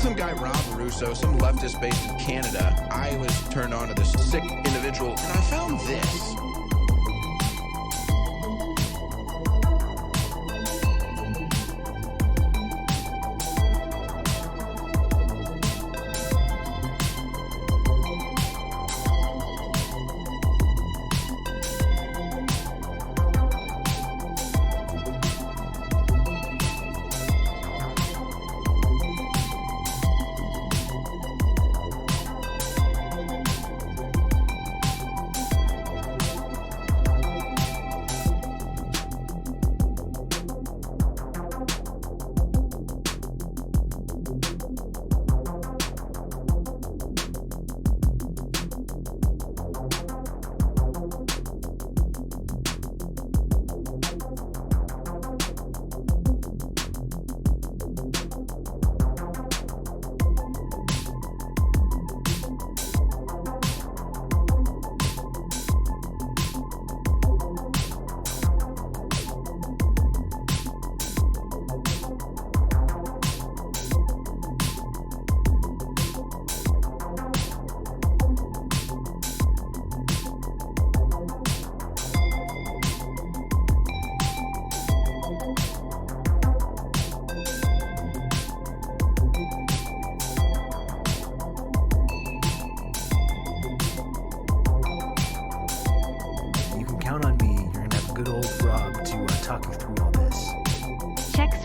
some guy, Rob Russo, some leftist based in Canada. I was turned on to this sick individual, and I found this.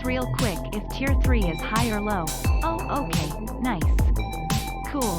Real quick if tier 3 is high or low. Oh, okay, nice. Cool.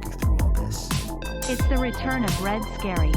talking through all this. It's the return of Red Scary.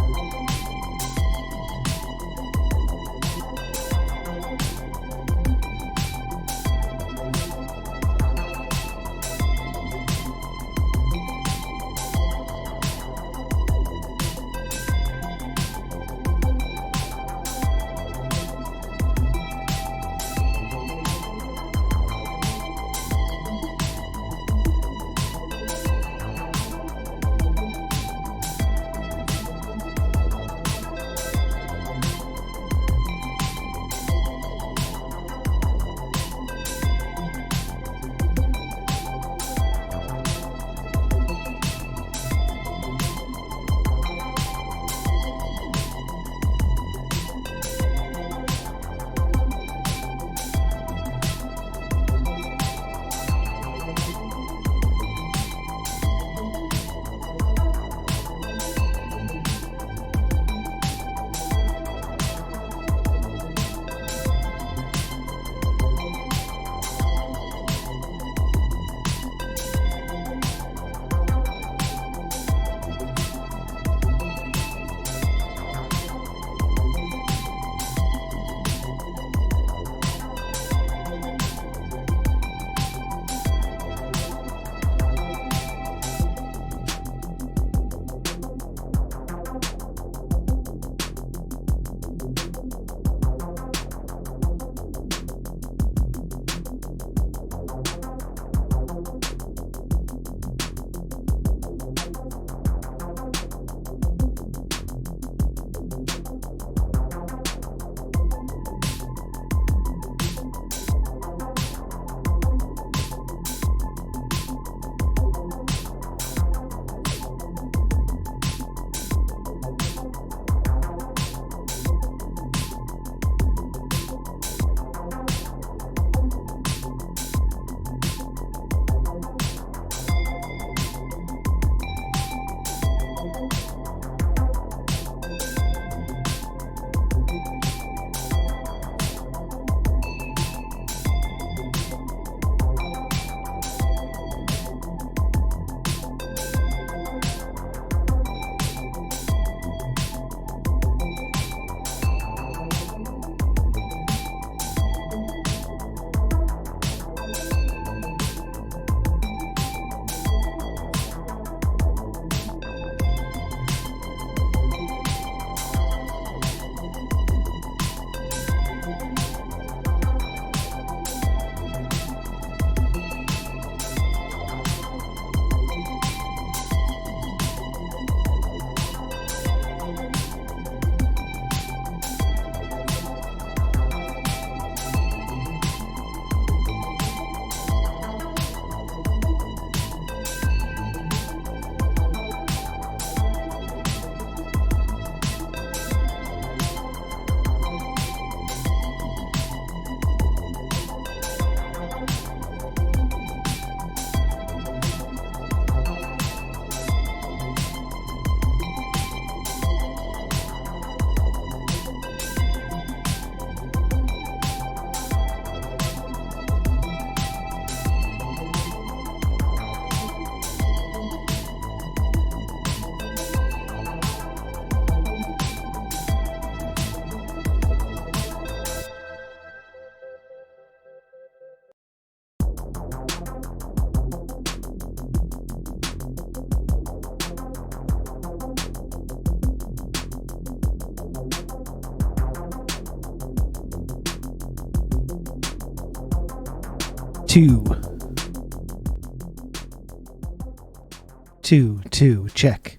Two, check.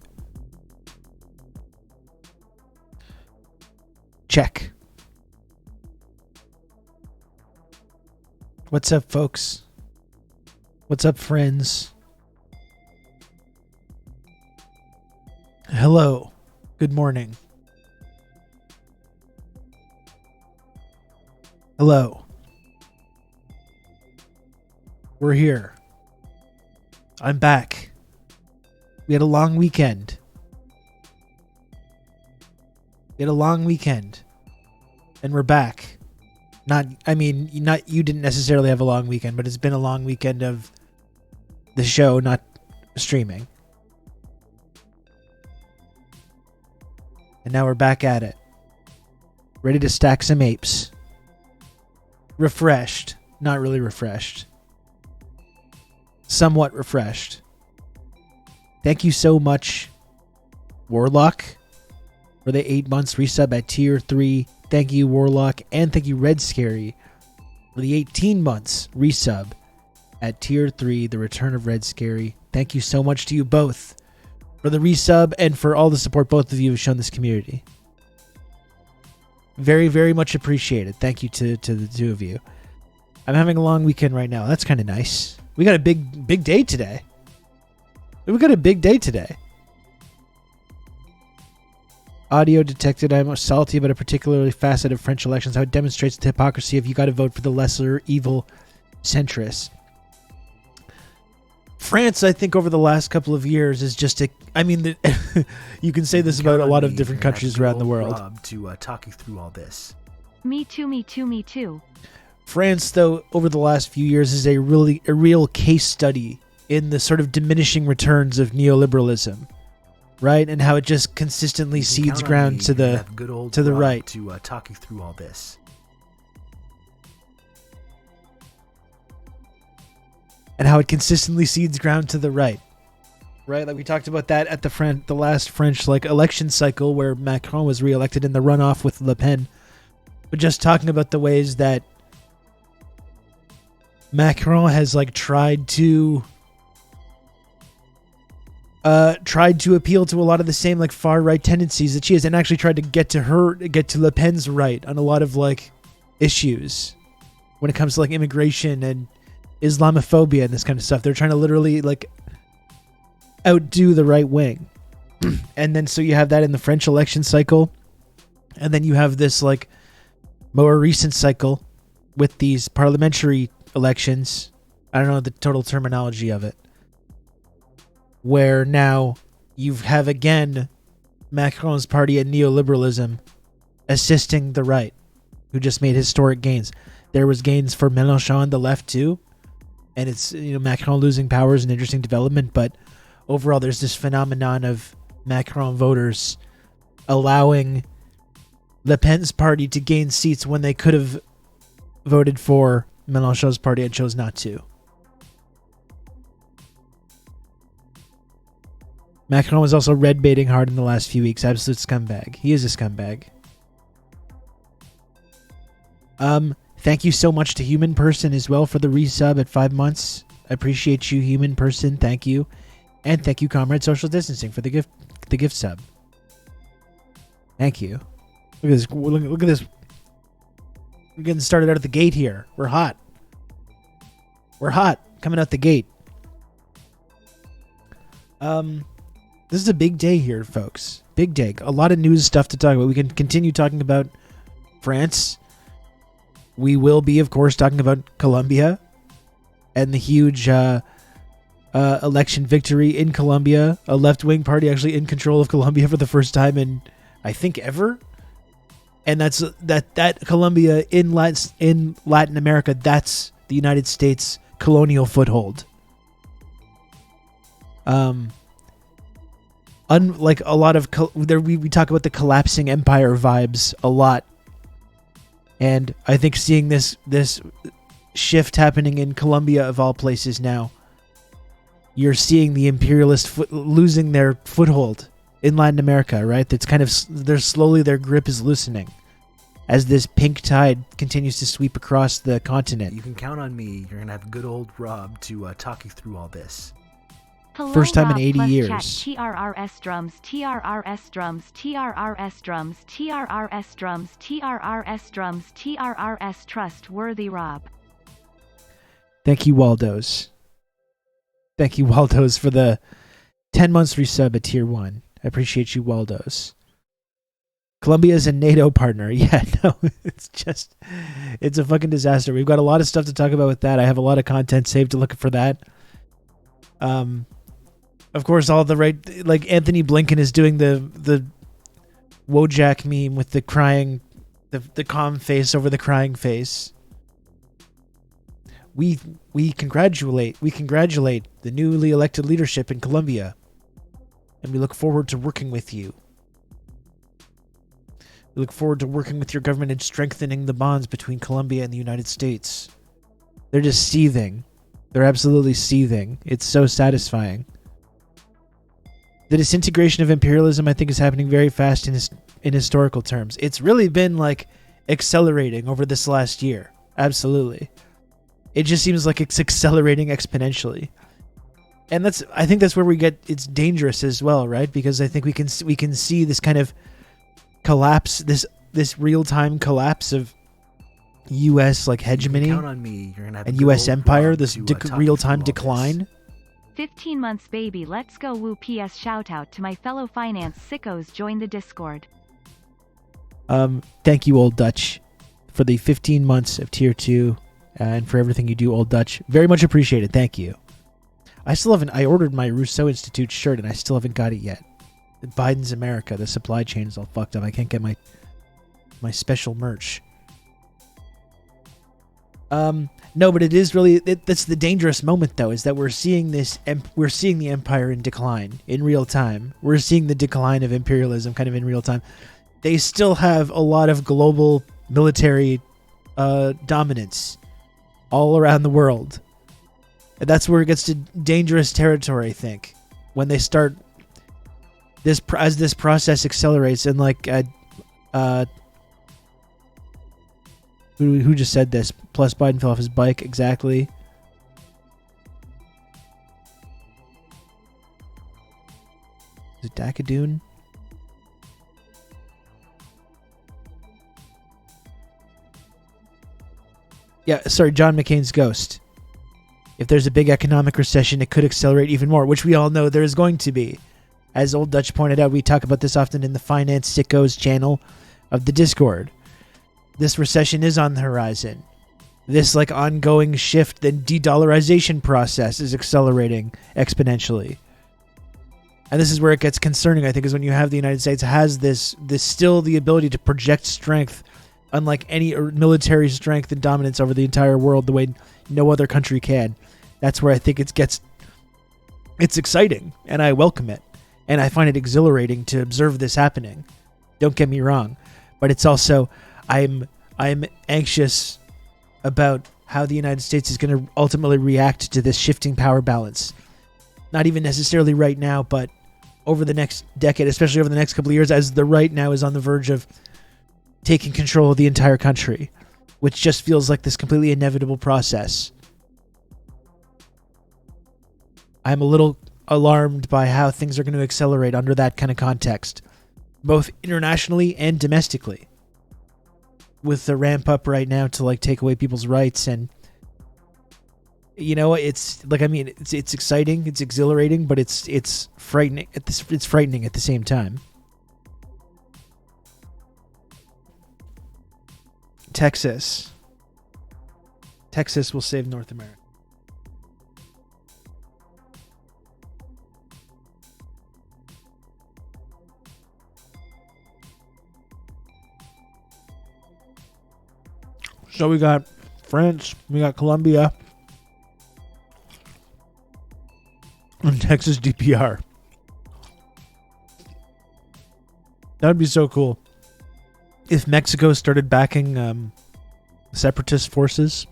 Check. What's up, folks? What's up, friends? Hello. Good morning. Hello. We're here. I'm back. We had a long weekend. And we're back. Not you didn't necessarily have a long weekend, but it's been a long weekend of the show not streaming. And now we're back at it. Ready to stack some apes. Refreshed. Not really refreshed. Somewhat refreshed. Thank you so much, Warlock, for the 8 months resub at tier 3. Thank you, Warlock. And thank you, Red Scary, for the 18 months resub at tier 3, the return of Red Scary. Thank you so much to you both for the resub and for all the support both of you have shown this community. Very, very much appreciated. Thank you to the two of you. I'm having a long weekend right now. That's kind of nice. We got a big day today. Audio detected. I'm salty about a particularly faceted French elections. How it demonstrates the hypocrisy of you got to vote for the lesser evil centrist. France, I think, over the last couple of years is just a... I mean, you can say this about a lot of different countries around the world. Rob to talk you through all this. Me too. France, though, over the last few years is a real case study in the sort of diminishing returns of neoliberalism, right? And how it just consistently cedes ground to the right. To talk you through all this. And how it consistently cedes ground to the right. Right? Like we talked about that at the last French election cycle where Macron was reelected in the runoff with Le Pen. But just talking about the ways that Macron has tried to appeal to a lot of the same far right tendencies that she has, and actually tried to get to Le Pen's right on a lot of issues when it comes to immigration and Islamophobia and this kind of stuff. They're trying to literally outdo the right wing. And then so you have that in the French election cycle, and then you have this more recent cycle with these parliamentary elections. I don't know the total terminology of it, where now you have again Macron's party and neoliberalism assisting the right, who just made historic gains. There was gains for Mélenchon on the left too, and it's Macron losing power is an interesting development, but overall there's this phenomenon of Macron voters allowing Le Pen's party to gain seats when they could have voted for Mélenchon's party and chose not to. Macron was also red baiting hard in the last few weeks. Absolute scumbag. He is a scumbag. Thank you so much to Human Person as well for the resub at 5 months. I appreciate you, Human Person. Thank you. And thank you, Comrade Social Distancing, for the gift sub. Thank you. Look at this. Look at this. We're getting started out at the gate here. We're hot. Coming out the gate. This is a big day here, folks. Big day. A lot of news stuff to talk about. We can continue talking about France. We will be, of course, talking about Colombia and the huge election victory in Colombia. A left-wing party actually in control of Colombia for the first time in, I think, ever. And that's that Colombia in Latin America. That's the United States colonial foothold. Unlike a lot of we talk about the collapsing empire vibes a lot, and I think seeing this shift happening in Colombia of all places now, you're seeing the imperialists losing their foothold in Latin America, right? That's kind of their grip is loosening as this pink tide continues to sweep across the continent. You can count on me. You're gonna have good old Rob to talk you through all this. Hello, First time Rob in 80 plus years. Chat. TRRS drums, TRRS drums, TRRS drums, TRRS drums, TRRS drums, TRRS trustworthy Rob. Thank you, Waldos. Thank you, Waldos, for the 10 months resub at tier 1. I appreciate you, Waldos. Colombia is a NATO partner. Yeah, no, it's a fucking disaster. We've got a lot of stuff to talk about with that. I have a lot of content saved to look for that. Of course, all the right, Anthony Blinken is doing the Wojak meme with the crying, the calm face over the crying face. We congratulate the newly elected leadership in Colombia, and we look forward to working with you. We look forward to working with your government and strengthening the bonds between Colombia and the United States. They're just seething. They're absolutely seething. It's so satisfying. The disintegration of imperialism, I think, is happening very fast in historical terms. It's really been like accelerating over this last year. Absolutely. It just seems like it's accelerating exponentially. And I think that's where it's dangerous as well, right? Because I think we can see this kind of collapse, this real-time collapse of U.S. like hegemony Count on me. You're gonna have and a U.S. good old empire, Rob this to, talk you real-time through all this. decline. 15 months baby, let's go woo. PS shout out to my fellow finance sickos, join the Discord. Thank you, Old Dutch, for the 15 months of Tier 2 and for everything you do, Old Dutch. Very much appreciated. Thank you. I ordered my Rousseau Institute shirt and I still haven't got it yet. Biden's America, the supply chain is all fucked up. I can't get my special merch. No, but it is really that's the dangerous moment though, is that we're seeing the empire in decline in real time. We're seeing the decline of imperialism kind of in real time. They still have a lot of global military dominance all around the world. And that's where it gets to dangerous territory, I think, when they start as this process accelerates. And like who just said this? Plus Biden fell off his bike. Exactly. Is it Dakadoon? Yeah, sorry, John McCain's ghost. If there's a big economic recession, it could accelerate even more, which we all know there is going to be. As Old Dutch pointed out, we talk about this often in the Finance Sickos channel of the Discord. This recession is on the horizon. This like ongoing shift, the de-dollarization process is accelerating exponentially. And this is where it gets concerning, I think, is when you have the United States has this still the ability to project strength, unlike any military strength and dominance over the entire world, the way no other country can. That's where I think it's exciting, and I welcome it. And I find it exhilarating to observe this happening. Don't get me wrong. But it's also, I'm anxious about how the United States is going to ultimately react to this shifting power balance. Not even necessarily right now, but over the next decade, especially over the next couple of years, as the right now is on the verge of taking control of the entire country, which just feels like this completely inevitable process. I'm a little alarmed by how things are going to accelerate under that kind of context, both internationally and domestically, with the ramp up right now to like take away people's rights. And you know, it's like, I mean, it's exciting, it's exhilarating, but it's frightening it's frightening at the same time. Texas will save North America. So we got France, we got Colombia, and Texas DPR. That would be so cool if Mexico started backing separatist forces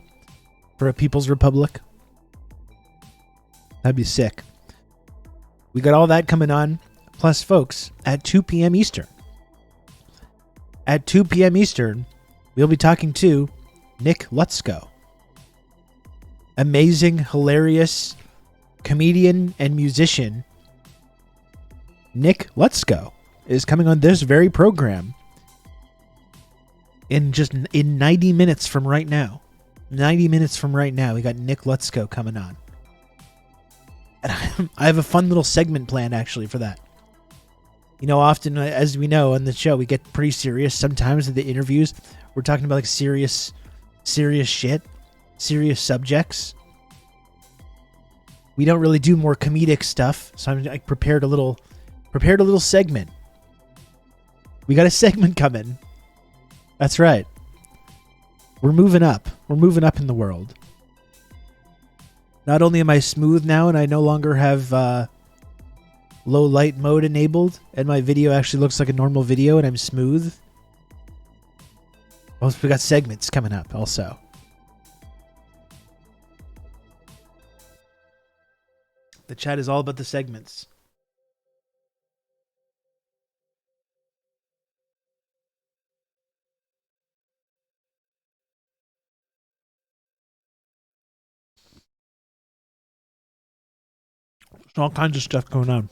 for a People's Republic. That'd be sick. We got all that coming on. Plus, folks, at 2 p.m. Eastern. At 2 p.m. Eastern, we'll be talking to Nick LUTSKO. Amazing, hilarious comedian and musician Nick LUTSKO is coming on this very program in 90 minutes from right now. 90 minutes from right now, we got Nick LUTSKO coming on. And I have a fun little segment planned actually for that. You know, often, as we know on the show, we get pretty serious. Sometimes at the interviews, we're talking about like serious shit, serious subjects. We don't really do more comedic stuff, so I'm like prepared a little segment. We got a segment coming. That's right. We're moving up. We're moving up in the world. Not only am I smooth now, and I no longer have low light mode enabled, and my video actually looks like a normal video, and I'm smooth. Oh, we got segments coming up also. The chat is all about the segments. All kinds of stuff going on.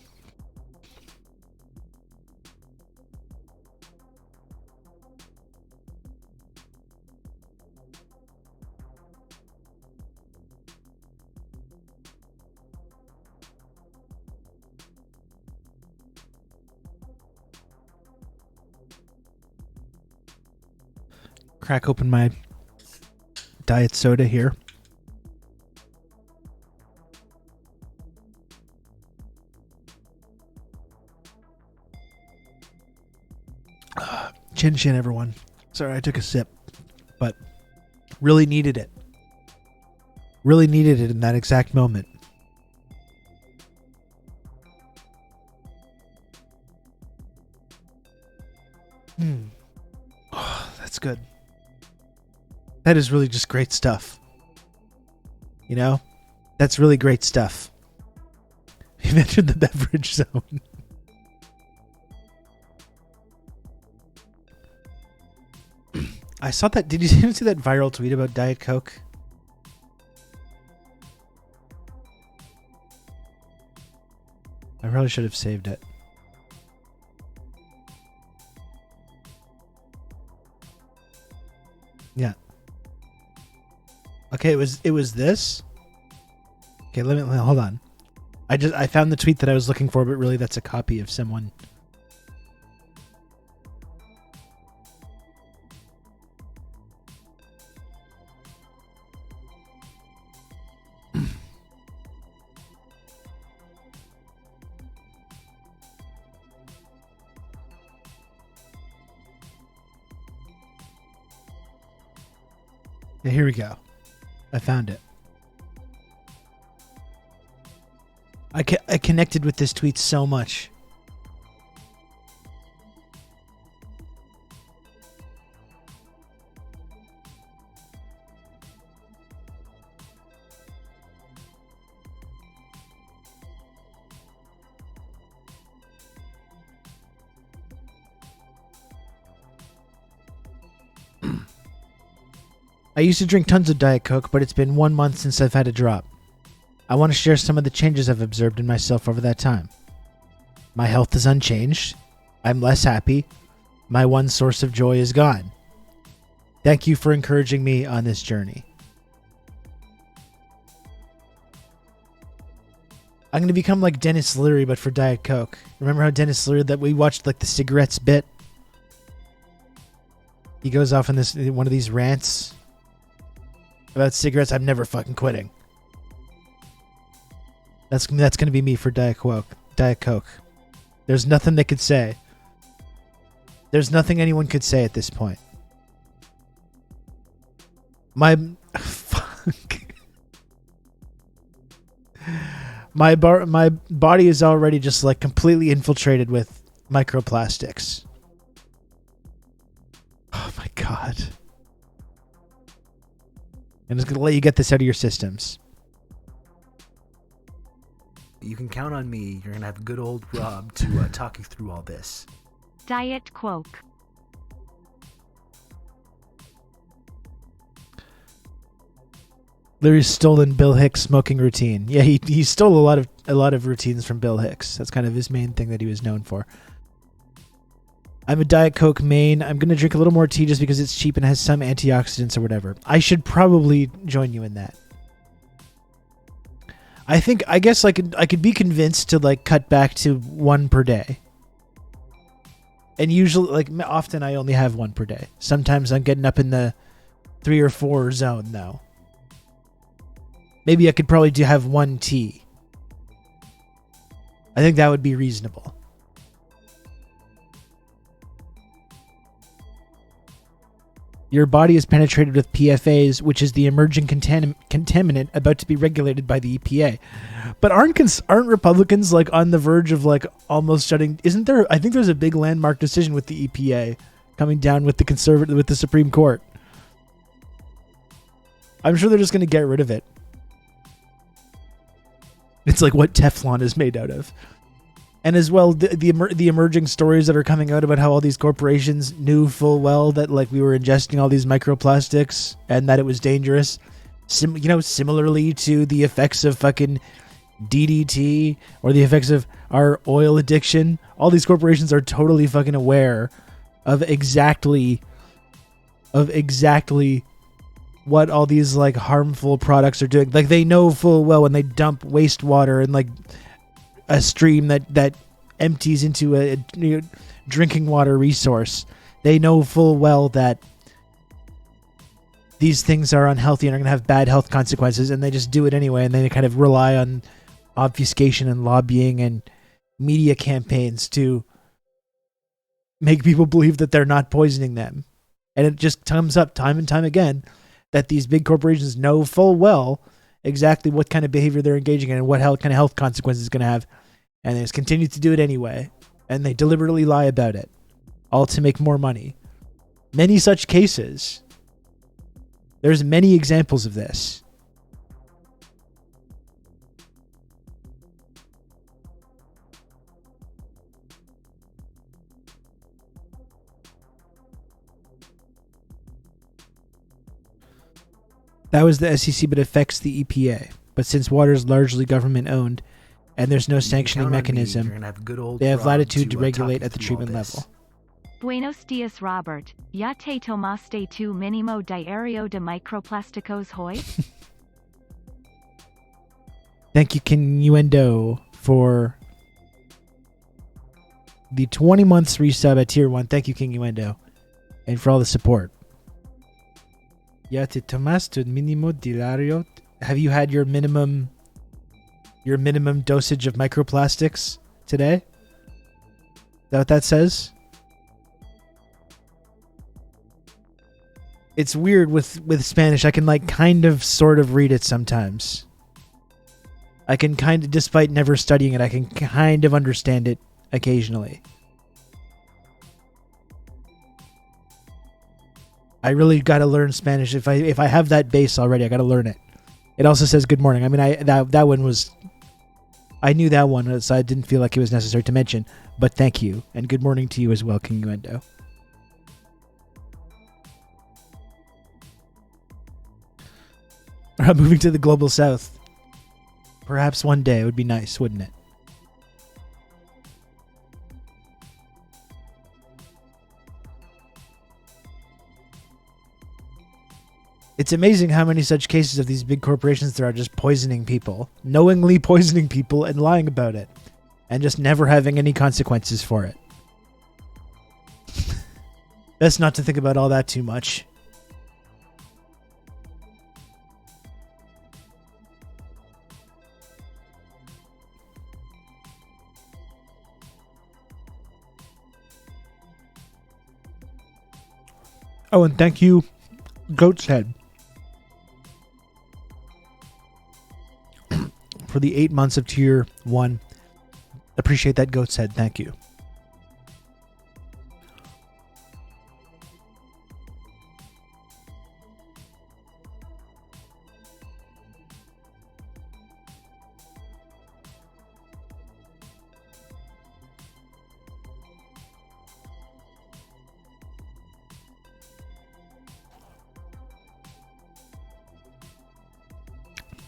Crack open my diet soda here. Chin chin, everyone. Sorry, I took a sip, but really needed it. Really needed it in that exact moment. Oh, that's good. That is really just great stuff. You know? That's really great stuff. You've entered the beverage zone. I saw that. Did you see that viral tweet about Diet Coke? I probably should have saved it. Yeah. Okay, it was this. Okay, let me hold on. I found the tweet that I was looking for, but really that's a copy of someone. Yeah, here we go. I found it. I connected with this tweet so much. I used to drink tons of Diet Coke, but it's been 1 month since I've had a drop. I want to share some of the changes I've observed in myself over that time. My health is unchanged. I'm less happy. My one source of joy is gone. Thank you for encouraging me on this journey. I'm going to become like Dennis Leary, but for Diet Coke. Remember how Dennis Leary, that we watched like the cigarettes bit? He goes off in one of these rants about cigarettes. I'm never fucking quitting. That's going to be me for Diet Coke. There's nothing they could say. There's nothing anyone could say at this point. My body is already just like completely infiltrated with microplastics. Oh my god. I'm just going to let you get this out of your systems. You can count on me. You're going to have good old Rob to talk you through all this. Diet Coke. Larry's stolen Bill Hicks' smoking routine. Yeah, he stole a lot of routines from Bill Hicks. That's kind of his main thing that he was known for. I'm a Diet Coke main. I'm going to drink a little more tea just because it's cheap and has some antioxidants or whatever. I should probably join you in that. I guess I could be convinced to like cut back to 1 per day. And usually, like often I only have 1 per day. Sometimes I'm getting up in the 3 or 4 zone though. Maybe I could probably have 1 tea. I think that would be reasonable. Your body is penetrated with PFAs, which is the emerging contaminant about to be regulated by the EPA. But aren't Republicans like on the verge of like almost shutting? Isn't there? I think there's a big landmark decision with the EPA coming down with the Supreme Court. I'm sure they're just going to get rid of it. It's like what Teflon is made out of. And as well, the emerging stories that are coming out about how all these corporations knew full well that like we were ingesting all these microplastics and that it was dangerous. Similarly to the effects of fucking DDT or the effects of our oil addiction. All these corporations are totally fucking aware of exactly what all these like harmful products are doing. Like they know full well when they dump wastewater in like a stream that empties into a drinking water resource. They know full well that these things are unhealthy and are going to have bad health consequences, and they just do it anyway, and they kind of rely on obfuscation and lobbying and media campaigns to make people believe that they're not poisoning them. And it just comes up time and time again that these big corporations know full well exactly what kind of behavior they're engaging in and what kind of health consequences it's going to have. And they just continue to do it anyway. And they deliberately lie about it, all to make more money. Many such cases. There's many examples of this. That was the SEC, but affects the EPA. But since water is largely government owned and there's no sanctioning mechanism, they have latitude to regulate at the treatment level. Buenos dias, Robert. Ya te tomaste tu mínimo diario de microplásticos hoy? Thank you, Kinuendo, for the 20 months resub at tier 1. Thank you, Kinuendo, and for all the support. Ya te tomaste tu mínimo diario. Have you had your minimum dosage of microplastics today? Is that what that says? It's weird with Spanish. I can like kind of sort of read it sometimes. I can kind of, despite never studying it, I can kind of understand it occasionally. I really got to learn Spanish. If I have that base already, I got to learn it. It also says good morning. I mean, that one was, I knew that one, so I didn't feel like it was necessary to mention. But thank you, and good morning to you as well, Kinuendo. Moving to the global south. Perhaps one day. It would be nice, wouldn't it? It's amazing how many such cases of these big corporations there are just poisoning people. Knowingly poisoning people and lying about it. And just never having any consequences for it. Best not to think about all that too much. Oh, and thank you, Goat's Head, for the 8 months of tier 1. Appreciate that, Goat's Head. Thank you.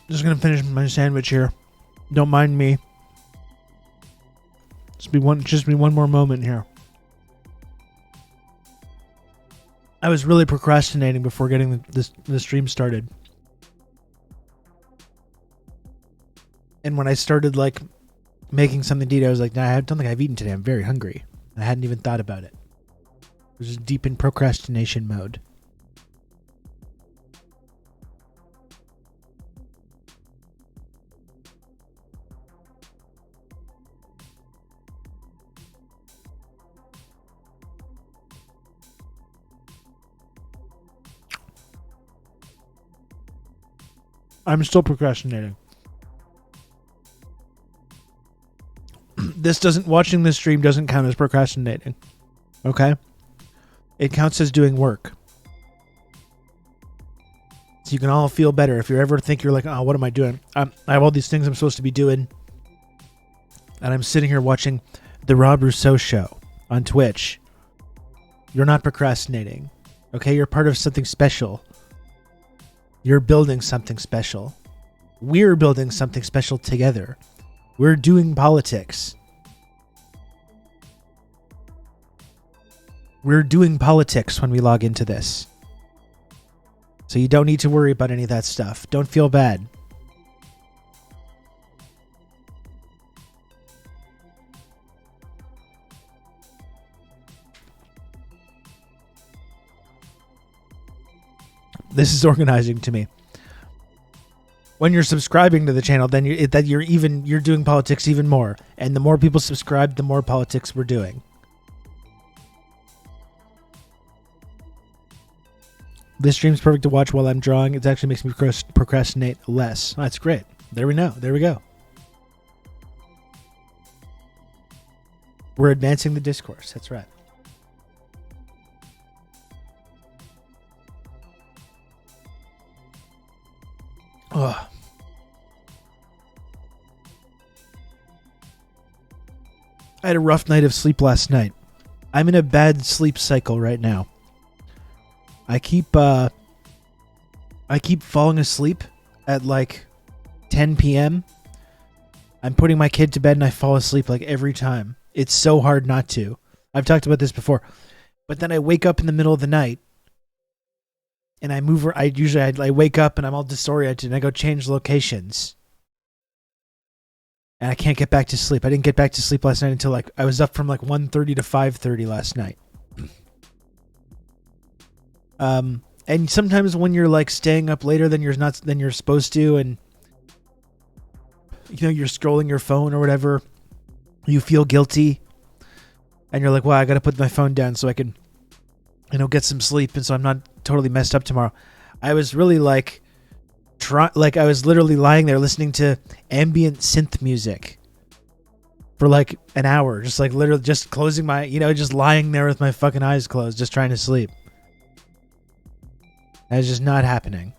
Just gonna finish my sandwich here. Don't mind me. Just be one more moment here. I was really procrastinating before getting the stream started. And when I started like making something to eat, I was like, nah, I don't think I've eaten today. I'm very hungry. I hadn't even thought about it. I was just deep in procrastination mode. I'm still procrastinating. Watching this stream doesn't count as procrastinating. Okay? It counts as doing work. So you can all feel better. If you ever think you're like, oh, what am I doing? I have all these things I'm supposed to be doing. And I'm sitting here watching the Rob Rousseau show on Twitch. You're not procrastinating. Okay? You're part of something special. You're building something special. We're building something special together. We're doing politics. We're doing politics when we log into this. So you don't need to worry about any of that stuff. Don't feel bad. This is organizing to me. When you're subscribing to the channel, then you're doing politics even more. And the more people subscribe, the more politics we're doing. This stream's perfect to watch while I'm drawing. It actually makes me procrastinate less. Oh, that's great. There we know. There we go. We're advancing the discourse. That's right. Oh. I had a rough night of sleep last night. I'm in a bad sleep cycle right now. I keep falling asleep at like 10 p.m. I'm putting my kid to bed and I fall asleep like every time. It's so hard not to. I've talked about this before. But then I wake up in the middle of the night and I move. I wake up and I'm all disoriented and I go change locations. And I can't get back to sleep. I didn't get back to sleep last night until I was up from 1:30 to 5:30 last night. And sometimes when you're staying up later than you're supposed to, and you're scrolling your phone or whatever, you feel guilty, and you're like, well, I got to put my phone down so I can, get some sleep, and so I'm not totally messed up tomorrow. I was really I was literally lying there listening to ambient synth music for an hour, just literally just closing my, just lying there with my fucking eyes closed, just trying to sleep. That's just not happening.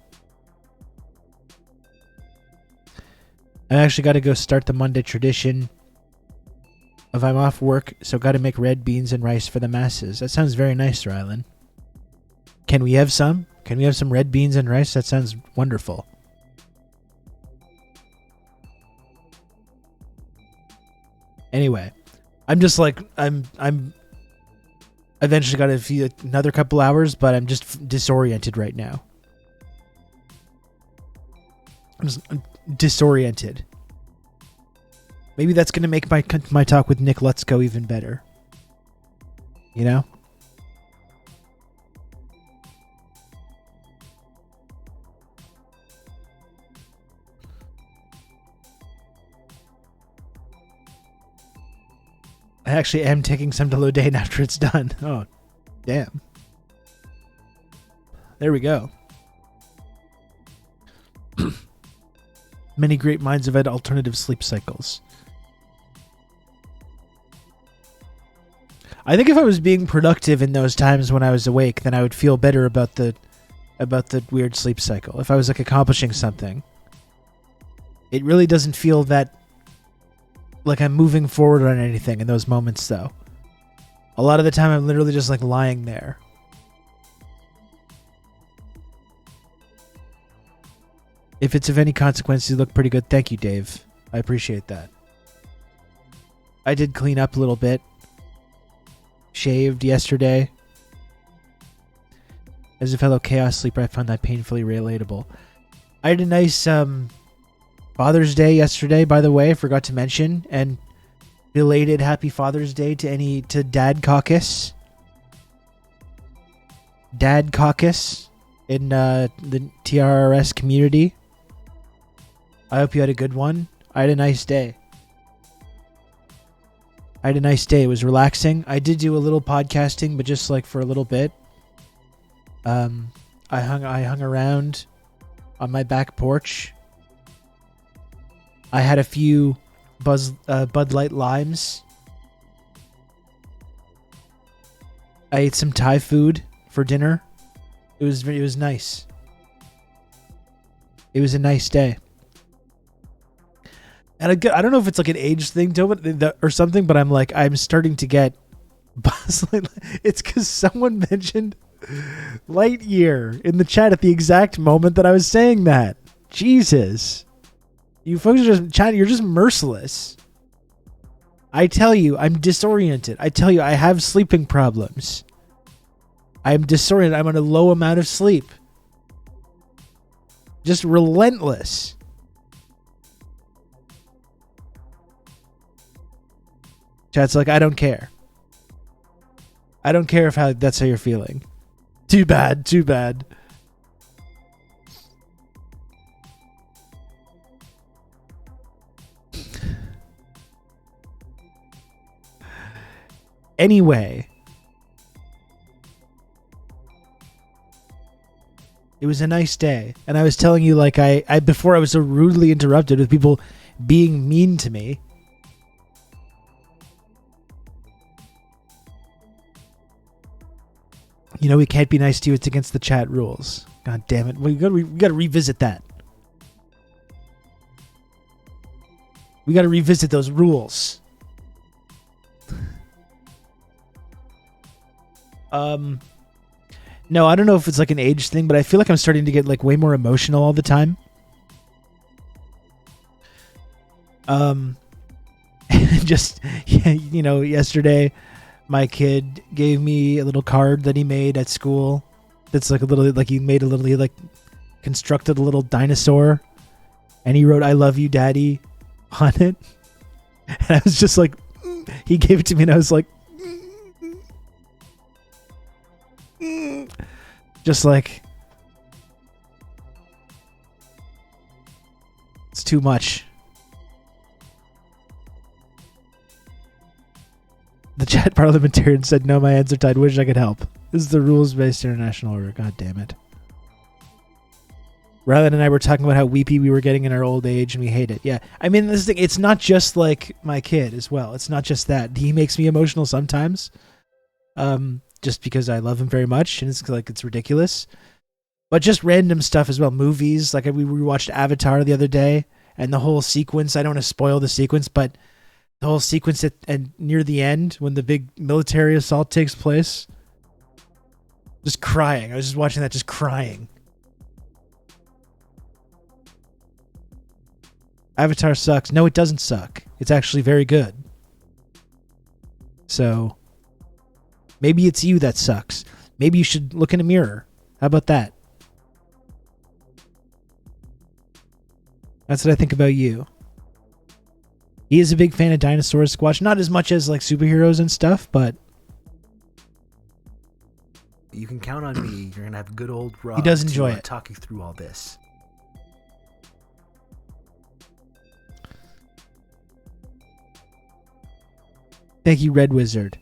I actually got to go start the Monday tradition of I'm off work, so got to make red beans and rice for the masses. That sounds very nice, Rylan. Can we have some? Can we have some red beans and rice? That sounds wonderful. Anyway, I'm just I'm eventually got to feel another couple hours, but I'm just disoriented right now. I'm disoriented. Maybe that's going to make my talk with Nick LUTSKO even better. I actually am taking some Delodane after it's done. Oh, damn. There we go. Many great minds have had alternative sleep cycles. I think if I was being productive in those times when I was awake, then I would feel better about the weird sleep cycle. If I was accomplishing something. It really doesn't feel that like I'm moving forward on anything in those moments, though. A lot of the time I'm literally just lying there. If it's of any consequence, you look pretty good. Thank you, Dave. I appreciate that. I did clean up a little bit. Shaved yesterday. As a fellow chaos sleeper, I found that painfully relatable. I had a nice Father's Day yesterday, by the way, I forgot to mention, and belated Happy Father's Day to Dad Caucus. Dad Caucus in the TRRS community. I hope you had a good one. I had a nice day. It was relaxing. I did do a little podcasting, but just for a little bit. I hung around on my back porch. I had a few Bud Light Limes. I ate some Thai food for dinner. It was nice. It was a nice day. And I don't know if it's like an age thing or something, but I'm starting to get buzzed. It's because someone mentioned Lightyear in the chat at the exact moment that I was saying that. Jesus. You folks are just chatting. You're just merciless. I tell you, I'm disoriented. I tell you, I have sleeping problems. I'm disoriented. I'm on a low amount of sleep. Just relentless. Chat's like, I don't care. I don't care if that's how you're feeling. Too bad. Too bad. Anyway, it was a nice day, and I was telling you, like, I before I was so rudely interrupted with people being mean to me. You know, we can't be nice to you. It's against the chat rules. God damn it. We got to revisit that. We got to revisit those rules. No, I don't know if it's like an age thing, but I feel like I'm starting to get like way more emotional all the time. Just, you know, yesterday my kid gave me a little card that he made at school. That's like he like constructed a little dinosaur, and he wrote, "I love you, Daddy," on it. And I was just like, he gave it to me and I was like, just like, it's too much. The chat parliamentarian said, no, my hands are tied. Wish I could help. This is the rules-based international order. God damn it. Rylan and I were talking about how weepy we were getting in our old age and we hate it. Yeah. I mean, this thing, it's not just like my kid as well. It's not just that. He makes me emotional sometimes. Just because I love him very much, and it's ridiculous. But just random stuff as well. Movies, like we watched Avatar the other day, and the whole sequence, I don't want to spoil the sequence, but the whole sequence and near the end, when the big military assault takes place, just crying. I was just watching that, just crying. Avatar sucks. No, it doesn't suck. It's actually very good. So maybe it's you that sucks. Maybe you should look in a mirror. How about that? That's what I think about you. He is a big fan of Dinosaur Squatch. Not as much as like superheroes and stuff, but you can count on me. You're going to have good old Rob. He does enjoy it. Talk you through all this. Thank you, Red Wizard.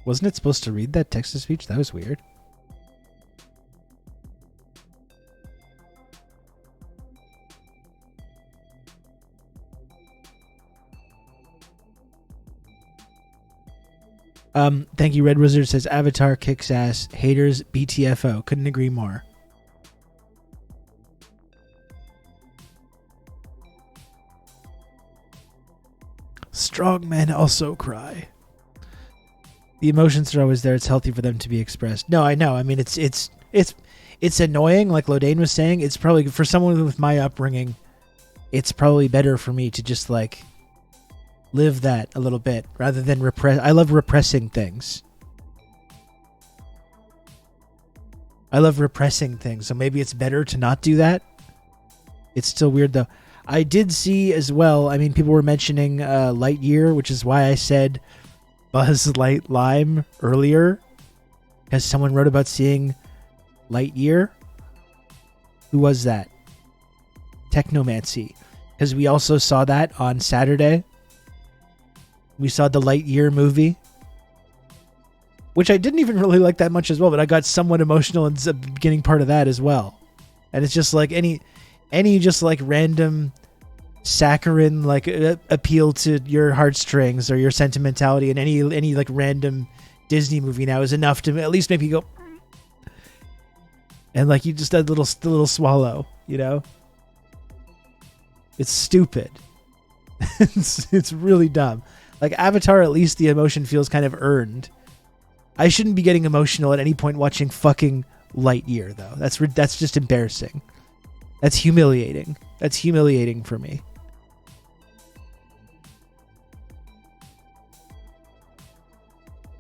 Wasn't it supposed to read that text-to-speech? That was weird. Thank you, Red Wizard says Avatar kicks ass. Haters BTFO. Couldn't agree more. Strong men also cry. The emotions are always there. It's healthy for them to be expressed. No, I know. I mean, it's annoying. Like Lodane was saying, it's probably for someone with my upbringing, it's probably better for me to just like live that a little bit rather than repress. I love repressing things. So maybe it's better to not do that. It's still weird though. I did see as well, I mean, people were mentioning Lightyear, which is why I said Buzz Light Lime earlier, because someone wrote about seeing Lightyear. Who was that? Technomancy. Because we also saw that on Saturday. We saw the Lightyear movie, which I didn't even really like that much as well, but I got somewhat emotional in the beginning part of that as well. And it's just like any just like random saccharine like appeal to your heartstrings or your sentimentality, and any like random Disney movie now is enough to at least make me go, and like you just that little swallow, you know. It's stupid. It's really dumb. Like Avatar, at least the emotion feels kind of earned. I shouldn't be getting emotional at any point watching fucking Lightyear, though. That's just embarrassing. That's humiliating. That's humiliating for me.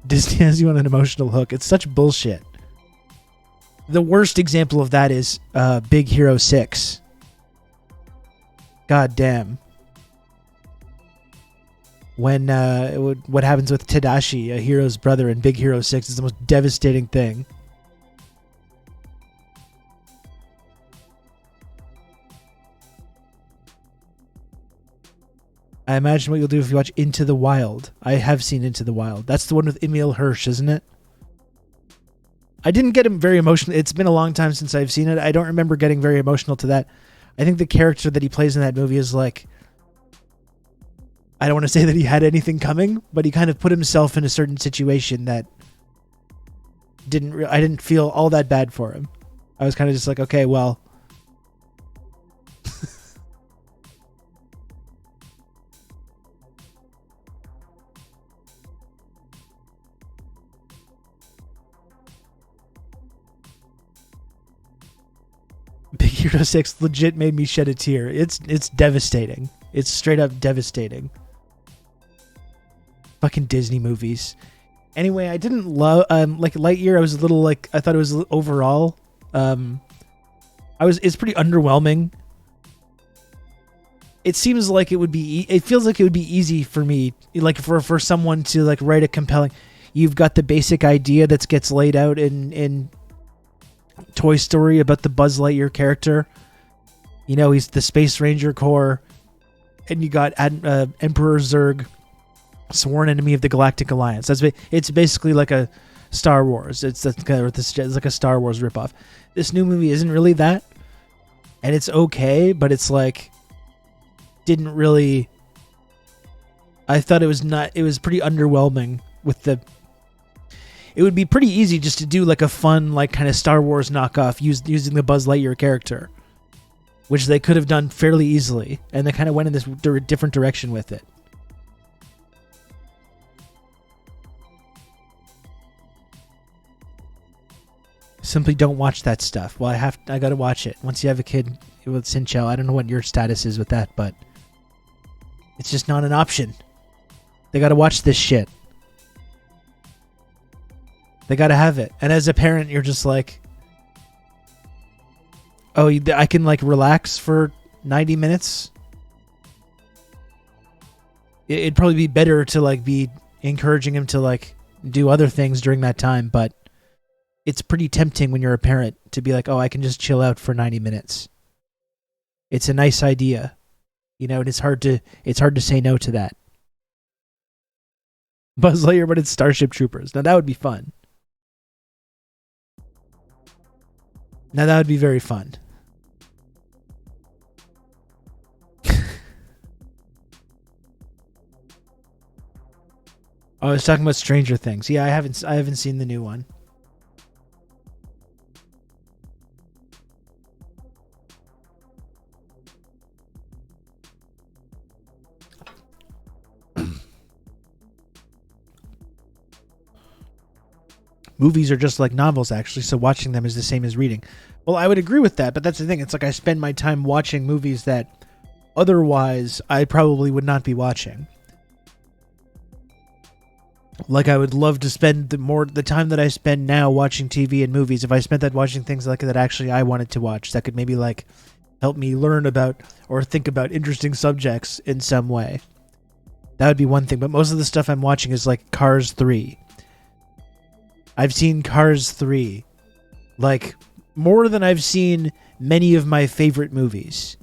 Disney has you on an emotional hook. It's such bullshit. The worst example of that is Big Hero 6. God damn. When what happens with Tadashi, a hero's brother in Big Hero 6, is the most devastating thing. I imagine what you'll do if you watch Into the Wild. I have seen Into the Wild. That's the one with Emil Hirsch, isn't it? I didn't get him very emotional. It's been a long time since I've seen it. I don't remember getting very emotional to that. I think the character that he plays in that movie is like, I don't want to say that he had anything coming, but he kind of put himself in a certain situation that I didn't feel all that bad for him. I was kind of just like, okay, well. Big Hero 6 legit made me shed a tear. It's devastating. It's straight up devastating. Fucking Disney movies. Anyway, I didn't love like Lightyear. I was a little like, I thought it was overall it's pretty underwhelming. It seems like it would be it feels like it would be easy for me, like for someone to like write a compelling, you've got the basic idea that gets laid out in Toy Story about the Buzz Lightyear character. You know, he's the Space Ranger Corps, and you got Emperor Zurg, sworn enemy of the Galactic Alliance. It's basically like a Star Wars. It's like a Star Wars ripoff. This new movie isn't really that, and it's okay, but it's like didn't really. I thought it was not. It was pretty underwhelming with the. It would be pretty easy just to do like a fun, like kind of Star Wars knockoff using the Buzz Lightyear character, which they could have done fairly easily, and they kind of went in this different direction with it. Simply don't watch that stuff. Well, I got to watch it. Once you have a kid with Sinchel, I don't know what your status is with that, but it's just not an option. They got to watch this shit. They got to have it. And as a parent, you're just like, oh, I can like relax for 90 minutes. It'd probably be better to like be encouraging him to like do other things during that time, but it's pretty tempting when you're a parent to be like, oh, I can just chill out for 90 minutes. It's a nice idea, you know, and it's hard to say no to that. Buzz Lightyear, but it's Starship Troopers. Now that would be fun. Now that would be very fun. I was talking about Stranger Things. Yeah, I haven't seen the new one. Movies are just like novels, actually, so watching them is the same as reading. Well, I would agree with that, but that's the thing. It's like I spend my time watching movies that otherwise I probably would not be watching. Like I would love to spend the time that I spend now watching TV and movies, if I spent that watching things like that actually I wanted to watch, that could maybe like help me learn about or think about interesting subjects in some way. That would be one thing, but most of the stuff I'm watching is like Cars 3. I've seen Cars 3 like more than I've seen many of my favorite movies.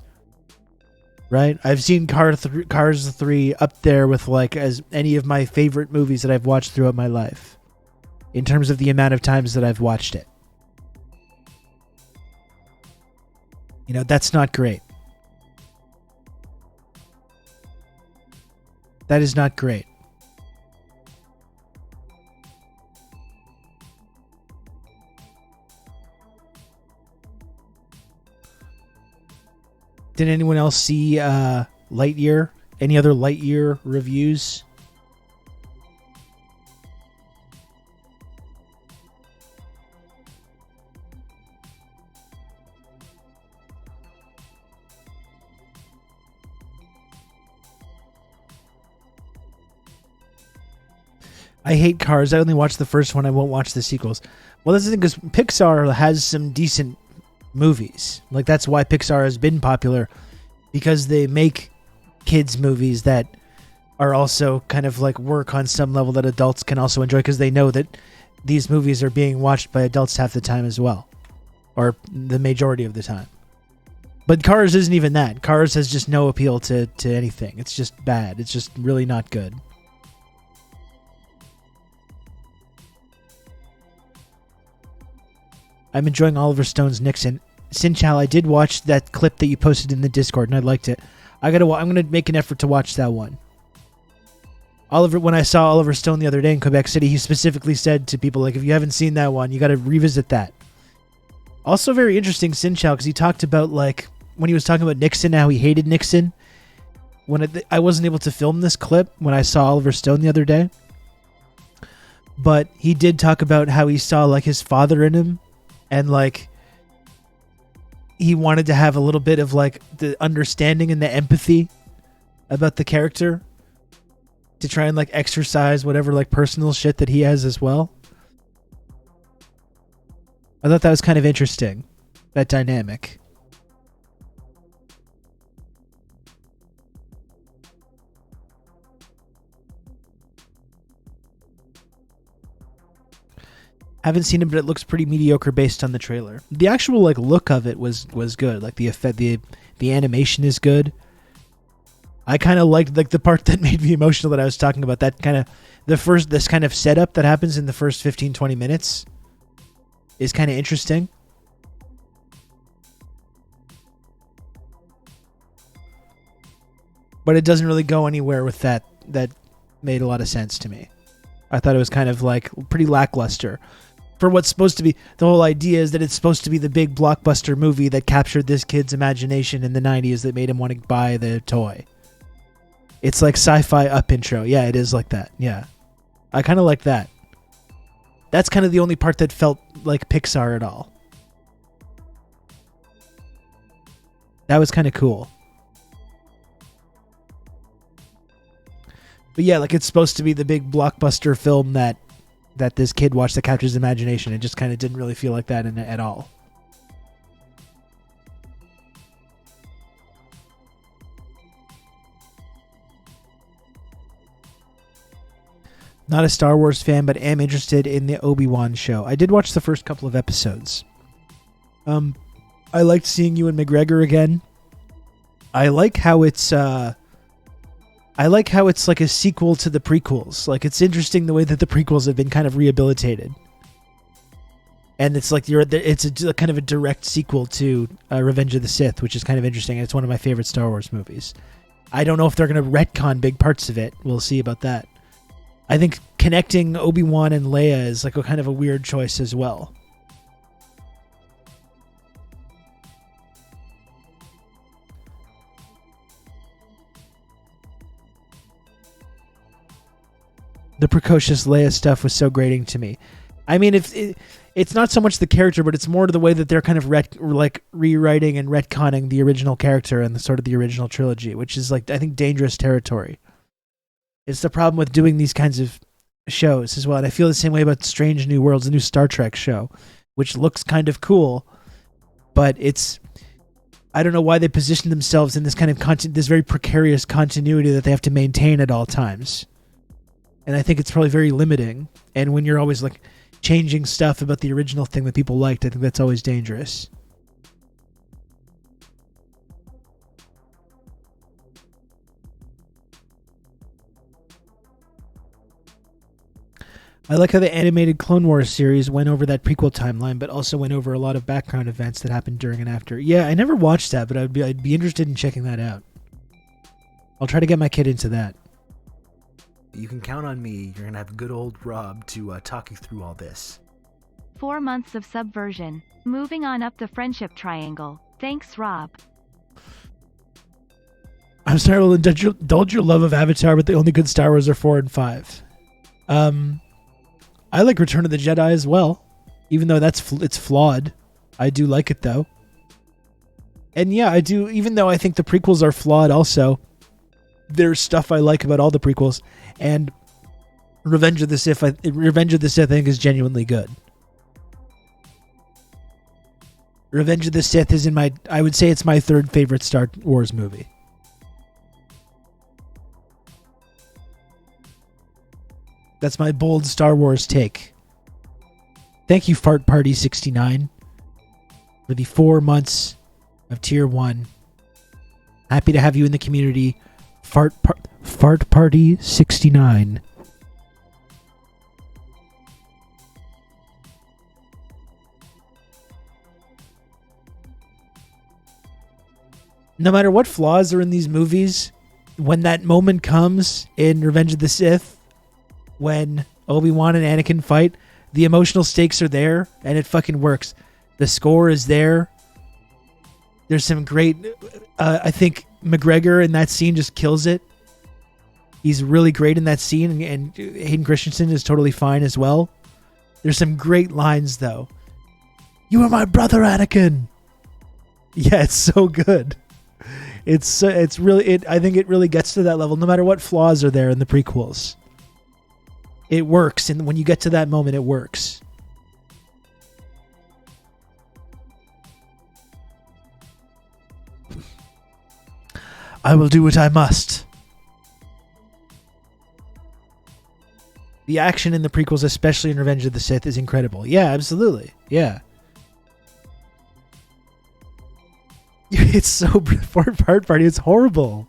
Right? I've seen Cars 3 up there with like as any of my favorite movies that I've watched throughout my life in terms of the amount of times that I've watched it. You know, that's not great. That is not great. Did anyone else see Lightyear? Any other Lightyear reviews? I hate Cars. I only watched the first one. I won't watch the sequels. Well, that's the thing, because Pixar has some decent movies. Like, that's why Pixar has been popular, because they make kids movies that are also kind of like work on some level that adults can also enjoy, because they know that these movies are being watched by adults half the time as well, or the majority of the time. But Cars isn't even that. Cars has just no appeal to anything. It's just bad. It's just really not good. I'm enjoying Oliver Stone's Nixon. Sinchal, I did watch that clip that you posted in the Discord, and I liked it. I'm gonna make an effort to watch that one. When I saw Oliver Stone the other day in Quebec City, he specifically said to people, like, if you haven't seen that one, you got to revisit that. Also very interesting, Sinchal, because he talked about, like, when he was talking about Nixon, how he hated Nixon. I wasn't able to film this clip when I saw Oliver Stone the other day, but he did talk about how he saw, like, his father in him. And, like, he wanted to have a little bit of, like, the understanding and the empathy about the character to try and, like, exercise whatever, like, personal shit that he has as well. I thought that was kind of interesting, that dynamic. Haven't seen it, but it looks pretty mediocre based on the trailer. The actual, like, look of it was good. Like, the effect, the animation is good. I kind of liked, like, the part that made me emotional that I was talking about. That kind of this kind of setup that happens in the first 15-20 minutes is kind of interesting. But it doesn't really go anywhere with that. That made a lot of sense to me. I thought it was kind of, like, pretty lackluster. For what's supposed to be, the whole idea is that it's supposed to be the big blockbuster movie that captured this kid's imagination in the 90s that made him want to buy the toy. It's like sci-fi up intro. Yeah, it is like that. Yeah. I kind of like that. That's kind of the only part that felt like Pixar at all. That was kind of cool. But yeah, like, it's supposed to be the big blockbuster film that this kid watched that captures his imagination. It just kind of didn't really feel like that at all. Not a Star Wars fan, but am interested in the Obi-Wan show. I did watch the first couple of episodes. I liked seeing Ewan McGregor again. I like how it's like a sequel to the prequels. Like, it's interesting the way that the prequels have been kind of rehabilitated. And it's like it's a kind of a direct sequel to Revenge of the Sith, which is kind of interesting. It's one of my favorite Star Wars movies. I don't know if they're going to retcon big parts of it. We'll see about that. I think connecting Obi-Wan and Leia is like a kind of a weird choice as well. The precocious Leia stuff was so grating to me. I mean, it's not so much the character, but it's more to the way that they're kind of rewriting and retconning the original character and the sort of the original trilogy, which is, like, I think, dangerous territory. It's the problem with doing these kinds of shows as well. And I feel the same way about Strange New Worlds, the new Star Trek show, which looks kind of cool, but I don't know why they position themselves in this kind of this very precarious continuity that they have to maintain at all times. And I think it's probably very limiting. And when you're always, like, changing stuff about the original thing that people liked, I think that's always dangerous. I like how the animated Clone Wars series went over that prequel timeline, but also went over a lot of background events that happened during and after. Yeah, I never watched that, but I'd be interested in checking that out. I'll try to get my kid into that. You can count on me. You're going to have good old Rob to talk you through all this. 4 months of subversion. Moving on up the friendship triangle. Thanks, Rob. I'm sorry, we'll indulge your love of Avatar, but the only good Star Wars are 4 and 5. I like Return of the Jedi as well, even though it's flawed. I do like it though. And yeah, I do, even though I think the prequels are flawed also, there's stuff I like about all the prequels, and Revenge of the Sith I think is genuinely good. Revenge of the Sith is I would say it's my third favorite Star Wars movie. That's my bold Star Wars take. Thank you, Fart Party 69, for the 4 months of Tier 1. Happy to have you in the community. Fart Party 69. No matter what flaws are in these movies, when that moment comes in Revenge of the Sith, when Obi-Wan and Anakin fight, the emotional stakes are there, and it fucking works. The score is there. There's some great... I think McGregor in that scene just kills it. He's really great in that scene, and Hayden Christensen is totally fine as well. There's some great lines, though. You are my brother, Anakin! Yeah, it's so good. It's really... I think it really gets to that level, no matter what flaws are there in the prequels. It works, and when you get to that moment, it works. I will do what I must. The action in the prequels, especially in Revenge of the Sith, is incredible. Yeah, absolutely. Yeah. It's so... Fart Party, it's horrible.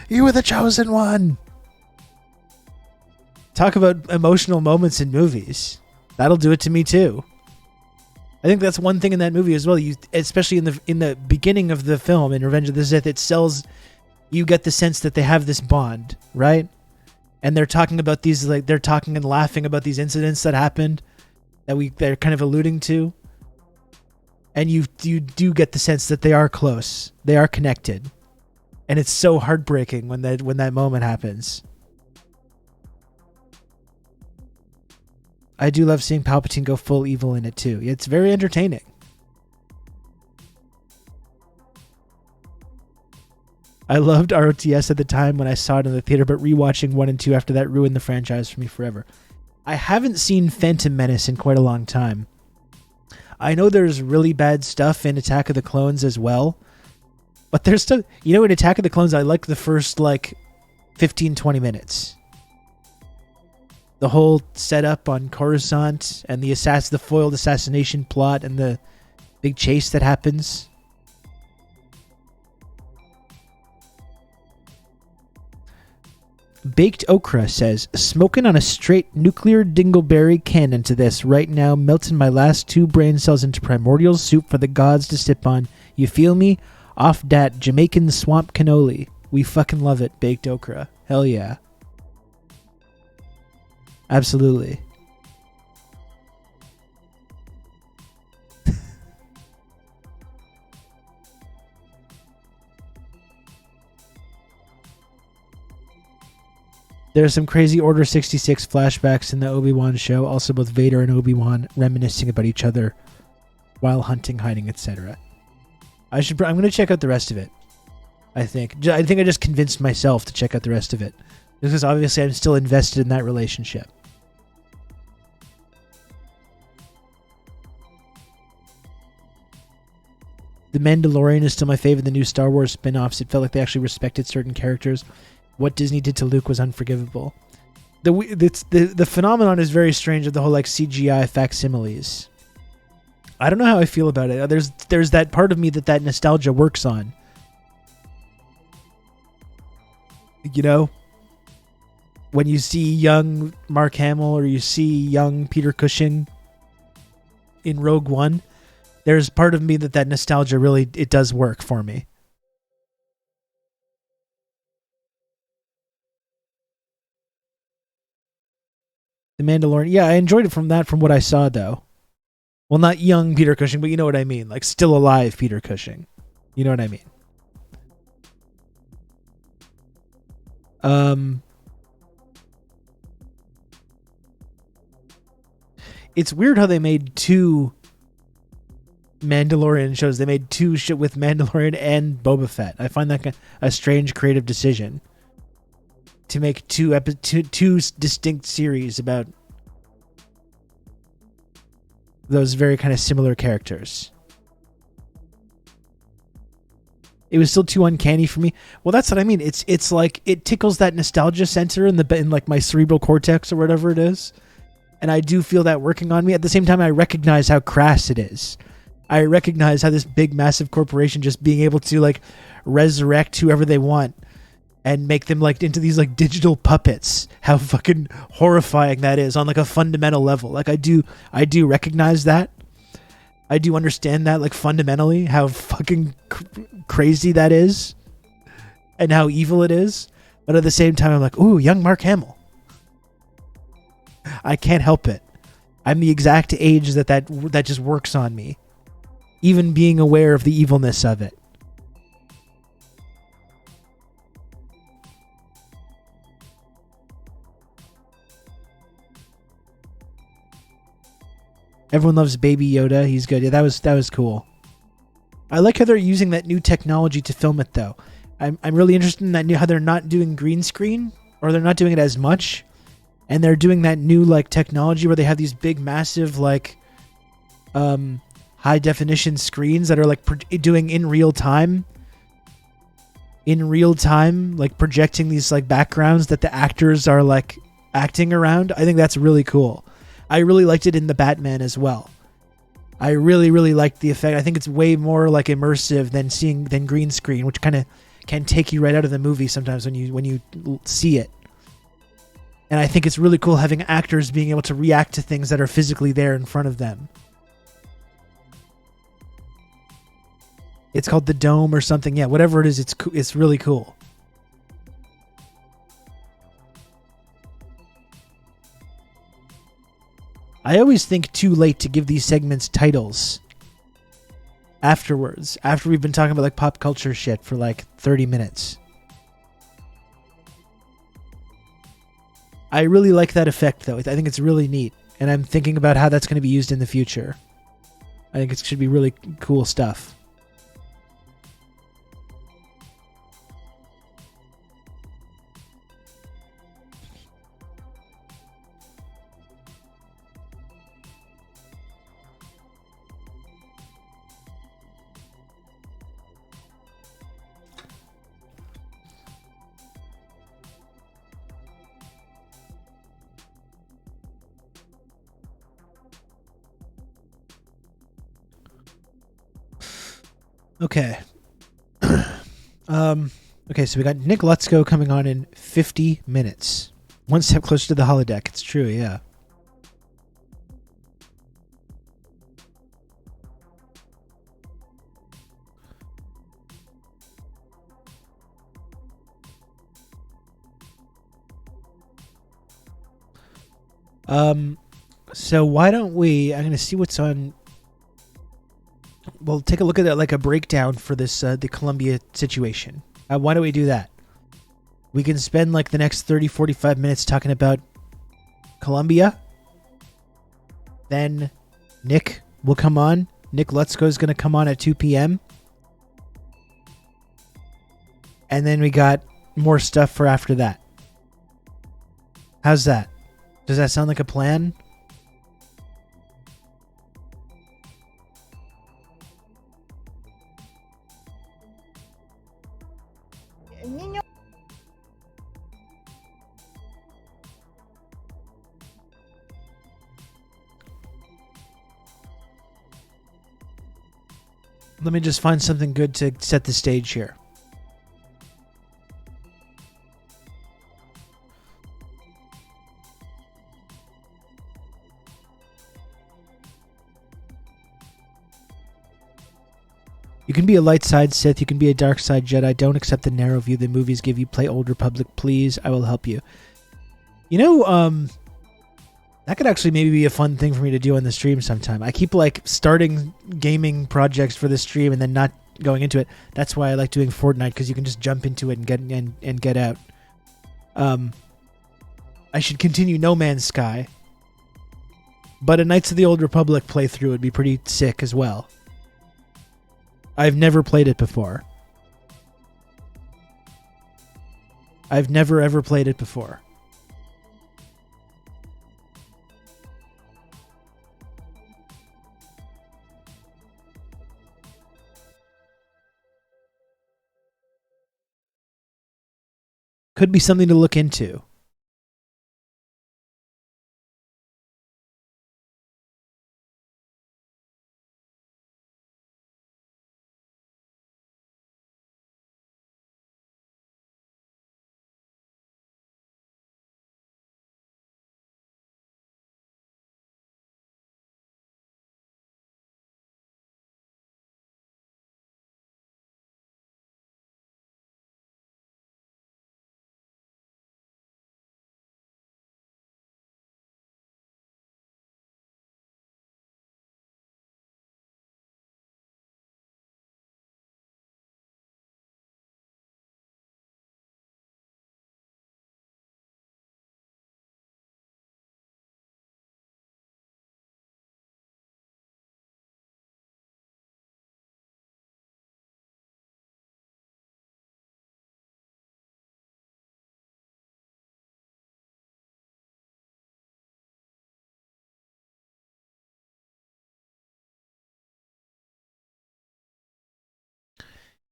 You were the chosen one. Talk about emotional moments in movies. That'll do it to me too. I think that's one thing in that movie as well. Especially in the beginning of the film in Revenge of the Sith, it sells. You get the sense that they have this bond, right? And they're talking about these, like they're talking and laughing about these incidents that happened that they're kind of alluding to. And you do get the sense that they are close, they are connected, and it's so heartbreaking when that moment happens. I do love seeing Palpatine go full evil in it too. It's very entertaining. I loved ROTS at the time when I saw it in the theater, but rewatching 1 and 2 after that ruined the franchise for me forever. I haven't seen Phantom Menace in quite a long time. I know there's really bad stuff in Attack of the Clones as well, but there's still... You know, in Attack of the Clones, I like the first, 15-20 minutes. The whole setup on Coruscant and the foiled assassination plot and the big chase that happens. Baked Okra says, smoking on a straight nuclear dingleberry cannon to this right now, melting my last 2 brain cells into primordial soup for the gods to sip on. You feel me? Off dat Jamaican swamp cannoli. We fucking love it, Baked Okra. Hell yeah. Absolutely. There are some crazy Order 66 flashbacks in the Obi-Wan show, also both Vader and Obi-Wan reminiscing about each other while hunting, hiding, etc. I'm going to check out the rest of it. I think I just convinced myself to check out the rest of it, because obviously I'm still invested in that relationship. The Mandalorian is still my favorite. The new Star Wars spin-offs, it felt like they actually respected certain characters. What Disney did to Luke was unforgivable. The phenomenon is very strange of the whole CGI facsimiles. I don't know how I feel about it. There's that part of me that nostalgia works on. You know, when you see young Mark Hamill or you see young Peter Cushing in Rogue One, there's part of me that nostalgia really, it does work for me. The Mandalorian. Yeah, I enjoyed it from what I saw, though. Well, not young Peter Cushing, but you know what I mean. Still alive Peter Cushing. You know what I mean. It's weird how they made two Mandalorian shows. They made two shit with Mandalorian and Boba Fett. I find that a strange creative decision to make two distinct series about those very kind of similar characters. It was still too uncanny for me. Well, that's what I mean. It's like it tickles that nostalgia center in like my cerebral cortex or whatever it is. And I do feel that working on me. At the same time, I recognize how crass it is. I recognize how this big, massive corporation just being able to like resurrect whoever they want and make them like into these like digital puppets. How fucking horrifying that is on like a fundamental level. Like I do recognize that. I do understand that like fundamentally how fucking crazy that is and how evil it is. But at the same time, I'm like, ooh, young Mark Hamill. I can't help it. I'm the exact age that just works on me. Even being aware of the evilness of it. Everyone loves Baby Yoda. He's good. Yeah, that was cool. I like how they're using that new technology to film it, though. I'm really interested in that new how they're not doing green screen, or they're not doing it as much. And they're doing that new like technology where they have these big, massive like high definition screens that are like doing in real time, like projecting these like backgrounds that the actors are like acting around. I think that's really cool. I really liked it in the Batman as well. I really, really liked the effect. I think it's way more like immersive than green screen, which kind of can take you right out of the movie sometimes when you see it. And I think it's really cool having actors being able to react to things that are physically there in front of them. It's called the Dome or something. Yeah, whatever it is, it's really cool. I always think too late to give these segments titles afterwards, after we've been talking about like pop culture shit for like 30 minutes. I really like that effect, though. I think it's really neat. And I'm thinking about how that's going to be used in the future. I think it should be really cool stuff. Okay. Okay, so we got Nick LUTSKO coming on in 50 minutes. One step closer to the holodeck. It's true, yeah. So why don't we... I'm going to see what's on... We'll take a look at like a breakdown for this the Colombia situation. Why don't we do that? We can spend like the next 30, 45 minutes talking about Colombia. Then Nick will come on. Nick LUTSKO is going to come on at 2 p.m. And then we got more stuff for after that. How's that? Does that sound like a plan? Let me just find something good to set the stage here. You can be a light side Sith, you can be a dark side Jedi. Don't accept the narrow view the movies give you. Play Old Republic, please. I will help you. You know, that could actually maybe be a fun thing for me to do on the stream sometime. I keep like starting gaming projects for the stream and then not going into it. That's why I like doing Fortnite, because you can just jump into it and get out. I should continue No Man's Sky. But a Knights of the Old Republic playthrough would be pretty sick as well. I've never played it before. I've never ever played it before. Could be something to look into.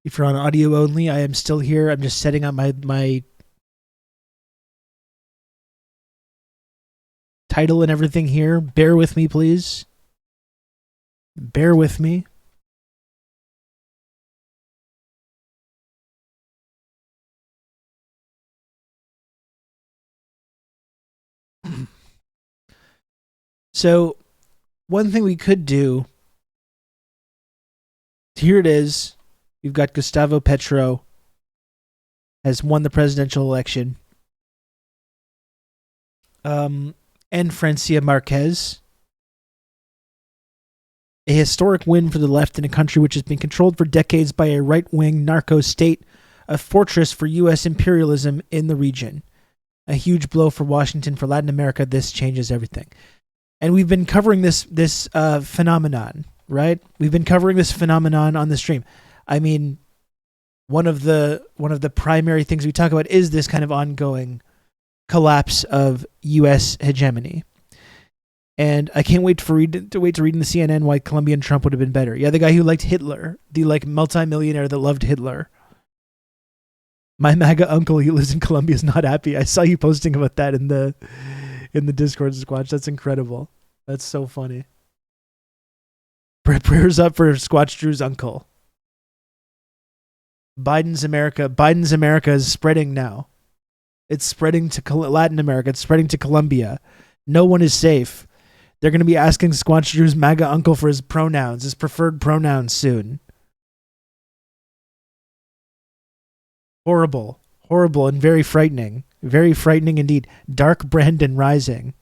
If you're on audio only, I am still here. I'm just setting up my title and everything here. Bear with me, please. Bear with me. So, one thing we could do, here it is. You've got Gustavo Petro has won the presidential election. And Francia Marquez. A historic win for the left in a country which has been controlled for decades by a right-wing narco state, a fortress for U.S. imperialism in the region. A huge blow for Washington, for Latin America. This changes everything. And we've been covering this phenomenon, right? We've been covering this phenomenon on the stream. I mean, one of the primary things we talk about is this kind of ongoing collapse of U.S. hegemony. And I can't wait to read in the CNN why Colombian Trump would have been better. Yeah, the guy who liked Hitler, the multimillionaire that loved Hitler. My MAGA uncle, he lives in Colombia, is not happy. I saw you posting about that in the Discord squatch. That's incredible. That's so funny. Prayers up for Squatch Drew's uncle. Biden's America is spreading now. It's spreading to Latin America. It's spreading to Colombia. No one is safe. They're going to be asking Squatch Drew's MAGA uncle for his pronouns, his preferred pronouns soon. Horrible, and very frightening. Very frightening indeed. Dark Brandon rising.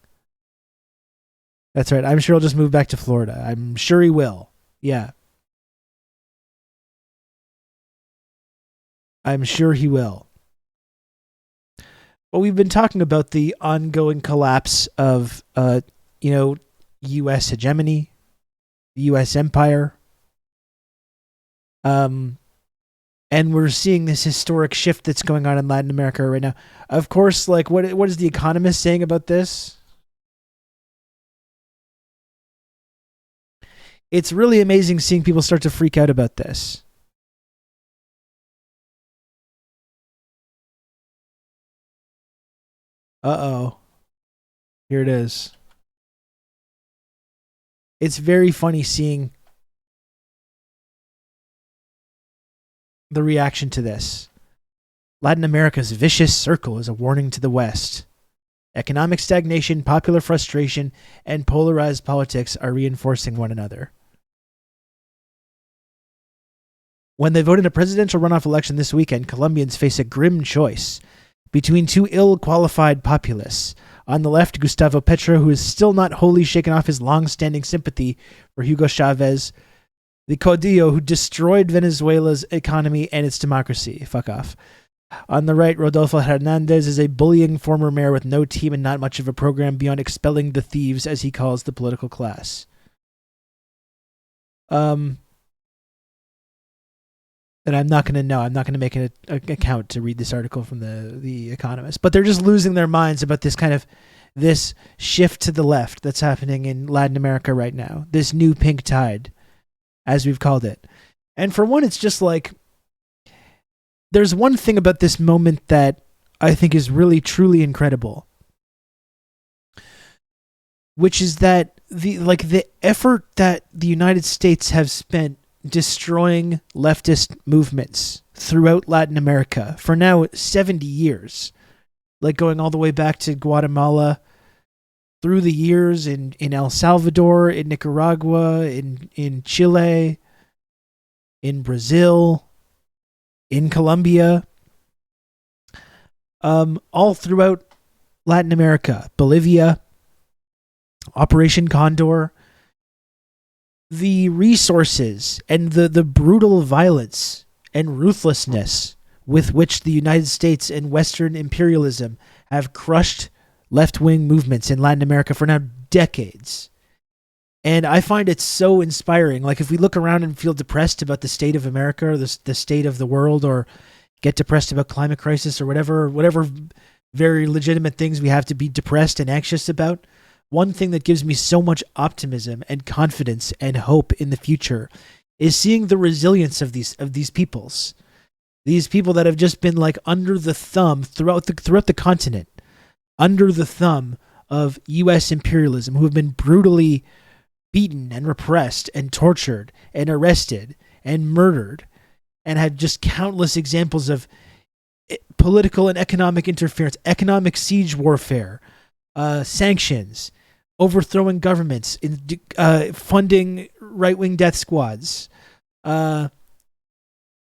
That's right. I'm sure he'll just move back to Florida. I'm sure he will. Yeah. I'm sure he will. Well, we've been talking about the ongoing collapse of, U.S. hegemony, the U.S. empire. And we're seeing this historic shift that's going on in Latin America right now. Of course, like, what is The Economist saying about this? It's really amazing seeing people start to freak out about this. Uh-oh. Here it is. It's very funny seeing the reaction to this. Latin America's vicious circle is a warning to the West. Economic stagnation, popular frustration, and polarized politics are reinforcing one another. When they vote in a presidential runoff election this weekend, Colombians face a grim choice between two ill-qualified populists. On the left, Gustavo Petro, who is still not wholly shaken off his long-standing sympathy for Hugo Chavez, the caudillo who destroyed Venezuela's economy and its democracy. Fuck off. On the right, Rodolfo Hernandez is a bullying former mayor with no team and not much of a program beyond expelling the thieves, as he calls the political class. And I'm not going to know. I'm not going to make an account to read this article from the Economist. But they're just losing their minds about this shift to the left that's happening in Latin America right now. This new pink tide, as we've called it. And for one, it's just like, there's one thing about this moment that I think is really, truly incredible, which is that the effort that the United States have spent destroying leftist movements throughout Latin America for now 70 years, like going all the way back to Guatemala, through the years in El Salvador, in Nicaragua, in Chile, in Brazil, in Colombia, all throughout Latin America, Bolivia, Operation Condor. The resources and the brutal violence and ruthlessness with which the United States and Western imperialism have crushed left-wing movements in Latin America for now decades. And I find it so inspiring. Like, if we look around and feel depressed about the state of America or the state of the world, or get depressed about climate crisis or whatever very legitimate things we have to be depressed and anxious about, one thing that gives me so much optimism and confidence and hope in the future is seeing the resilience of these peoples. These people that have just been like under the thumb throughout the continent, under the thumb of US imperialism, who have been brutally beaten and repressed and tortured and arrested and murdered, and had just countless examples of political and economic interference, economic siege warfare, sanctions, overthrowing governments, funding right-wing death squads,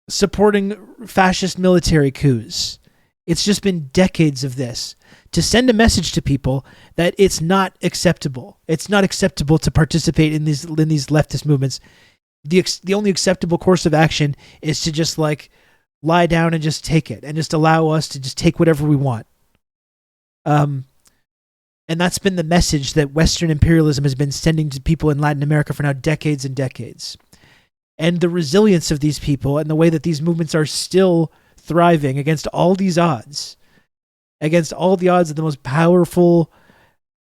supporting fascist military coups. It's just been decades of this to send a message to people that it's not acceptable. It's not acceptable to participate in these leftist movements. The only acceptable course of action is to just like lie down and just take it, and just allow us to just take whatever we want. And that's been the message that Western imperialism has been sending to people in Latin America for now decades and decades. And the resilience of these people and the way that these movements are still thriving against all these odds, against all the odds of the most powerful,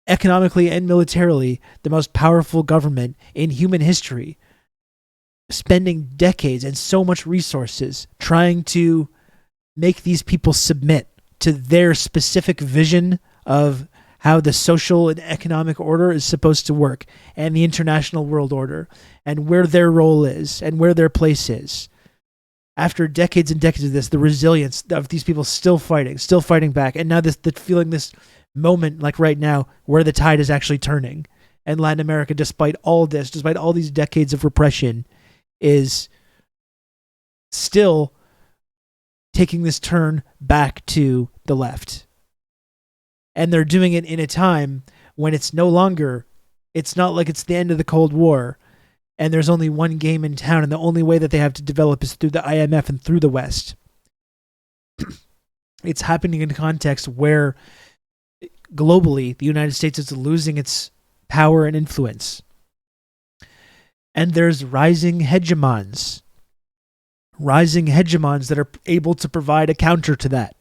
economically and militarily, the most powerful government in human history, spending decades and so much resources trying to make these people submit to their specific vision of how the social and economic order is supposed to work, and the international world order, and where their role is, and where their place is. After decades and decades of this, the resilience of these people still fighting back, and now feeling this moment, like right now, where the tide is actually turning, and Latin America, despite all these decades of repression, is still taking this turn back to the left. And they're doing it in a time when it's not like it's the end of the Cold War and there's only one game in town, and the only way that they have to develop is through the IMF and through the West. It's happening in a context where globally the United States is losing its power and influence. And there's rising hegemons that are able to provide a counter to that.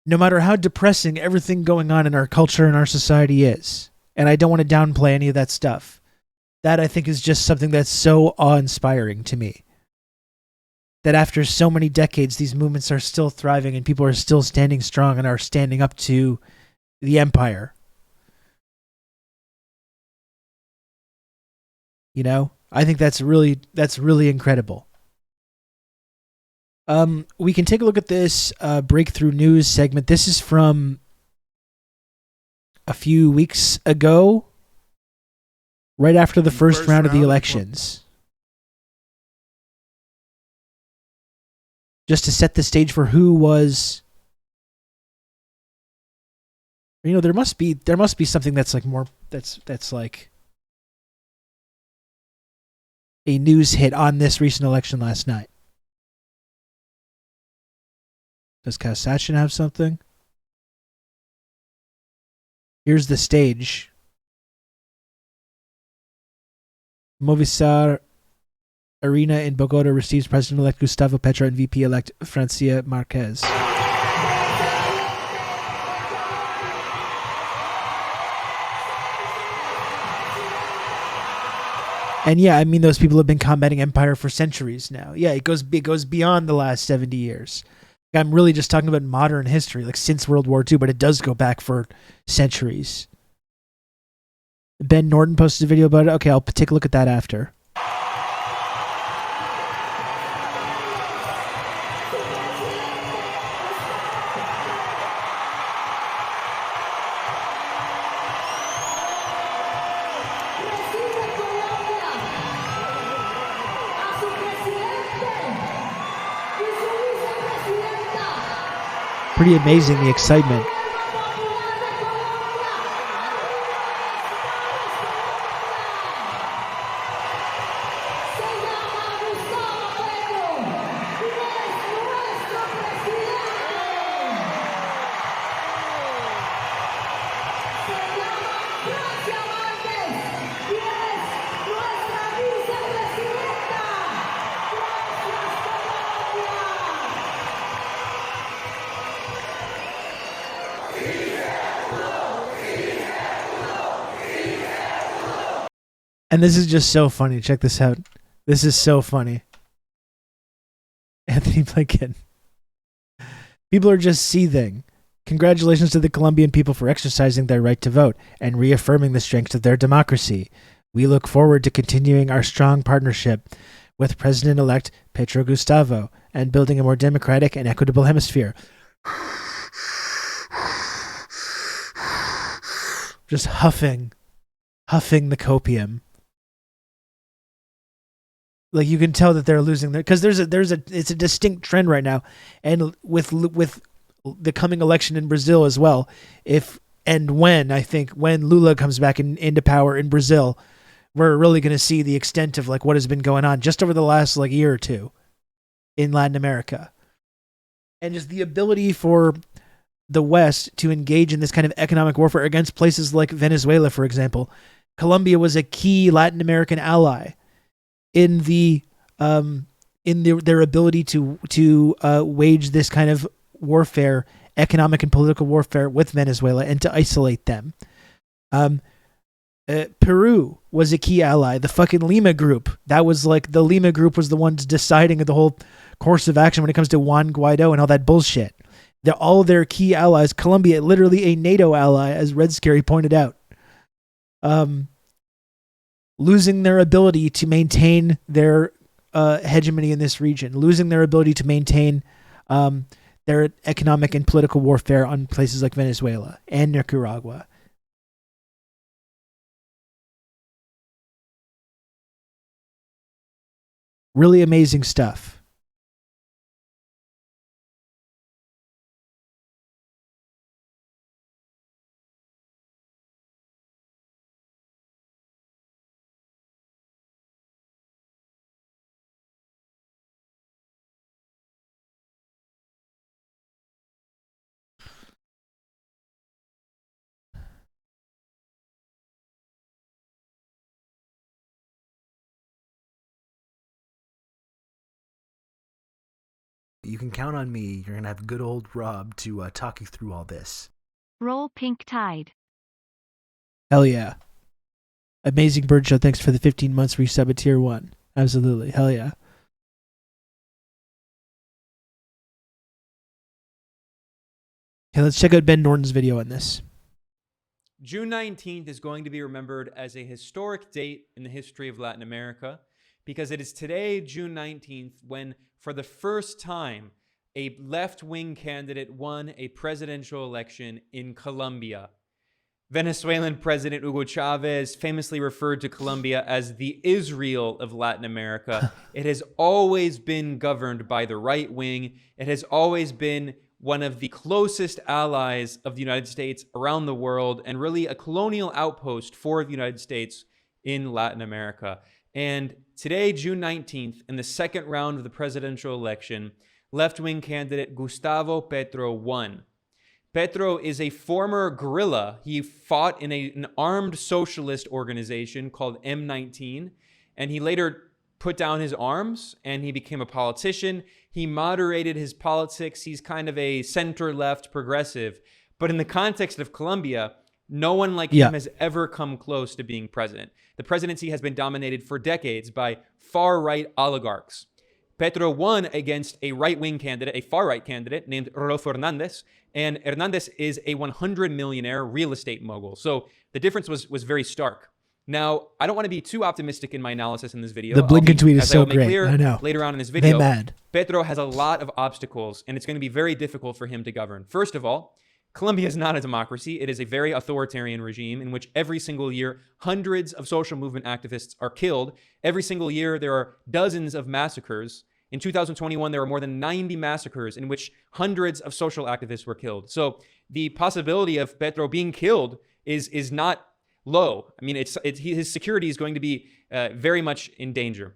No matter how depressing everything going on in our culture and our society is, and I don't want to downplay any of that stuff, that I think is just something that's so awe-inspiring to me. That after so many decades, these movements are still thriving and people are still standing strong and are standing up to the empire. You know, I think that's really incredible. We can take a look at this breakthrough news segment. This is from a few weeks ago, right after the first round of the elections. Just to set the stage for who was, you know, there must be something that's like more that's like a news hit on this recent election last night. Does Kasachin have something? Here's the stage. Movistar Arena in Bogota receives President-elect Gustavo Petro and VP-elect Francia Marquez. And yeah, I mean, those people have been combating empire for centuries now. Yeah, it goes beyond the last 70 years. I'm really just talking about modern history, like since World War II, but it does go back for centuries. Ben Norton posted a video about it. Okay, I'll take a look at that after. Pretty amazing, the excitement. And this is just so funny. Check this out. This is so funny. Anthony Blinken. People are just seething. Congratulations to the Colombian people for exercising their right to vote and reaffirming the strength of their democracy. We look forward to continuing our strong partnership with President-elect Petro Gustavo and building a more democratic and equitable hemisphere. Just huffing the copium. Like, you can tell that they're losing their, because it's a distinct trend right now, and with the coming election in Brazil as well, when Lula comes back into power in Brazil, we're really going to see the extent of like what has been going on just over the last like year or two in Latin America, and just the ability for the West to engage in this kind of economic warfare against places like Venezuela, for example. Colombia was a key Latin American ally in their ability to wage this kind of warfare, economic and political warfare with Venezuela, and to isolate them. Peru was a key ally. The fucking Lima Group, that was like, the Lima Group was the ones deciding the whole course of action when it comes to Juan Guaido and all that bullshit. They're all their key allies. Colombia, literally a NATO ally, as Red Scary pointed out. Losing their ability to maintain their hegemony in this region, losing their ability to maintain their economic and political warfare on places like Venezuela and Nicaragua. Really amazing stuff. You can count on me. You're going to have good old Rob to talk you through all this. Roll Pink Tide. Hell yeah. Amazing Bird Show, thanks for the 15 months resub at tier 1. Absolutely. Hell yeah. Okay, let's check out Ben Norton's video on this. June 19th is going to be remembered as a historic date in the history of Latin America, because it is today, June 19th, when, for the first time, a left-wing candidate won a presidential election in Colombia. Venezuelan President Hugo Chavez famously referred to Colombia as the Israel of Latin America. It has always been governed by the right wing. It has always been one of the closest allies of the United States around the world, and really a colonial outpost for the United States in Latin America. And today, June 19th, in the second round of the presidential election, left-wing candidate Gustavo Petro won. Petro is a former guerrilla. He fought in an armed socialist organization called M19, and he later put down his arms and he became a politician. He moderated his politics. He's kind of a center-left progressive. But in the context of Colombia, no one like him has ever come close to being president. The presidency has been dominated for decades by far-right oligarchs. Petro won against a right-wing candidate, a far-right candidate named Rodolfo Hernandez, and Hernandez is a 100 millionaire real estate mogul. So the difference was very stark. Now, I don't want to be too optimistic in my analysis in this video. The Blinken tweet is so great. Clear I know. Later on in this video, they mad. Petro has a lot of obstacles, and it's going to be very difficult for him to govern. First of all, Colombia is not a democracy. It is a very authoritarian regime in which every single year, hundreds of social movement activists are killed. Every single year, there are dozens of massacres. In 2021, there were more than 90 massacres in which hundreds of social activists were killed. So the possibility of Petro being killed is not low. I mean, his security is going to be very much in danger.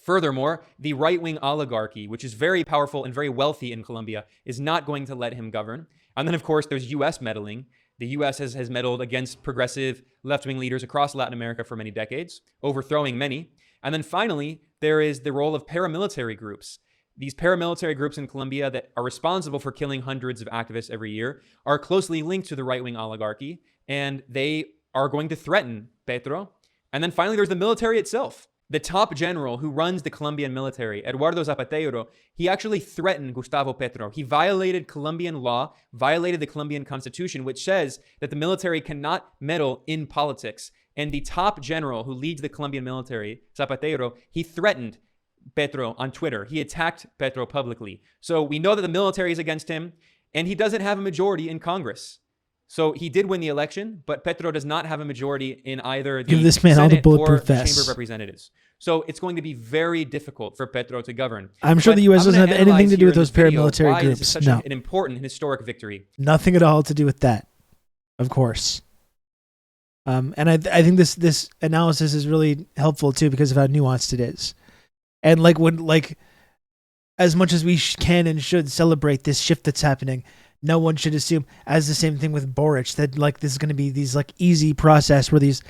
Furthermore, the right-wing oligarchy, which is very powerful and very wealthy in Colombia, is not going to let him govern. And then, of course, there's U.S. meddling. The U.S. has meddled against progressive left-wing leaders across Latin America for many decades, overthrowing many. And then finally, there is the role of paramilitary groups. These paramilitary groups in Colombia that are responsible for killing hundreds of activists every year are closely linked to the right-wing oligarchy, and they are going to threaten Petro. And then finally, there's the military itself. The top general who runs the Colombian military, Eduardo Zapatero, he actually threatened Gustavo Petro. He violated Colombian law, violated the Colombian constitution, which says that the military cannot meddle in politics. And the top general who leads the Colombian military, Zapatero, he threatened Petro on Twitter. He attacked Petro publicly. So we know that the military is against him, and he doesn't have a majority in Congress. So he did win the election, but Petro does not have a majority in either the Senate or the Chamber of Representatives. So it's going to be very difficult for Petro to govern. I'm sure the U.S. doesn't have anything to do with those paramilitary groups. This is such an important historic victory. Nothing at all to do with that, of course. And I think this analysis is really helpful too because of how nuanced it is. And as much as we can and should celebrate this shift that's happening, no one should assume, as the same thing with Boric, that this is going to be these easy process where these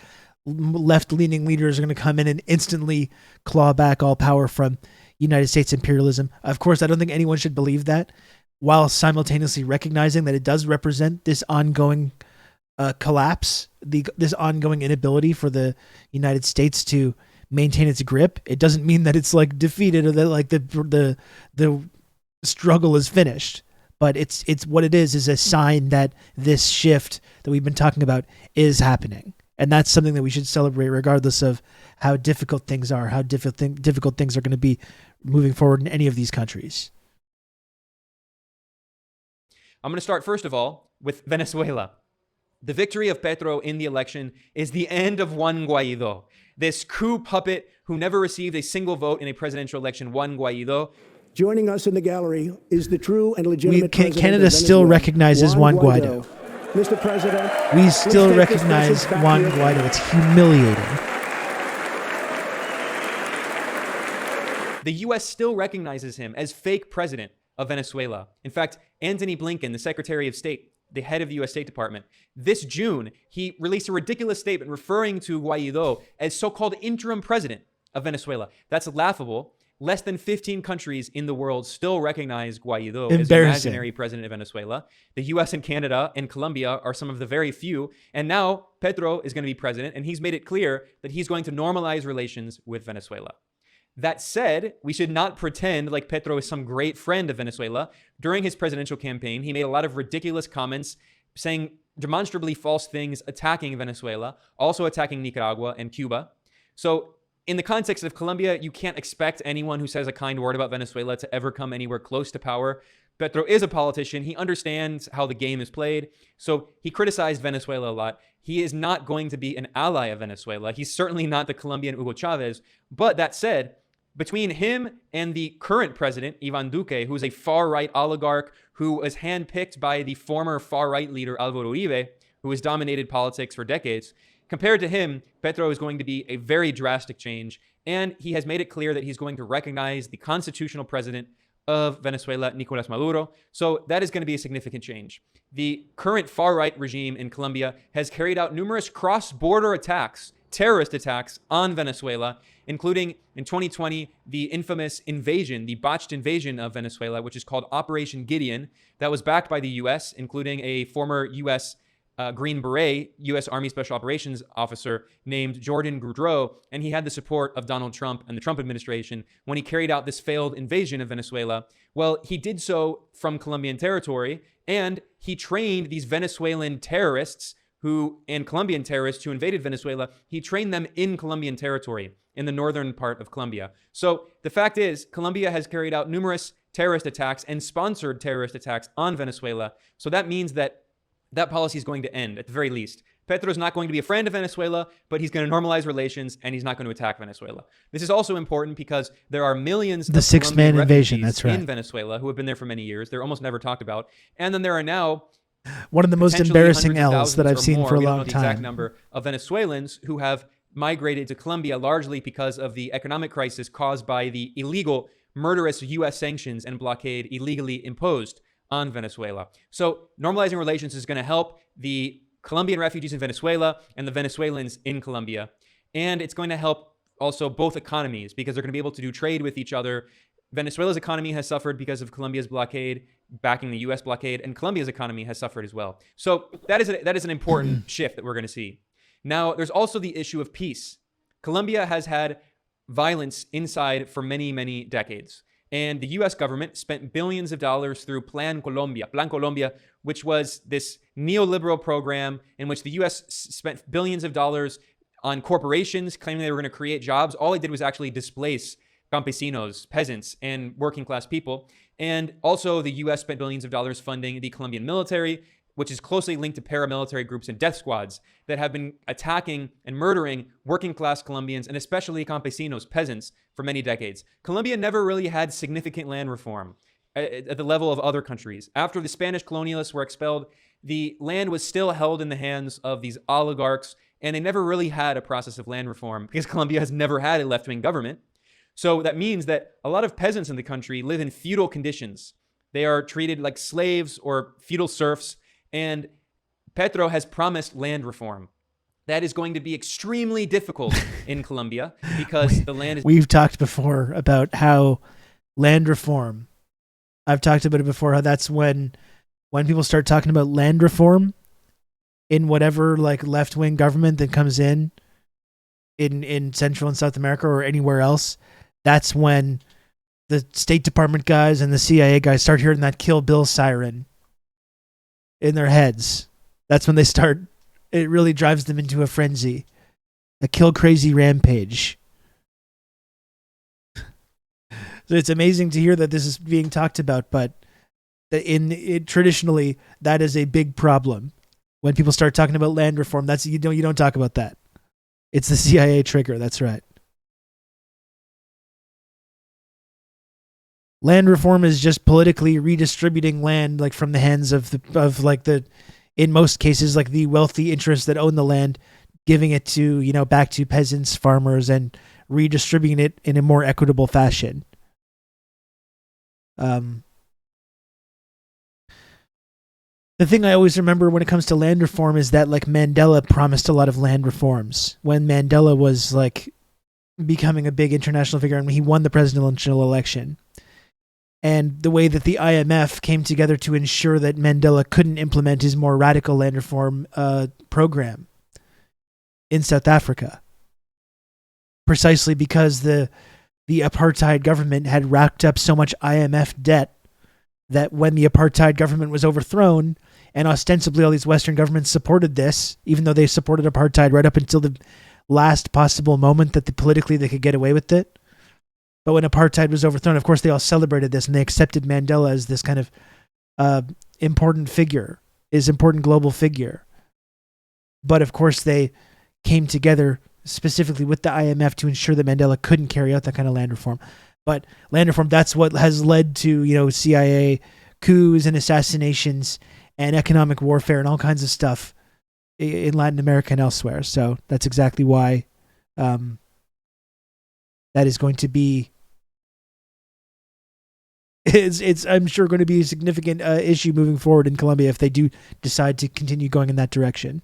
left-leaning leaders are going to come in and instantly claw back all power from United States imperialism. Of course, I don't think anyone should believe that, while simultaneously recognizing that it does represent this ongoing collapse, this ongoing inability for the United States to maintain its grip. It doesn't mean that it's defeated or that the struggle is finished. But it's what it is a sign that this shift that we've been talking about is happening. And that's something that we should celebrate regardless of how difficult things are, how difficult things are going to be moving forward in any of these countries. I'm going to start, first of all, with Venezuela. The victory of Petro in the election is the end of Juan Guaido, this coup puppet who never received a single vote in a presidential election. Juan Guaido. Joining us in the gallery is the true and legitimate president Canada of still Venezuela, recognizes Juan Guaido. Mr. President, we still recognize Juan Guaido. It's humiliating. The U.S. still recognizes him as fake president of Venezuela. In fact, Antony Blinken, the Secretary of State, the head of the U.S. State Department, this June, he released a ridiculous statement referring to Guaido as so-called interim president of Venezuela. That's laughable. Less than 15 countries in the world still recognize Guaido as the imaginary president of Venezuela. The U.S. and Canada and Colombia are some of the very few. And now Petro is going to be president, and he's made it clear that he's going to normalize relations with Venezuela. That said, we should not pretend like Petro is some great friend of Venezuela. During his presidential campaign, he made a lot of ridiculous comments, saying demonstrably false things, attacking Venezuela, also attacking Nicaragua and Cuba. So in the context of Colombia, you can't expect anyone who says a kind word about Venezuela to ever come anywhere close to power. Petro is a politician. He understands how the game is played. So he criticized Venezuela a lot. He is not going to be an ally of Venezuela. He's certainly not the Colombian Hugo Chavez. But that said, between him and the current president, Ivan Duque, who is a far-right oligarch who was handpicked by the former far-right leader, Álvaro Uribe, who has dominated politics for decades, compared to him, Petro is going to be a very drastic change, and he has made it clear that he's going to recognize the constitutional president of Venezuela, Nicolas Maduro. So that is going to be a significant change. The current far-right regime in Colombia has carried out numerous cross-border attacks, terrorist attacks on Venezuela, including in 2020, the infamous invasion, the botched invasion of Venezuela, which is called Operation Gideon, that was backed by the U.S., including a former U.S. Green Beret, U.S. Army Special Operations officer named Jordan Goudreau, and he had the support of Donald Trump and the Trump administration when he carried out this failed invasion of Venezuela. Well, he did so from Colombian territory, and he trained these Venezuelan terrorists and Colombian terrorists who invaded Venezuela. He trained them in Colombian territory in the northern part of Colombia. So the fact is, Colombia has carried out numerous terrorist attacks and sponsored terrorist attacks on Venezuela. So that means that policy is going to end, at the very least. Petro is not going to be a friend of Venezuela, but he's going to normalize relations, and he's not going to attack Venezuela. This is also important because there are millions of six-man invasion, that's right, in Venezuela who have been there for many years. They're almost never talked about. And then there are now one of the most embarrassing L's that I've seen for a long time. We don't know the exact number of Venezuelans who have migrated to Colombia largely because of the economic crisis caused by the illegal, murderous U.S. sanctions and blockade illegally imposed on Venezuela. So normalizing relations is going to help the Colombian refugees in Venezuela and the Venezuelans in Colombia. And it's going to help also both economies because they're going to be able to do trade with each other. Venezuela's economy has suffered because of Colombia's blockade, backing the U.S. blockade, and Colombia's economy has suffered as well. So that is an important shift that we're going to see. Now, there's also the issue of peace. Colombia has had violence inside for many, many decades. And the U.S. government spent billions of dollars through Plan Colombia, which was this neoliberal program in which the U.S. spent billions of dollars on corporations claiming they were going to create jobs. All they did was actually displace campesinos, peasants, and working class people. And also the U.S. spent billions of dollars funding the Colombian military, which is closely linked to paramilitary groups and death squads that have been attacking and murdering working class Colombians and especially campesinos, peasants, for many decades. Colombia never really had significant land reform at the level of other countries. After the Spanish colonialists were expelled, the land was still held in the hands of these oligarchs, and they never really had a process of land reform because Colombia has never had a left-wing government. So that means that a lot of peasants in the country live in feudal conditions. They are treated like slaves or feudal serfs. And Petro has promised land reform. That is going to be extremely difficult in Colombia because the land is... We've talked before about how land reform, I've talked about it before, how that's when people start talking about land reform in whatever like left-wing government that comes in Central and South America or anywhere else, that's when the State Department guys and the CIA guys start hearing that Kill Bill siren in their heads. That's when they start, it really drives them into a frenzy, a kill crazy rampage. So it's amazing to hear that this is being talked about, but traditionally that is a big problem. When people start talking about land reform, that's you don't talk about that. It's the CIA trigger, that's right. Land reform is just politically redistributing land, like from the hands of in most cases, like the wealthy interests that own the land, giving it to, back to peasants, farmers, and redistributing it in a more equitable fashion. The thing I always remember when it comes to land reform is that like Mandela promised a lot of land reforms when Mandela was like becoming a big international figure and he won the presidential election. And the way that the IMF came together to ensure that Mandela couldn't implement his more radical land reform program in South Africa. Precisely because the apartheid government had racked up so much IMF debt that when the apartheid government was overthrown, and ostensibly all these Western governments supported this, even though they supported apartheid right up until the last possible moment that politically they could get away with it. But when apartheid was overthrown, of course, they all celebrated this and they accepted Mandela as this kind of important global figure. But of course, they came together specifically with the IMF to ensure that Mandela couldn't carry out that kind of land reform. But land reform, that's what has led to, CIA coups and assassinations and economic warfare and all kinds of stuff in Latin America and elsewhere. So that's exactly why that is going to be it's I'm sure going to be a significant issue moving forward in Colombia if they do decide to continue going in that direction.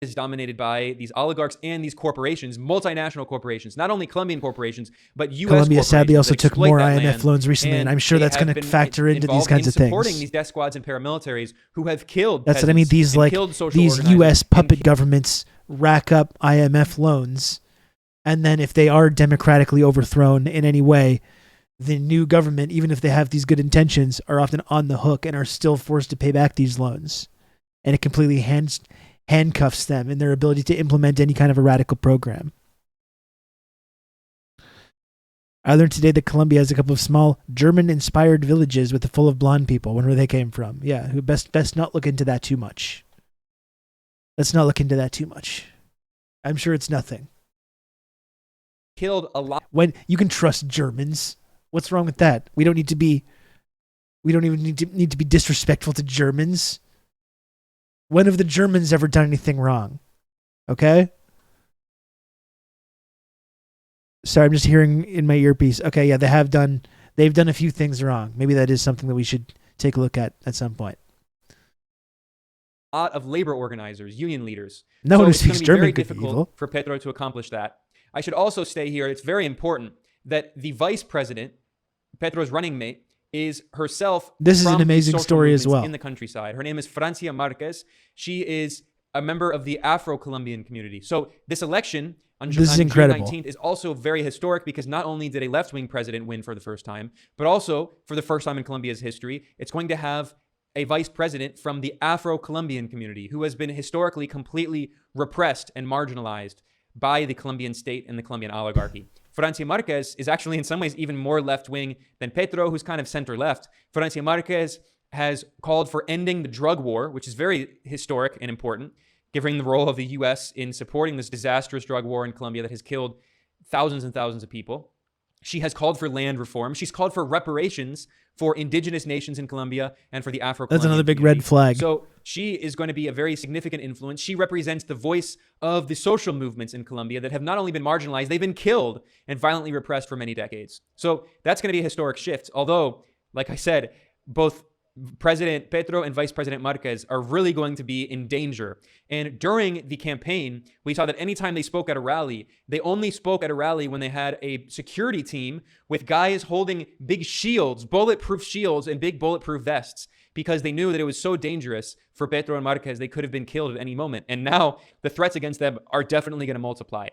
Is dominated by these oligarchs and these corporations, multinational corporations, not only Colombian corporations, but U.S. Colombia sadly also that took exploit more that IMF land, loans recently, and I'm sure they that's have going to been factor into these involved kinds in of things. supporting these death squads and paramilitaries who have killed That's what I mean. peasants These and like killed social these organizers U.S. and puppet governments rack up IMF loans, and then if they are democratically overthrown in any way, the new government, even if they have these good intentions, are often on the hook and are still forced to pay back these loans, and it completely handcuffs them in their ability to implement any kind of a radical program. I learned today that Colombia has a couple of small German-inspired villages with full of blonde people. Wonder where they came from. Yeah, who best not look into that too much. Let's not look into that too much. I'm sure it's nothing. Killed a lot. When you can trust Germans, what's wrong with that? We don't even need to be disrespectful to Germans. When have the Germans ever done anything wrong? Okay? Sorry, I'm just hearing in my earpiece. Okay, yeah, they've done a few things wrong. Maybe that is something that we should take a look at some point. A lot of labor organizers, union leaders. No one who it's gonna speaks be German very could be difficult evil. for Petro to accomplish that. I should also stay here. It's very important that the vice president, Petro's running mate, is herself. This is an from amazing social story as movements well. In the countryside, her name is Francia Marquez. She is a member of the Afro-Colombian community. So this election on This is June incredible. 19th is also very historic because not only did a left-wing president win for the first time, but also for the first time in Colombia's history, it's going to have a vice president from the Afro-Colombian community who has been historically completely repressed and marginalized by the Colombian state and the Colombian oligarchy. Francia Marquez is actually in some ways even more left-wing than Petro, who's kind of center-left. Francia Marquez has called for ending the drug war, which is very historic and important, given the role of the U.S. in supporting this disastrous drug war in Colombia that has killed thousands and thousands of people. She has called for land reform. She's called for reparations for indigenous nations in Colombia and for the Afro-Colombian That's another big community. red flag. So she is going to be a very significant influence. She represents the voice of the social movements in Colombia that have not only been marginalized, they've been killed and violently repressed for many decades. So that's going to be a historic shift. Although, like I said, both President Petro and Vice President Marquez are really going to be in danger. And during the campaign, we saw that anytime they spoke at a rally, they only spoke at a rally when they had a security team with guys holding big shields, bulletproof shields and big bulletproof vests, because they knew that it was so dangerous for Petro and Marquez, they could have been killed at any moment. And now the threats against them are definitely going to multiply.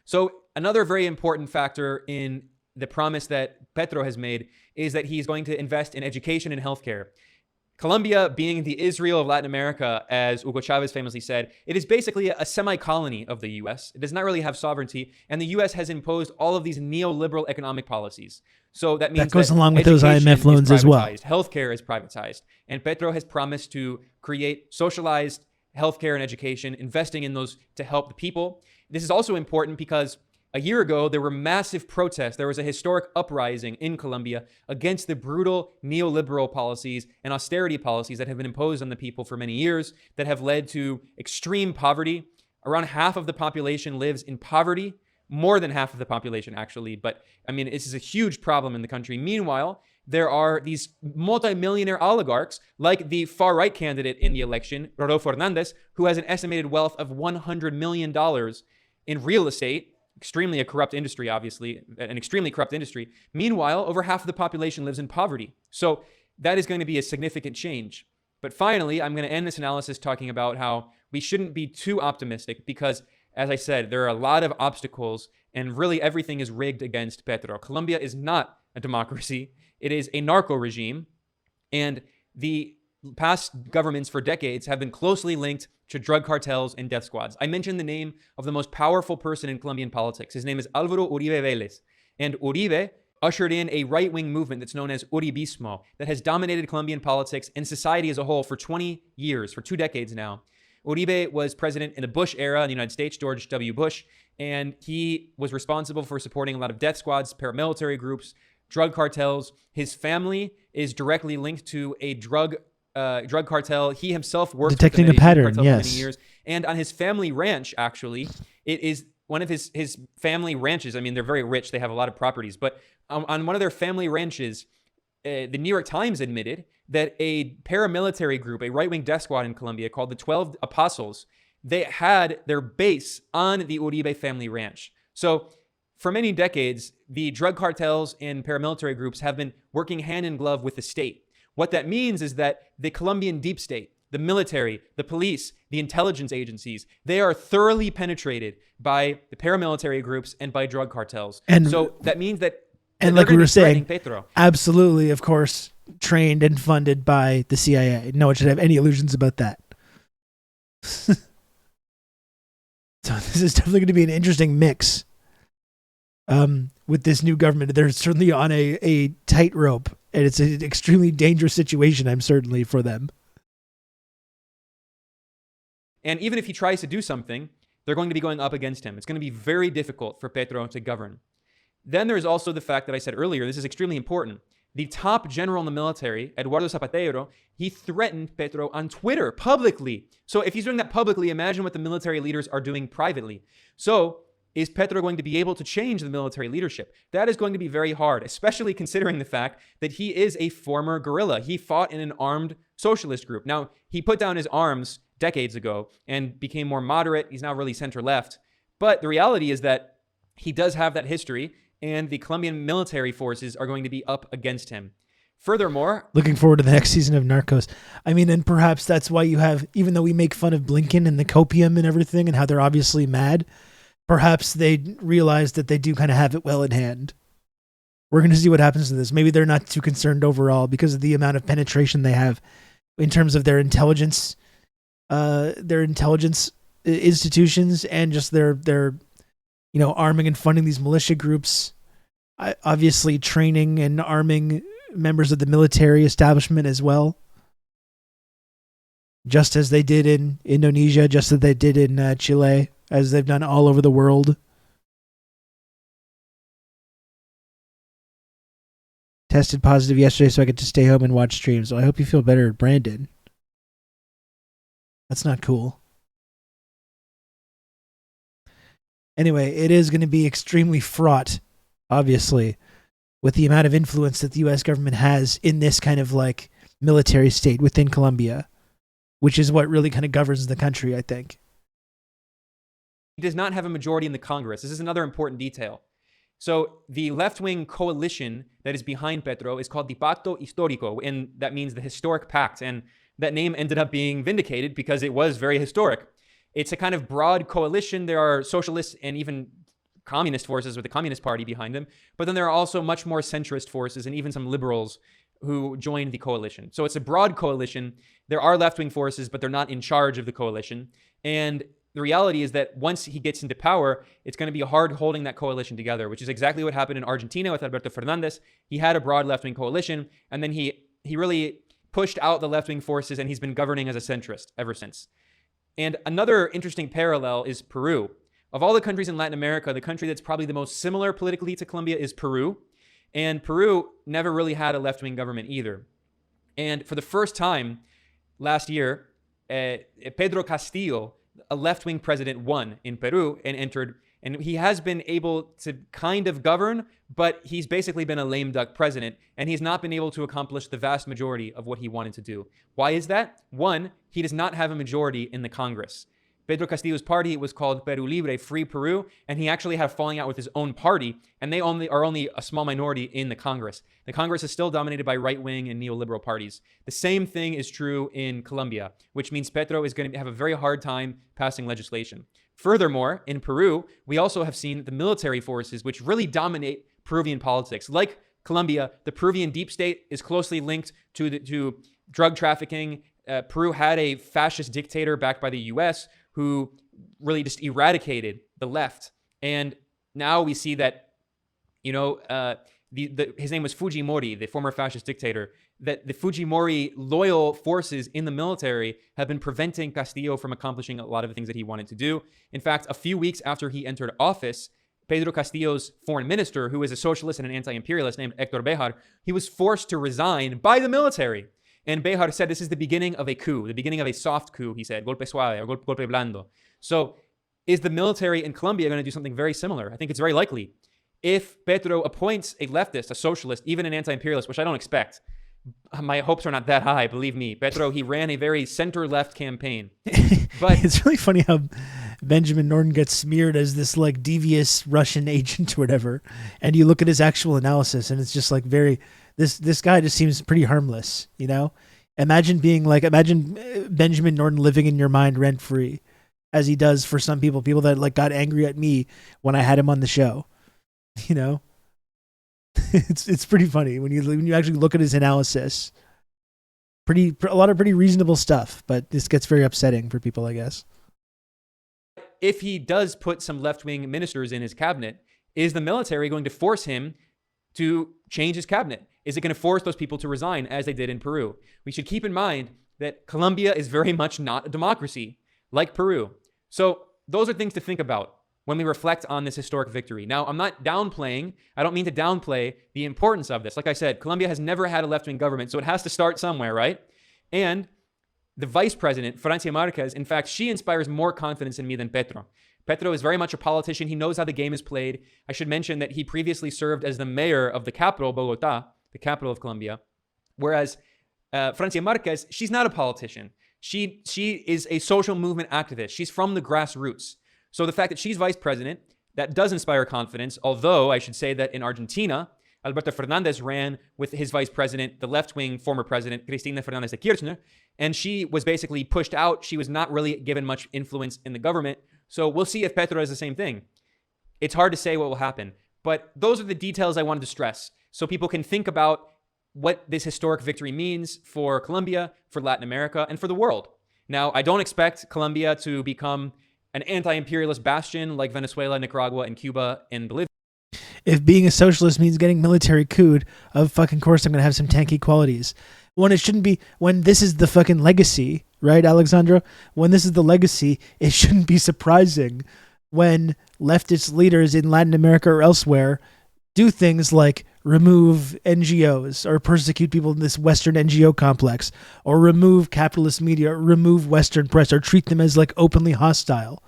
So another very important factor in the promise that Petro has made is that he's going to invest in education and healthcare. Colombia, being the Israel of Latin America, as Hugo Chavez famously said, it is basically a semi-colony of the U.S. It does not really have sovereignty, and the U.S. has imposed all of these neoliberal economic policies. So that means That goes along with those education IMF loans is as well. privatized, healthcare is privatized, and Petro has promised to create socialized healthcare and education, investing in those to help the people. This is also important because a year ago, there were massive protests. There was a historic uprising in Colombia against the brutal neoliberal policies and austerity policies that have been imposed on the people for many years that have led to extreme poverty. Around half of the population lives in poverty, more than half of the population, actually. But I mean, this is a huge problem in the country. Meanwhile, there are these multimillionaire oligarchs, like the far-right candidate in the election, Rodolfo Hernandez, who has an estimated wealth of $100 million in real estate. Extremely a corrupt industry, obviously, an extremely corrupt industry. Meanwhile, over half of the population lives in poverty. So that is going to be a significant change. But finally, I'm going to end this analysis talking about how we shouldn't be too optimistic because, as I said, there are a lot of obstacles and really everything is rigged against Petro. Colombia is not a democracy. It is a narco regime. And the past governments for decades have been closely linked to drug cartels and death squads. I mentioned the name of the most powerful person in Colombian politics. His name is Álvaro Uribe Vélez. And Uribe ushered in a right-wing movement that's known as Uribismo that has dominated Colombian politics and society as a whole for 20 years, for 2 decades now. Uribe was president in the Bush era in the United States, George W. Bush, and he was responsible for supporting a lot of death squads, paramilitary groups, drug cartels. His family is directly linked to a drug cartel. He himself worked detecting with the a pattern, cartel yes. for many years. And on his family ranch, actually, it is one of his family ranches, I mean, they're very rich. They have a lot of properties. But on one of their family ranches, the New York Times admitted that a paramilitary group, a right-wing death squad in Colombia called the 12 Apostles, they had their base on the Uribe family ranch. So for many decades, the drug cartels and paramilitary groups have been working hand in glove with the state. What that means is that the Colombian deep state, the military, the police, the intelligence agencies, they are thoroughly penetrated by the paramilitary groups and by drug cartels. And so that means that and they're like we gonna were be threatening saying, Petro. absolutely, of course, trained and funded by the CIA. No one should have any illusions about that. So this is definitely going to be an interesting mix with this new government. They're certainly on a tightrope, and it's an extremely dangerous situation, I'm certainly, for them. And even if he tries to do something, they're going to be going up against him. It's going to be very difficult for Petro to govern. Then there's also the fact that I said earlier, this is extremely important. The top general in the military, Eduardo Zapatero, he threatened Petro on Twitter publicly. So if he's doing that publicly, imagine what the military leaders are doing privately. So is Petro going to be able to change the military leadership? That is going to be very hard, especially considering the fact that he is a former guerrilla. He fought in an armed socialist group. Now, he put down his arms decades ago and became more moderate. He's now really center-left. But the reality is that he does have that history, and the Colombian military forces are going to be up against him. Furthermore, looking forward to the next season of Narcos. I mean, and perhaps that's why you have, even though we make fun of Blinken and the copium and everything and how they're obviously mad, perhaps they realize that they do kind of have it well in hand. We're going to see what happens to this. Maybe they're not too concerned overall because of the amount of penetration they have in terms of their intelligence institutions and just their arming and funding these militia groups, obviously training and arming members of the military establishment as well, just as they did in Indonesia, just as they did in Chile, as they've done all over the world. Tested positive yesterday, so I get to stay home and watch streams. Well, I hope you feel better, Brandon. That's not cool. Anyway, it is going to be extremely fraught, obviously, with the amount of influence that the U.S. government has in this kind of like military state within Colombia, which is what really kind of governs the country, I think. he does not have a majority in the Congress. This is another important detail. So the left-wing coalition that is behind Petro is called the Pacto Histórico, and that means the historic pact. And that name ended up being vindicated because it was very historic. It's a kind of broad coalition. There are socialists and even communist forces with the Communist Party behind them. But then there are also much more centrist forces and even some liberals who joined the coalition. So it's a broad coalition. There are left-wing forces, but they're not in charge of the coalition. And the reality is that once he gets into power, it's going to be hard holding that coalition together, which is exactly what happened in Argentina with Alberto Fernandez. He had a broad left-wing coalition, and then he really pushed out the left-wing forces, and he's been governing as a centrist ever since. And another interesting parallel is Peru. Of all the countries in Latin America, the country that's probably the most similar politically to Colombia is Peru. And Peru never really had a left-wing government either. And for the first time last year, Pedro Castillo, a left-wing president, won in Peru and entered. And he has been able to kind of govern, but he's basically been a lame duck president, and he's not been able to accomplish the vast majority of what he wanted to do. Why is that? One, he does not have a majority in the Congress. Pedro Castillo's party was called Peru Libre, Free Peru, and he actually had a falling out with his own party, and they are only a small minority in the Congress. The Congress is still dominated by right-wing and neoliberal parties. The same thing is true in Colombia, which means Petro is going to have a very hard time passing legislation. Furthermore, in Peru, we also have seen the military forces, which really dominate Peruvian politics. Like Colombia, the Peruvian deep state is closely linked to drug trafficking. Peru had a fascist dictator backed by the U.S. who really just eradicated the left. And now we see that, his name was Fujimori, the former fascist dictator, that the Fujimori loyal forces in the military have been preventing Castillo from accomplishing a lot of the things that he wanted to do. In fact, a few weeks after he entered office, Pedro Castillo's foreign minister, who is a socialist and an anti-imperialist named Héctor Béjar, he was forced to resign by the military. And Béjar said this is the beginning of a coup, the beginning of a soft coup, he said, golpe suave or golpe blando. So is the military in Colombia going to do something very similar? I think it's very likely. If Petro appoints a leftist, a socialist, even an anti-imperialist, which I don't expect, my hopes are not that high, believe me. Petro, he ran a very center-left campaign. But it's really funny how Benjamin Norton gets smeared as this like devious Russian agent or whatever, and you look at his actual analysis, and it's just like this guy just seems pretty harmless, you know? Imagine Benjamin Norton living in your mind rent-free, as he does for some people that like got angry at me when I had him on the show, you know? It's pretty funny when you actually look at his analysis. A lot of pretty reasonable stuff, but this gets very upsetting for people, I guess. if he does put some left-wing ministers in his cabinet, is the military going to force him to change his cabinet? Is it going to force those people to resign as they did in Peru? We should keep in mind that Colombia is very much not a democracy like Peru. So those are things to think about when we reflect on this historic victory. Now, I don't mean to downplay the importance of this. Like I said, Colombia has never had a left-wing government, so it has to start somewhere, right? And the vice president, Francia Marquez, in fact, she inspires more confidence in me than Petro. Petro is very much a politician. He knows how the game is played. I should mention that he previously served as the mayor of the capital, Bogota, the capital of Colombia, whereas Francia Marquez, she's not a politician. She is a social movement activist. She's from the grassroots. So the fact that she's vice president, that does inspire confidence, although I should say that in Argentina, Alberto Fernandez ran with his vice president, the left-wing former president, Cristina Fernández de Kirchner, and she was basically pushed out. She was not really given much influence in the government. So we'll see if Petro does the same thing. It's hard to say what will happen, but those are the details I wanted to stress so people can think about what this historic victory means for Colombia, for Latin America, and for the world. Now, I don't expect Colombia to become an anti-imperialist bastion like Venezuela, Nicaragua, and Cuba, and Bolivia. If being a socialist means getting military couped, of fucking course I'm going to have some tanky qualities. When it shouldn't be, when this is the fucking legacy, right, Alexandra? When this is the legacy, it shouldn't be surprising when leftist leaders in Latin America or elsewhere do things like remove NGOs or persecute people in this Western NGO complex, or remove capitalist media, or remove Western press, or treat them as like openly hostile.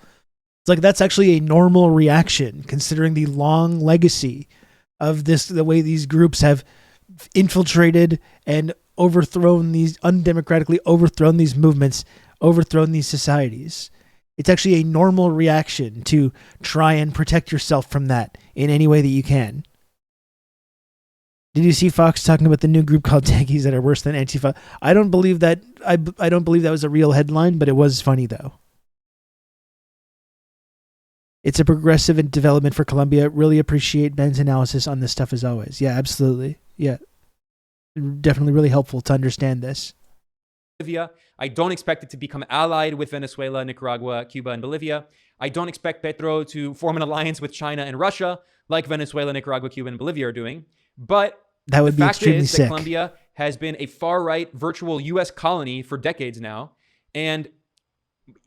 It's like that's actually a normal reaction considering the long legacy of this, the way these groups have infiltrated and undemocratically overthrown these movements, overthrown these societies. It's actually a normal reaction to try and protect yourself from that in any way that you can. Did you see Fox talking about the new group called Tankies that are worse than Antifa? I don't believe that. I don't believe that was a real headline, but it was funny though. It's a progressive development for Colombia. Really appreciate Ben's analysis on this stuff as always. Yeah, absolutely. Yeah, definitely really helpful to understand this. I don't expect it to become allied with Venezuela, Nicaragua, Cuba, and Bolivia. I don't expect Petro to form an alliance with China and Russia like Venezuela, Nicaragua, Cuba, and Bolivia are doing. But that would be extremely the fact is that sick. Colombia has been a far-right virtual U.S. colony for decades now. And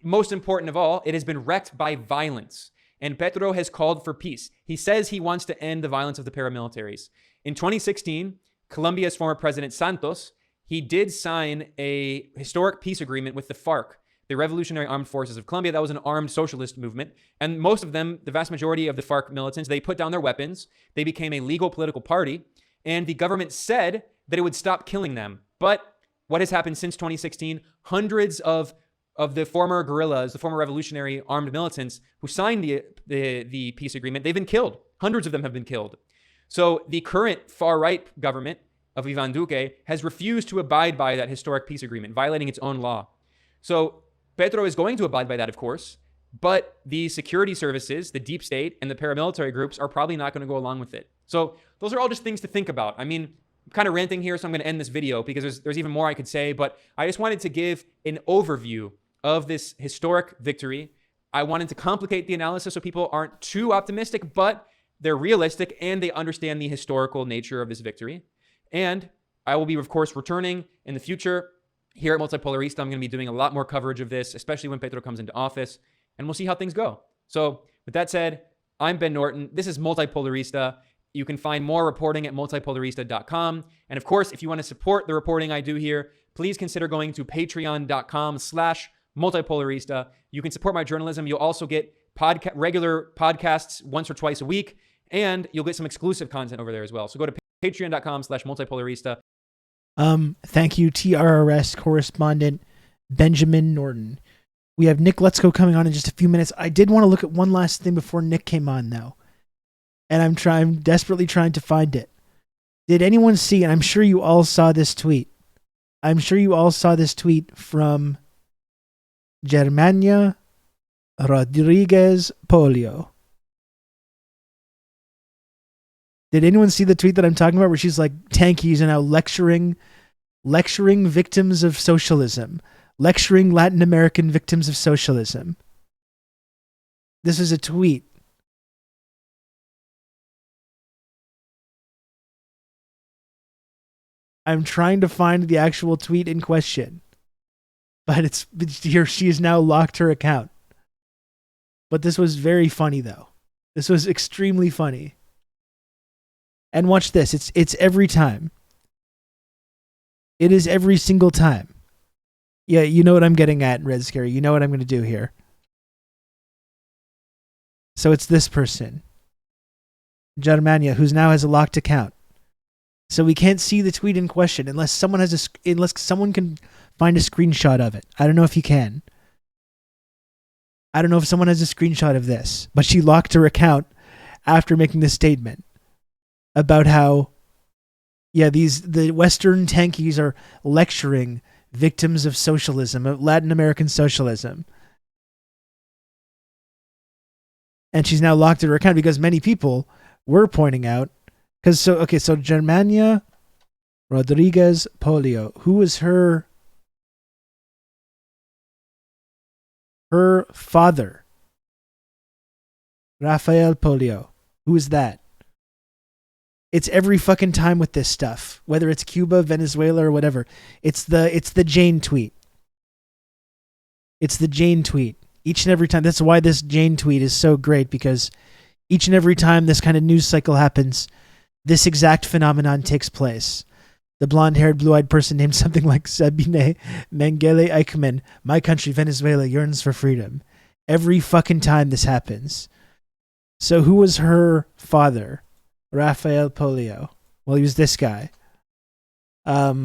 most important of all, it has been wrecked by violence. And Petro has called for peace. He says he wants to end the violence of the paramilitaries. In 2016, Colombia's former president Santos, he did sign a historic peace agreement with the FARC, the Revolutionary Armed Forces of Colombia. That was an armed socialist movement. And most of them, the vast majority of the FARC militants, they put down their weapons. They became a legal political party. And the government said that it would stop killing them. But what has happened since 2016? Hundreds of the former guerrillas, the former revolutionary armed militants who signed the peace agreement, they've been killed. Hundreds of them have been killed. So the current far-right government of Ivan Duque has refused to abide by that historic peace agreement, violating its own law. So Petro is going to abide by that, of course, but the security services, the deep state, and the paramilitary groups are probably not going to go along with it. So those are all just things to think about. I mean, I'm kind of ranting here, so I'm going to end this video because there's even more I could say, but I just wanted to give an overview of this historic victory. I wanted to complicate the analysis so people aren't too optimistic, but they're realistic and they understand the historical nature of this victory. And I will be, of course, returning in the future here at Multipolarista. I'm going to be doing a lot more coverage of this, especially when Petro comes into office, and we'll see how things go. So with that said, I'm Ben Norton. This is Multipolarista. You can find more reporting at multipolarista.com. And of course, if you want to support the reporting I do here, please consider going to patreon.com/multipolarista. multipolarista. You can support my journalism. You'll also get regular podcasts once or twice a week, and you'll get some exclusive content over there as well. So go to patreon.com/multipolarista. Thank you, TRRS correspondent Benjamin Norton. We have Nick LUTSKO coming on in just a few minutes. I did want to look at one last thing before Nick came on, though. And I'm desperately trying to find it. Did anyone see, and I'm sure you all saw this tweet. I'm sure you all saw this tweet from Germania Rodriguez Polio. Did anyone see the tweet that I'm talking about where she's like, tankies are now lecturing victims of socialism, lecturing Latin American victims of socialism? This is a tweet. I'm trying to find the actual tweet in question, but it's here. She has now locked her account. But this was very funny, though. This was extremely funny. And watch this. It's every time. It is every single time. Yeah, you know what I'm getting at, Red Scary. You know what I'm going to do here. So it's this person, Germania, who now has a locked account. So we can't see the tweet in question unless someone can find a screenshot of it. I don't know if you can. I don't know if someone has a screenshot of this, but she locked her account after making this statement about how, the Western tankies are lecturing victims of socialism, of Latin American socialism. And she's now locked her account because many people were pointing out, so Germania Rodriguez Polio, who was her father? Rafael Polio. Who is that? It's every fucking time with this stuff, whether it's Cuba, Venezuela, or whatever. It's the Jane tweet. It's the Jane tweet. Each and every time. That's why this Jane tweet is so great, because each and every time this kind of news cycle happens, this exact phenomenon takes place. The blonde-haired, blue-eyed person named something like Sabine Mengele Eichmann, my country, Venezuela, yearns for freedom. Every fucking time this happens. So who was her father? Rafael Polio. Well, he was this guy. A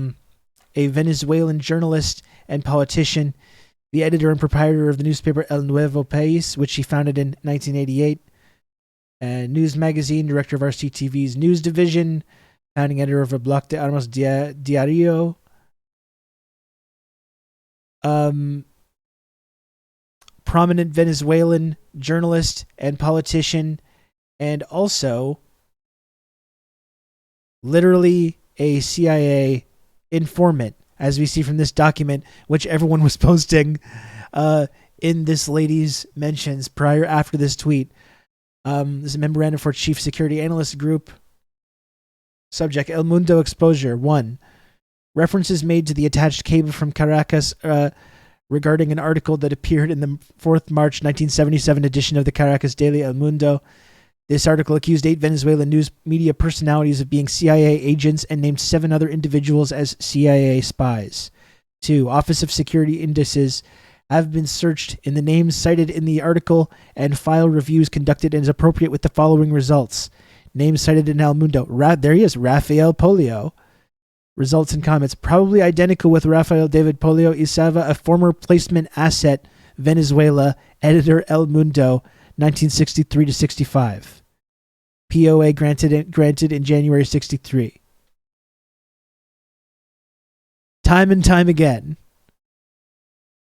Venezuelan journalist and politician, the editor and proprietor of the newspaper El Nuevo País, which he founded in 1988. News magazine, director of RCTV's news division, founding editor of a Bloc de Armas Diario. Prominent Venezuelan journalist and politician, and also literally a CIA informant, as we see from this document, which everyone was posting in this lady's mentions after this tweet. This is a memorandum for Chief Security Analyst Group. Subject: El Mundo exposure. 1. References made to the attached cable from Caracas regarding an article that appeared in the 4th March 1977 edition of the Caracas Daily El Mundo. This article accused 8 Venezuelan news media personalities of being CIA agents and named 7 other individuals as CIA spies. 2. Office of Security Indices have been searched in the names cited in the article and file reviews conducted as appropriate with the following results. Names cited in El Mundo. There he is, Rafael Polio. Results and comments. Probably identical with Rafael David Polio Isava, a former placement asset, Venezuela, editor El Mundo, 1963 to 65. POA granted in January 63. Time and time again.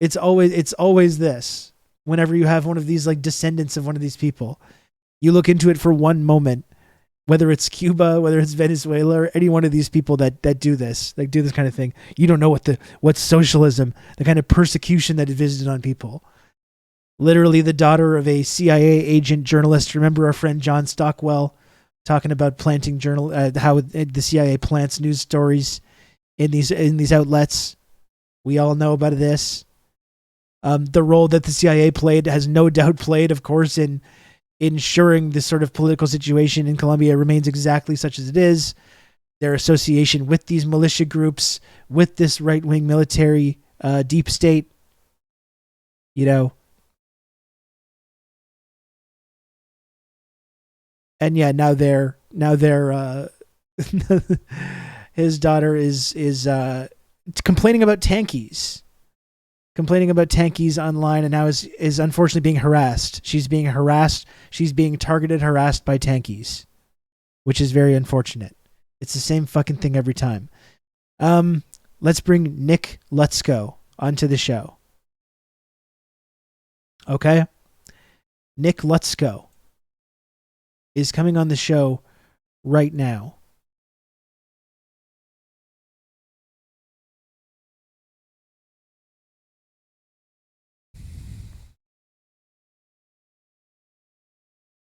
It's always this. Whenever you have one of these like descendants of one of these people, you look into it for one moment, whether it's Cuba, whether it's Venezuela, or any one of these people that do this, like do this kind of thing. You don't know what's socialism, the kind of persecution that is visited on people. Literally the daughter of a CIA agent journalist. Remember our friend John Stockwell talking about planting how the CIA plants news stories in these outlets. We all know about this. The role that the CIA has no doubt played, of course, in ensuring this sort of political situation in Colombia remains exactly such as it is. Their association with these militia groups, with this right-wing military deep state. You know? And yeah, now they're his daughter is complaining about tankies. Complaining about tankies online, and now is unfortunately being harassed. She's being harassed. She's being harassed by tankies, which is very unfortunate. It's the same fucking thing every time. Let's bring Nick LUTSKO onto the show. Okay? Nick LUTSKO is coming on the show right now.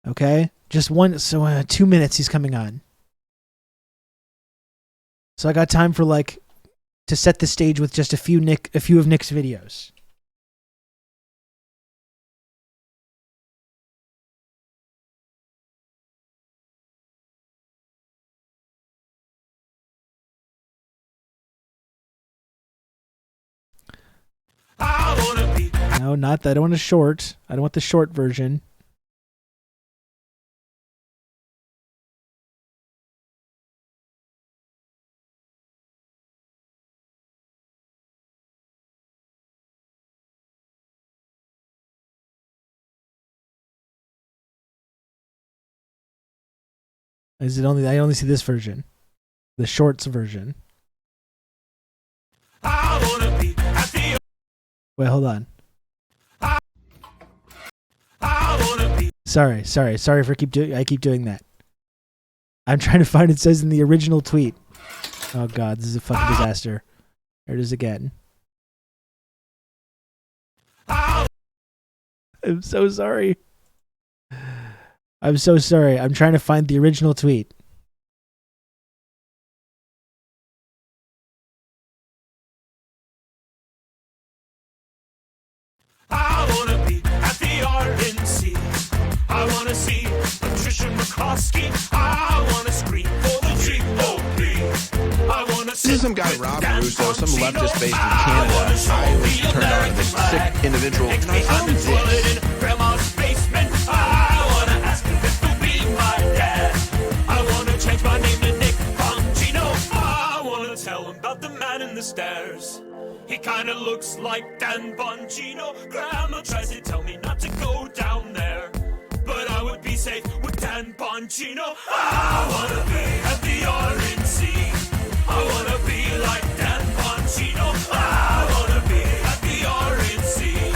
Okay? Just 2 minutes he's coming on. So I got time for to set the stage with just a few of Nick's videos. No, not that. I don't want a short. I don't want the short version. I only see this version. The shorts version. Wait, hold on. Sorry for I keep doing that. I'm trying to find it says in the original tweet. Oh god, this is a fucking disaster. There it is again. I'm so sorry. I'm so sorry. I'm trying to find the original tweet. I wanna be at the RNC. I wanna see Patricia McCloskey. I wanna scream for the GOP. I wanna This is some guy, Rob Russo, some leftist based in Canada. I was turned on to this sick individual, and I found this. in grandma's basement. I wanna ask him if he'll be my dad. I wanna change my name to Nick Bongino. I wanna tell him about the man in the stairs. He kinda looks like Dan Bongino. Grandma tries to tell me not to go down there, but I would be safe with Dan Bongino. I wanna be at the RNC. I wanna be like Dan Bongino. I wanna be at the RNC.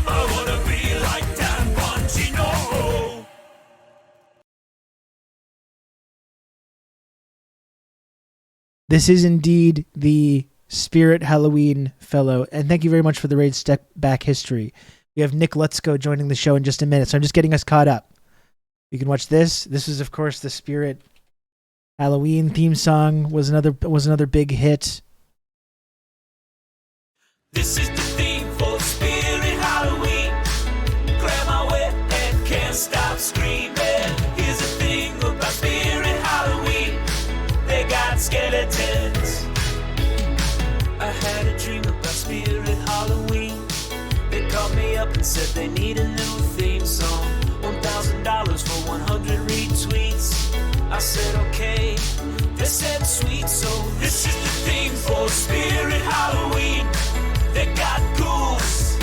I wanna be like Dan Bongino. This is indeed the Spirit Halloween fellow, and thank you very much for the raid step back history. We have Nick LUTSKO joining the show in just a minute, so I'm just getting us caught up. You can watch this. This is, of course, the Spirit Halloween theme song. Was another big hit. This is the theme for Spirit Halloween. Grandma wet and can't stop screaming. Here's the thing about Spirit Halloween. They got skeletons. I had a dream about Spirit Halloween. They called me up and said they need a new theme song. $1,000 for 100 retweets. I said okay. They said sweet, so this is the theme for Spirit Halloween. They got ghouls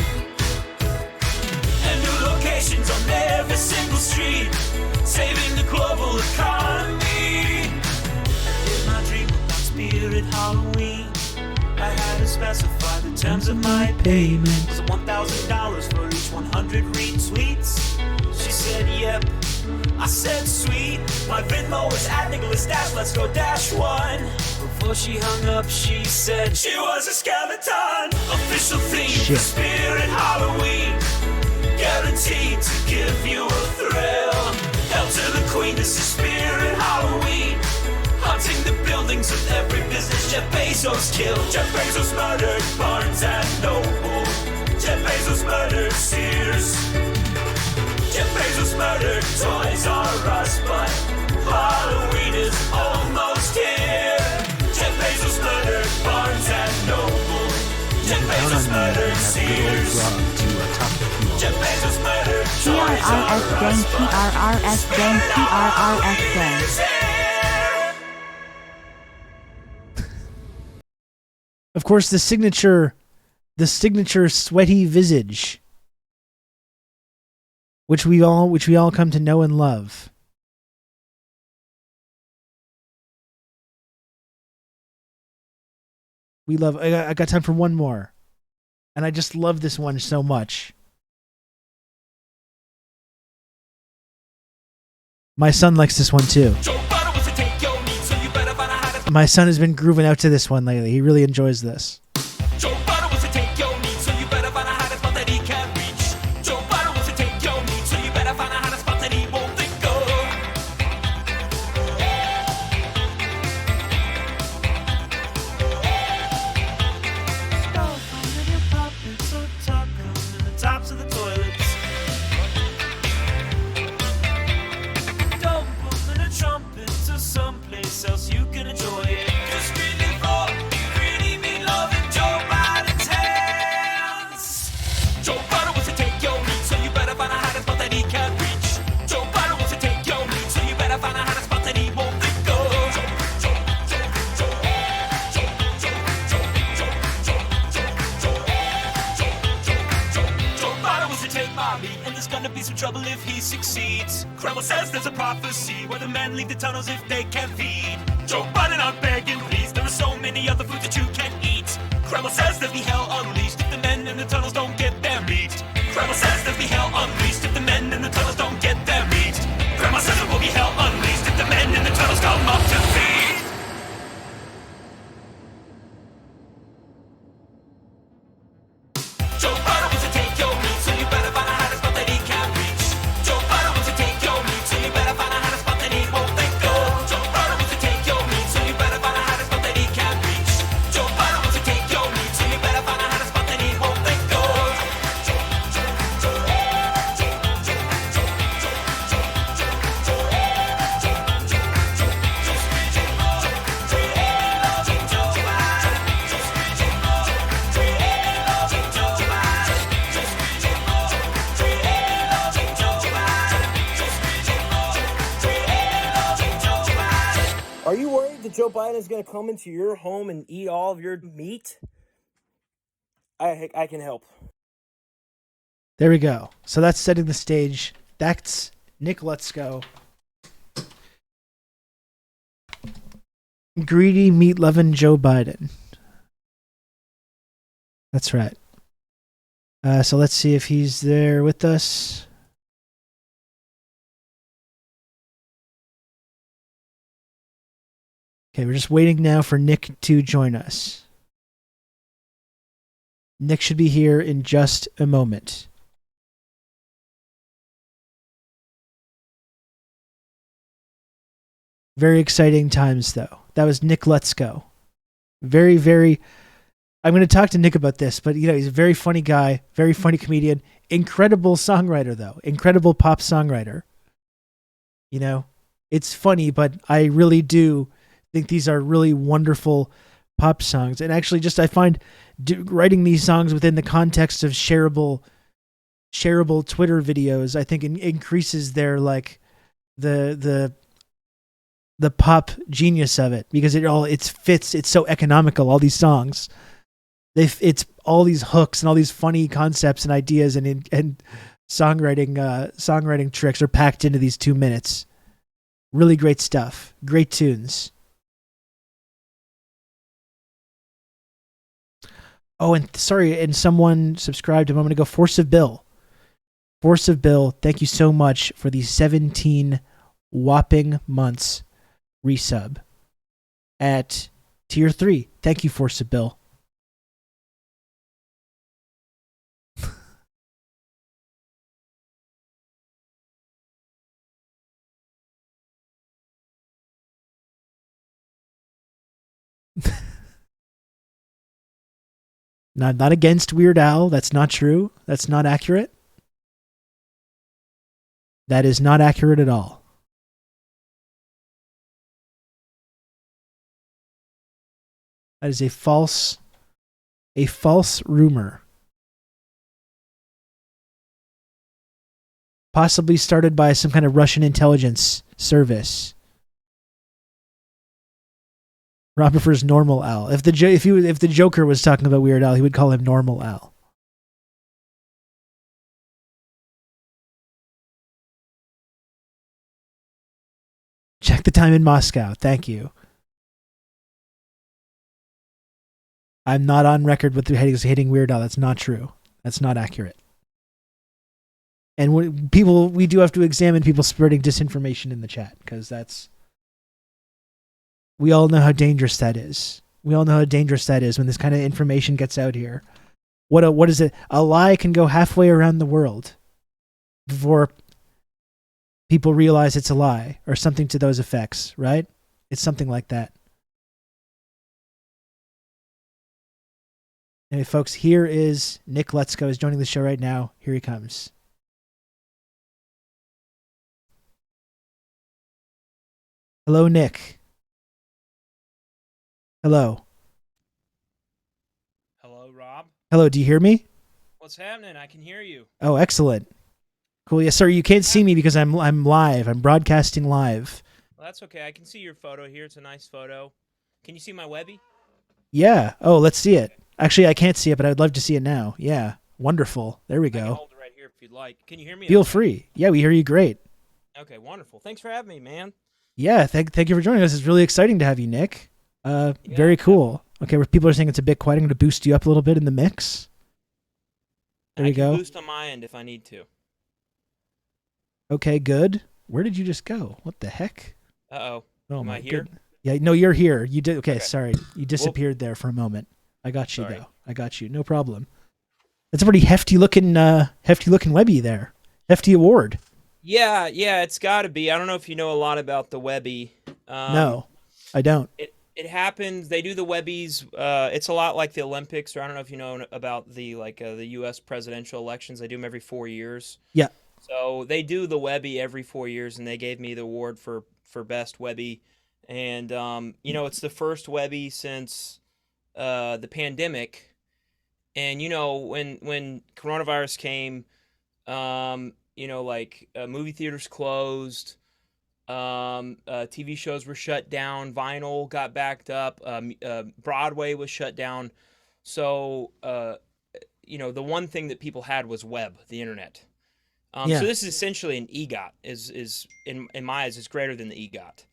and new locations on every single street, saving the global economy. In my dream about Spirit Halloween, I had to specify the terms of my payment. Was $1,000 for each 100 retweets? She said, yep. I said, sweet. My Venmo is at Nicholas Dash. Let's go dash one. Before she hung up, she said she was a skeleton. Official theme for Spirit Halloween. Guaranteed to give you a thrill. Hell to the queen, this is Spirit Halloween. Haunting the buildings of every business Jeff Bezos killed. Jeff Bezos murdered Barnes and Noble. Jeff Bezos murdered Sears. Jeff Bezos murdered Toys R Us, but Halloween is almost here. Jeff Bezos murdered Barnes and Noble. Jeff Bezos murdered Sears. Jeff Bezos murdered TRRS gang, TRRS gang, TRRS gang. Of course, the signature sweaty visage, which we all come to know and love. We love. I got time for one more, and I just love this one so much. My son likes this one too. My son has been grooving out to this one lately. He really enjoys this. Joe Biden wants to take your meat, so you better find a hottest spot that he can reach. Joe Biden wants to take your meat, so you better find a hottest spot that he won't let go. Stop with your puppets or tacos in the tops of the toilets. Don't put them in a trumpet to someplace else you can enjoy it. Just really for greedy meat loving Joe Biden's hands. Joe Biden wants to take your meat, so you better find a hottest spot that he can reach. Joe Biden wants to take your meat, so you better find a hottest spot that he won't let go. Joe Biden wants to take my meat, and there's gonna be some trouble if he succeeds. Kremlin says there's a prophecy where the men leave the tunnels if they can't feed. Joe Biden, I'm begging, please. There are so many other foods that you can eat. Kremlin says there'll be hell unleashed if the men in the tunnels don't get their meat. Kremlin says there'll be hell unleashed if the men in the tunnels don't get their meat. Kremlin says there will be hell unleashed if the men in the tunnels come up to feed. Joe Biden wants to take your meat, so you better find a hottest spot that he can reach. Joe Biden wants to take your meat, so you better find a hottest spot that he won't let go. Joe Biden wants to take your meat, so you better find a hottest spot that he can reach. Joe Biden wants to take your meat, so you better find a hottest spot that he won't let go. Are you worried that Joe Biden is going to come into your home and eat all of your meat? I can help. There we go. So that's setting the stage. That's Nick LUTSKO. Greedy meat loving Joe Biden. That's right. So let's see if he's there with us. Okay, we're just waiting now for Nick to join us. Nick should be here in just a moment. Very exciting times, though. That was Nick LUTSKO. Very, very... I'm going to talk to Nick about this, but he's a very funny guy, very funny comedian, incredible songwriter, though. Incredible pop songwriter. It's funny, but I really do think these are really wonderful pop songs. And actually, I find writing these songs within the context of shareable Twitter videos, I think increases their the pop genius of it, because it fits. It's so economical. All these songs, it's all these hooks and all these funny concepts and ideas and songwriting tricks are packed into these 2 minutes. Really great stuff. Great tunes. Oh, and someone subscribed a moment ago. Force of Bill, thank you so much for the 17 whopping months resub at tier 3. Thank you, Force of Bill. Not against Weird Al. That's not true. That's not accurate. That is not accurate at all. That is a false rumor. possibly started by some kind of Russian intelligence service. Rob prefers Normal Al. If the Joker was talking about Weird Al, he would call him Normal Al. Check the time in Moscow. Thank you. I'm not on record with hating Weird Al. That's not true. That's not accurate. And we do have to examine people spreading disinformation in the chat, because we all know how dangerous that is. We all know how dangerous that is when this kind of information gets out here. What is it? A lie can go halfway around the world before people realize it's a lie, or something to those effects, right? It's something like that. Anyway, folks, here is Nick LUTSKO is joining the show right now. Here he comes. Hello, Nick. Hello. Hello, Rob. Hello, do you hear me? What's happening? I can hear you. Oh, excellent. Cool. Yes, sir. You can't see me because I'm live. I'm broadcasting live. Well, that's okay. I can see your photo here. It's a nice photo. Can you see my Webby? Yeah. Oh, let's see it. Actually, I can't see it, but I'd love to see it now. Yeah. Wonderful. There we I can go. hold it right here if you'd like. Can you hear me? Feel okay? free. Yeah, we hear you great. Okay, wonderful. Thanks for having me, man. Yeah, thank you for joining us. It's really exciting to have you, Nick. Very cool. Okay, where people are saying it's a bit quiet, I'm going to boost you up a little bit in the mix. There you go. I can boost on my end if I need to. Okay, good. Where did you just go? What the heck? Uh-oh. Oh, Am my I here? good. Yeah, no, you're here. You did. Okay, Okay. Sorry. You disappeared there for a moment. I got you, Sorry. though. I got you. No problem. That's a pretty hefty looking Webby there. Hefty award. Yeah, it's got to be. I don't know if you know a lot about the Webby. No, I don't. It happens. They do the Webbies. It's a lot like the Olympics, or I don't know if you know about the U.S. presidential elections. They do them every 4 years. Yeah. So they do the Webby every 4 years, and they gave me the award for best Webby. And it's the first Webby since the pandemic. And when coronavirus came, movie theaters closed. TV shows were shut down. Vinyl got backed up. Broadway was shut down. So, the one thing that people had was web, the internet. Yeah. So this is essentially an EGOT. Is in my eyes is greater than the EGOT.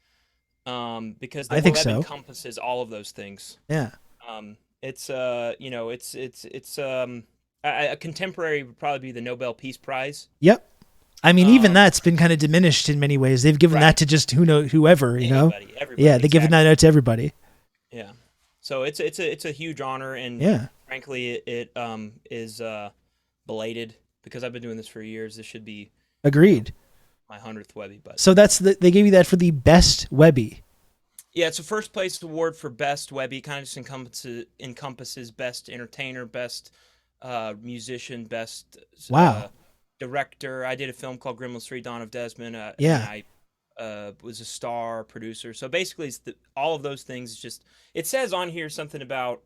Because the I think web so. encompasses all of those things. Yeah. It's a contemporary would probably be the Nobel Peace Prize. Yep. I mean, even that's been kind of diminished in many ways. They've given that to just whoever, Everybody, Yeah, they've given that out to everybody. Yeah. So it's a huge honor, and frankly, it is belated because I've been doing this for years. This should be Agreed. my 100th Webby, but So they gave you that for the best Webby. yeah, it's a first place award for best Webby. Kind of just encompasses best entertainer, best musician, best director. I did a film called Gremlins 3: Dawn of Desmond. And I was a star producer. So basically, it's all of those things. It's just it says on here something about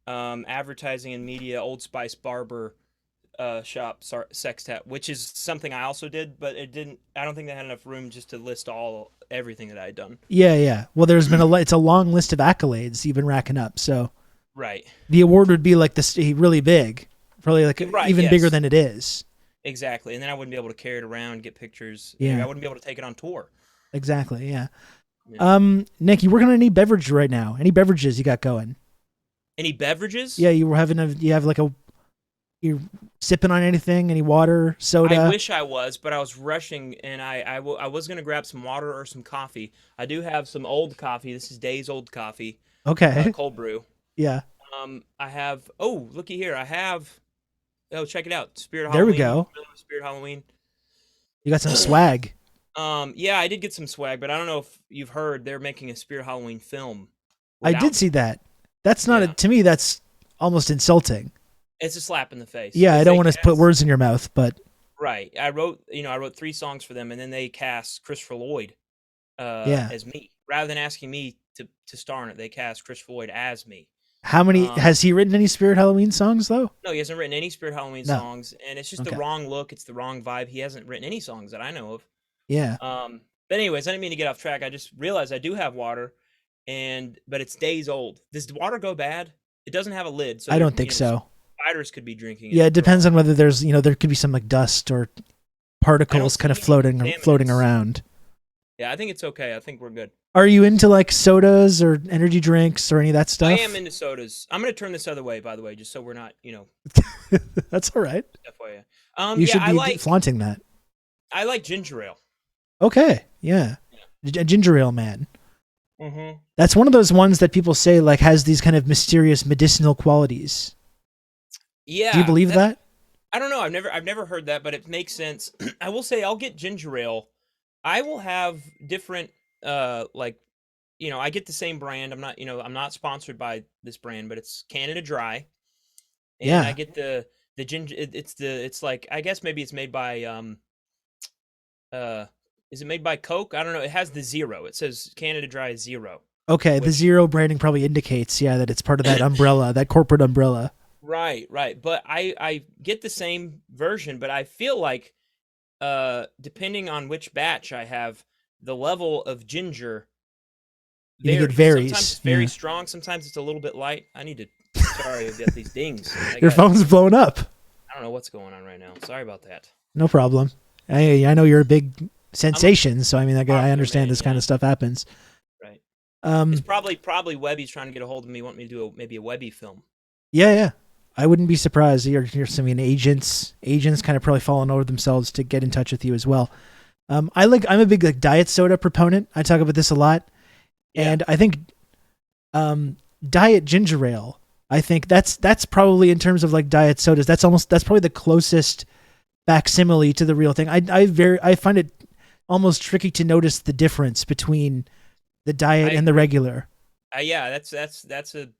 advertising and media, Old Spice barber shop sextet, which is something I also did, but it didn't. I don't think they had enough room just to list everything that I had done. Yeah. Well, there's been it's a long list of accolades you've been racking up. So right, the award would be like really big, probably like even bigger than it is. Exactly, and then I wouldn't be able to carry it around, get pictures. Yeah, I wouldn't be able to take it on tour. Exactly. Yeah. Nick, you working on any beverage right now? Any beverages you got going? Any beverages? Yeah, you're sipping on anything? Any water, soda? I wish I was, but I was rushing, and I was going to grab some water or some coffee. I do have some old coffee. This is Days Old Coffee. Okay. Cold brew. Yeah. I have. Oh, looky here. I have. Oh, check it out. Spirit Halloween. There we go. Spirit Halloween. You got some swag. Yeah, I did get some swag, but I don't know if you've heard they're making a Spirit Halloween film. I did see that. That's not to me. That's almost insulting. It's a slap in the face. Yeah, I don't want to put words in your mouth, but right. I wrote 3 songs for them, and then they cast Christopher Lloyd as me. Rather than asking me to star in it, they cast Christopher Lloyd as me. How many has he written any Spirit Halloween songs though? No, he hasn't written any Spirit Halloween No. songs, and it's just Okay. the wrong look. It's the wrong vibe. He hasn't written any songs that I know of. Yeah. But anyways, I didn't mean to get off track. I just realized I do have water, but it's days old. Does the water go bad? It doesn't have a lid, so I don't think so. Spiders could be drinking it. Yeah, it depends on whether there's, there could be some like dust or particles kind of floating around. Yeah, I think it's okay. I think we're good. Are you into like sodas or energy drinks or any of that stuff? I am into sodas. I'm going to turn this other way, by the way, just so we're not, That's all right. FYI. You should be flaunting that. I like ginger ale. Okay, yeah. A ginger ale man. Mm-hmm. That's one of those ones that people say like has these kind of mysterious medicinal qualities. Yeah. Do you believe that? I don't know. I've never heard that, but it makes sense. I will say I'll get ginger ale. I will have different I get the same brand. I'm not sponsored by this brand, but it's Canada Dry. And yeah. I get the ginger. It's like, I guess maybe it's made by is it made by Coke? I don't know. It has the zero. It says Canada Dry Zero. Okay, the zero branding probably indicates, that it's part of that umbrella, that corporate umbrella. Right. But I get the same version, but I feel like depending on which batch I have, the level of ginger it varies. Sometimes it's very strong. Sometimes it's a little bit light. Sorry, I've got these dings. Your phone's blown up. I don't know what's going on right now. Sorry about that. No problem. I know you're a big sensation, so I understand this kind of stuff happens. Right. It's probably Webby's trying to get a hold of me, want me to do maybe a Webby film. Yeah. I wouldn't be surprised. You're some agents kind of probably falling over themselves to get in touch with you as well. I'm a big diet soda proponent. I talk about this a lot. Yeah. And I think diet ginger ale, I think that's probably, in terms of like diet sodas, that's probably the closest facsimile to the real thing. I find it almost tricky to notice the difference between the diet and the regular. Yeah, that's an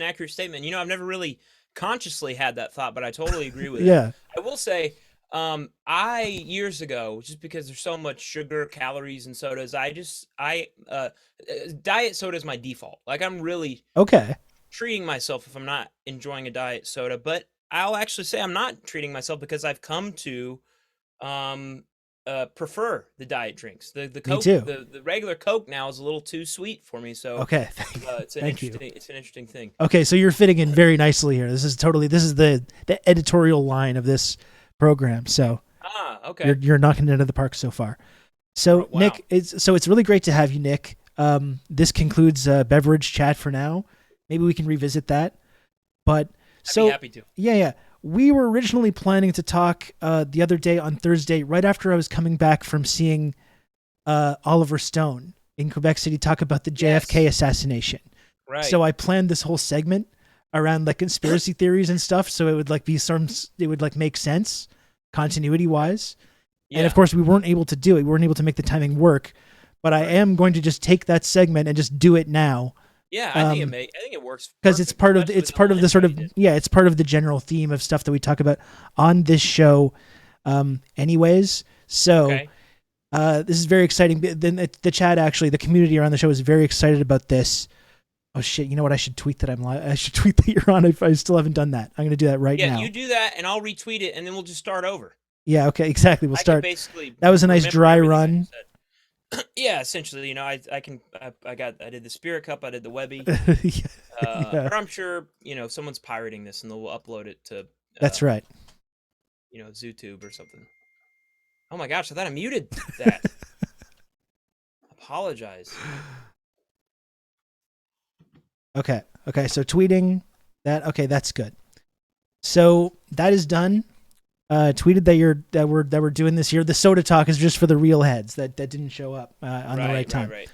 accurate statement. I've never really consciously had that thought, but I totally agree with it. Yeah. I will say, years ago, just because there's so much sugar, calories, and sodas, diet soda is my default. Like, I'm really treating myself if I'm not enjoying a diet soda. But I'll actually say I'm not treating myself, because I've come to prefer the diet drinks. The Coke, me too. The regular Coke now is a little too sweet for me. So it's an interesting thing. Okay, so you're fitting in very nicely here. This is the editorial line of this program. So okay, you're knocking it out of the park so far. So wow. Nick, it's really great to have you, Nick. This concludes beverage chat for now. Maybe we can revisit that. But I'd be happy to. Yeah. We were originally planning to talk the other day on Thursday, right after I was coming back from seeing Oliver Stone in Quebec City talk about the JFK assassination. Right. So I planned this whole segment around like conspiracy theories and stuff, so it would make sense continuity wise. Yeah. And of course, we weren't able to do it. We weren't able to make the timing work. But I am going to just take that segment and just do it now. Yeah, I think it works because it's part of the sort of it's part of the general theme of stuff that we talk about on this show, anyways. So this is very exciting. Then the chat, actually, the community around the show is very excited about this. Oh shit! You know what? I should tweet that I'm live. I should tweet that you're on. If I still haven't done that, I'm going to do that right now. Yeah, you do that, and I'll retweet it, and then we'll just start over. Yeah. Okay. Exactly. We'll start. Basically, that was a nice dry run. Yeah, essentially, I did the Spirit Cup, I did the Webby. But I'm sure, someone's pirating this and they'll upload it to That's right. ZooTube or something. Oh my gosh, I thought I muted that. Apologize. Okay, so tweeting that, that's good. So that is done. Tweeted that we're doing this here. The soda talk is just for the real heads that didn't show up on the right time. Right.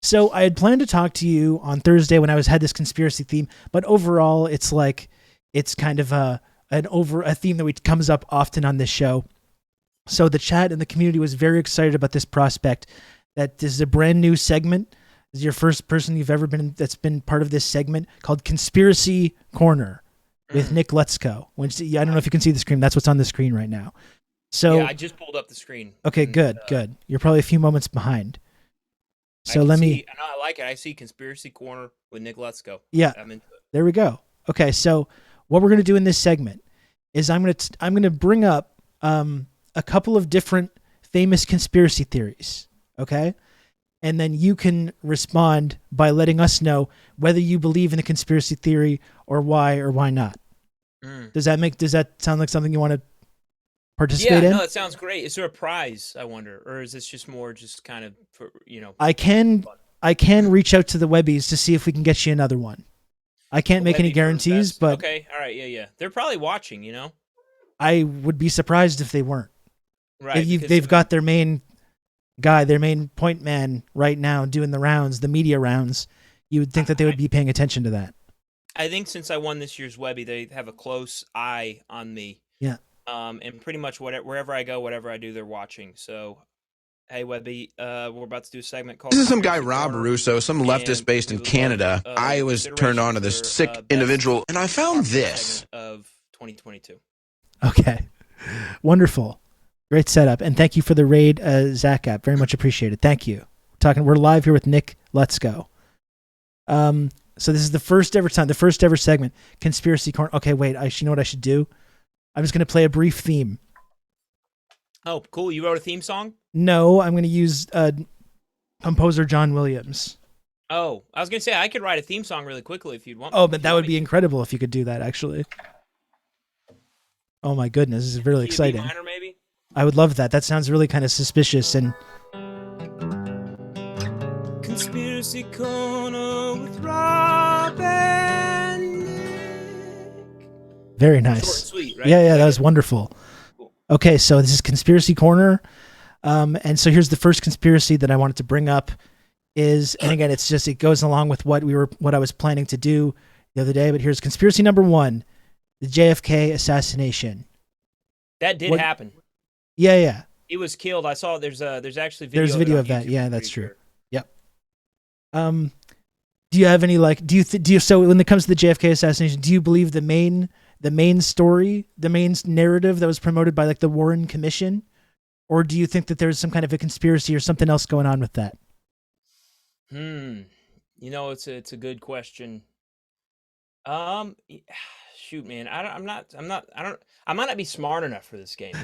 So I had planned to talk to you on Thursday when I had this conspiracy theme, but overall it's kind of a theme that comes up often on this show. So the chat and the community was very excited about this prospect. That this is a brand new segment. This is your first person you've ever been that's been part of this segment called Conspiracy Corner with Nick LUTSKO. I don't know if you can see the screen. That's what's on the screen right now. So yeah, I just pulled up the screen. Okay, good. You're probably a few moments behind. So let me. I know I like it. I see Conspiracy Corner with Nick LUTSKO. Yeah. I'm into it. There we go. Okay, so what we're going to do in this segment is I'm going to bring up a couple of different famous conspiracy theories, okay? And then you can respond by letting us know whether you believe in the conspiracy theory or why not. Does that sound like something you want to participate in? No, that sounds great. Is there a prize, I wonder, or is this just more just kind of for, I can reach out to the Webbies to see if we can get you another one. I can't make any guarantees, but okay, all right, yeah. They're probably watching, I would be surprised if they weren't. Right. They've got their main guy, their main point man right now doing the rounds, the media rounds. You would think that they would be paying attention to that. I think since I won this year's Webby, they have a close eye on me. Yeah. And pretty much wherever I go, whatever I do, they're watching. So, hey, Webby, we're about to do a segment called... This is some guy, Rob Russo, some leftist based in Canada. I was turned on to this sick individual, and I found this. Of 2022. Okay. Wonderful. Great setup. And thank you for the raid, Zach app. Very much appreciated. Thank you. We're live here with Nick LUTSKO. So this is the first ever segment, Conspiracy Corner. Okay, wait, you know what I should do? I'm just going to play a brief theme. Oh, cool. You wrote a theme song? No, I'm going to use composer John Williams. Oh, I was going to say, I could write a theme song really quickly if you'd want. Oh, but that would be incredible if you could do that, actually. Oh my goodness, this is really exciting. B minor, maybe? I would love that. That sounds really kind of suspicious and... Conspiracy Corner with Rob and Nick. Very nice. Short and sweet, right? Yeah, that was wonderful. Cool. Okay, so this is Conspiracy Corner. And so here's the first conspiracy that I wanted to bring up is, and again, it goes along with what I was planning to do the other day, but here's conspiracy number 1, the JFK assassination. That did happen. Yeah. He was killed. I saw there's actually video. There's video of that. Yeah, that's true. Yep. Do you have any so when it comes to the JFK assassination, do you believe the main story, the main narrative that was promoted by the Warren Commission, or do you think that there's some kind of a conspiracy or something else going on with that? It's a good question. Shoot, man, I might not be smart enough for this game.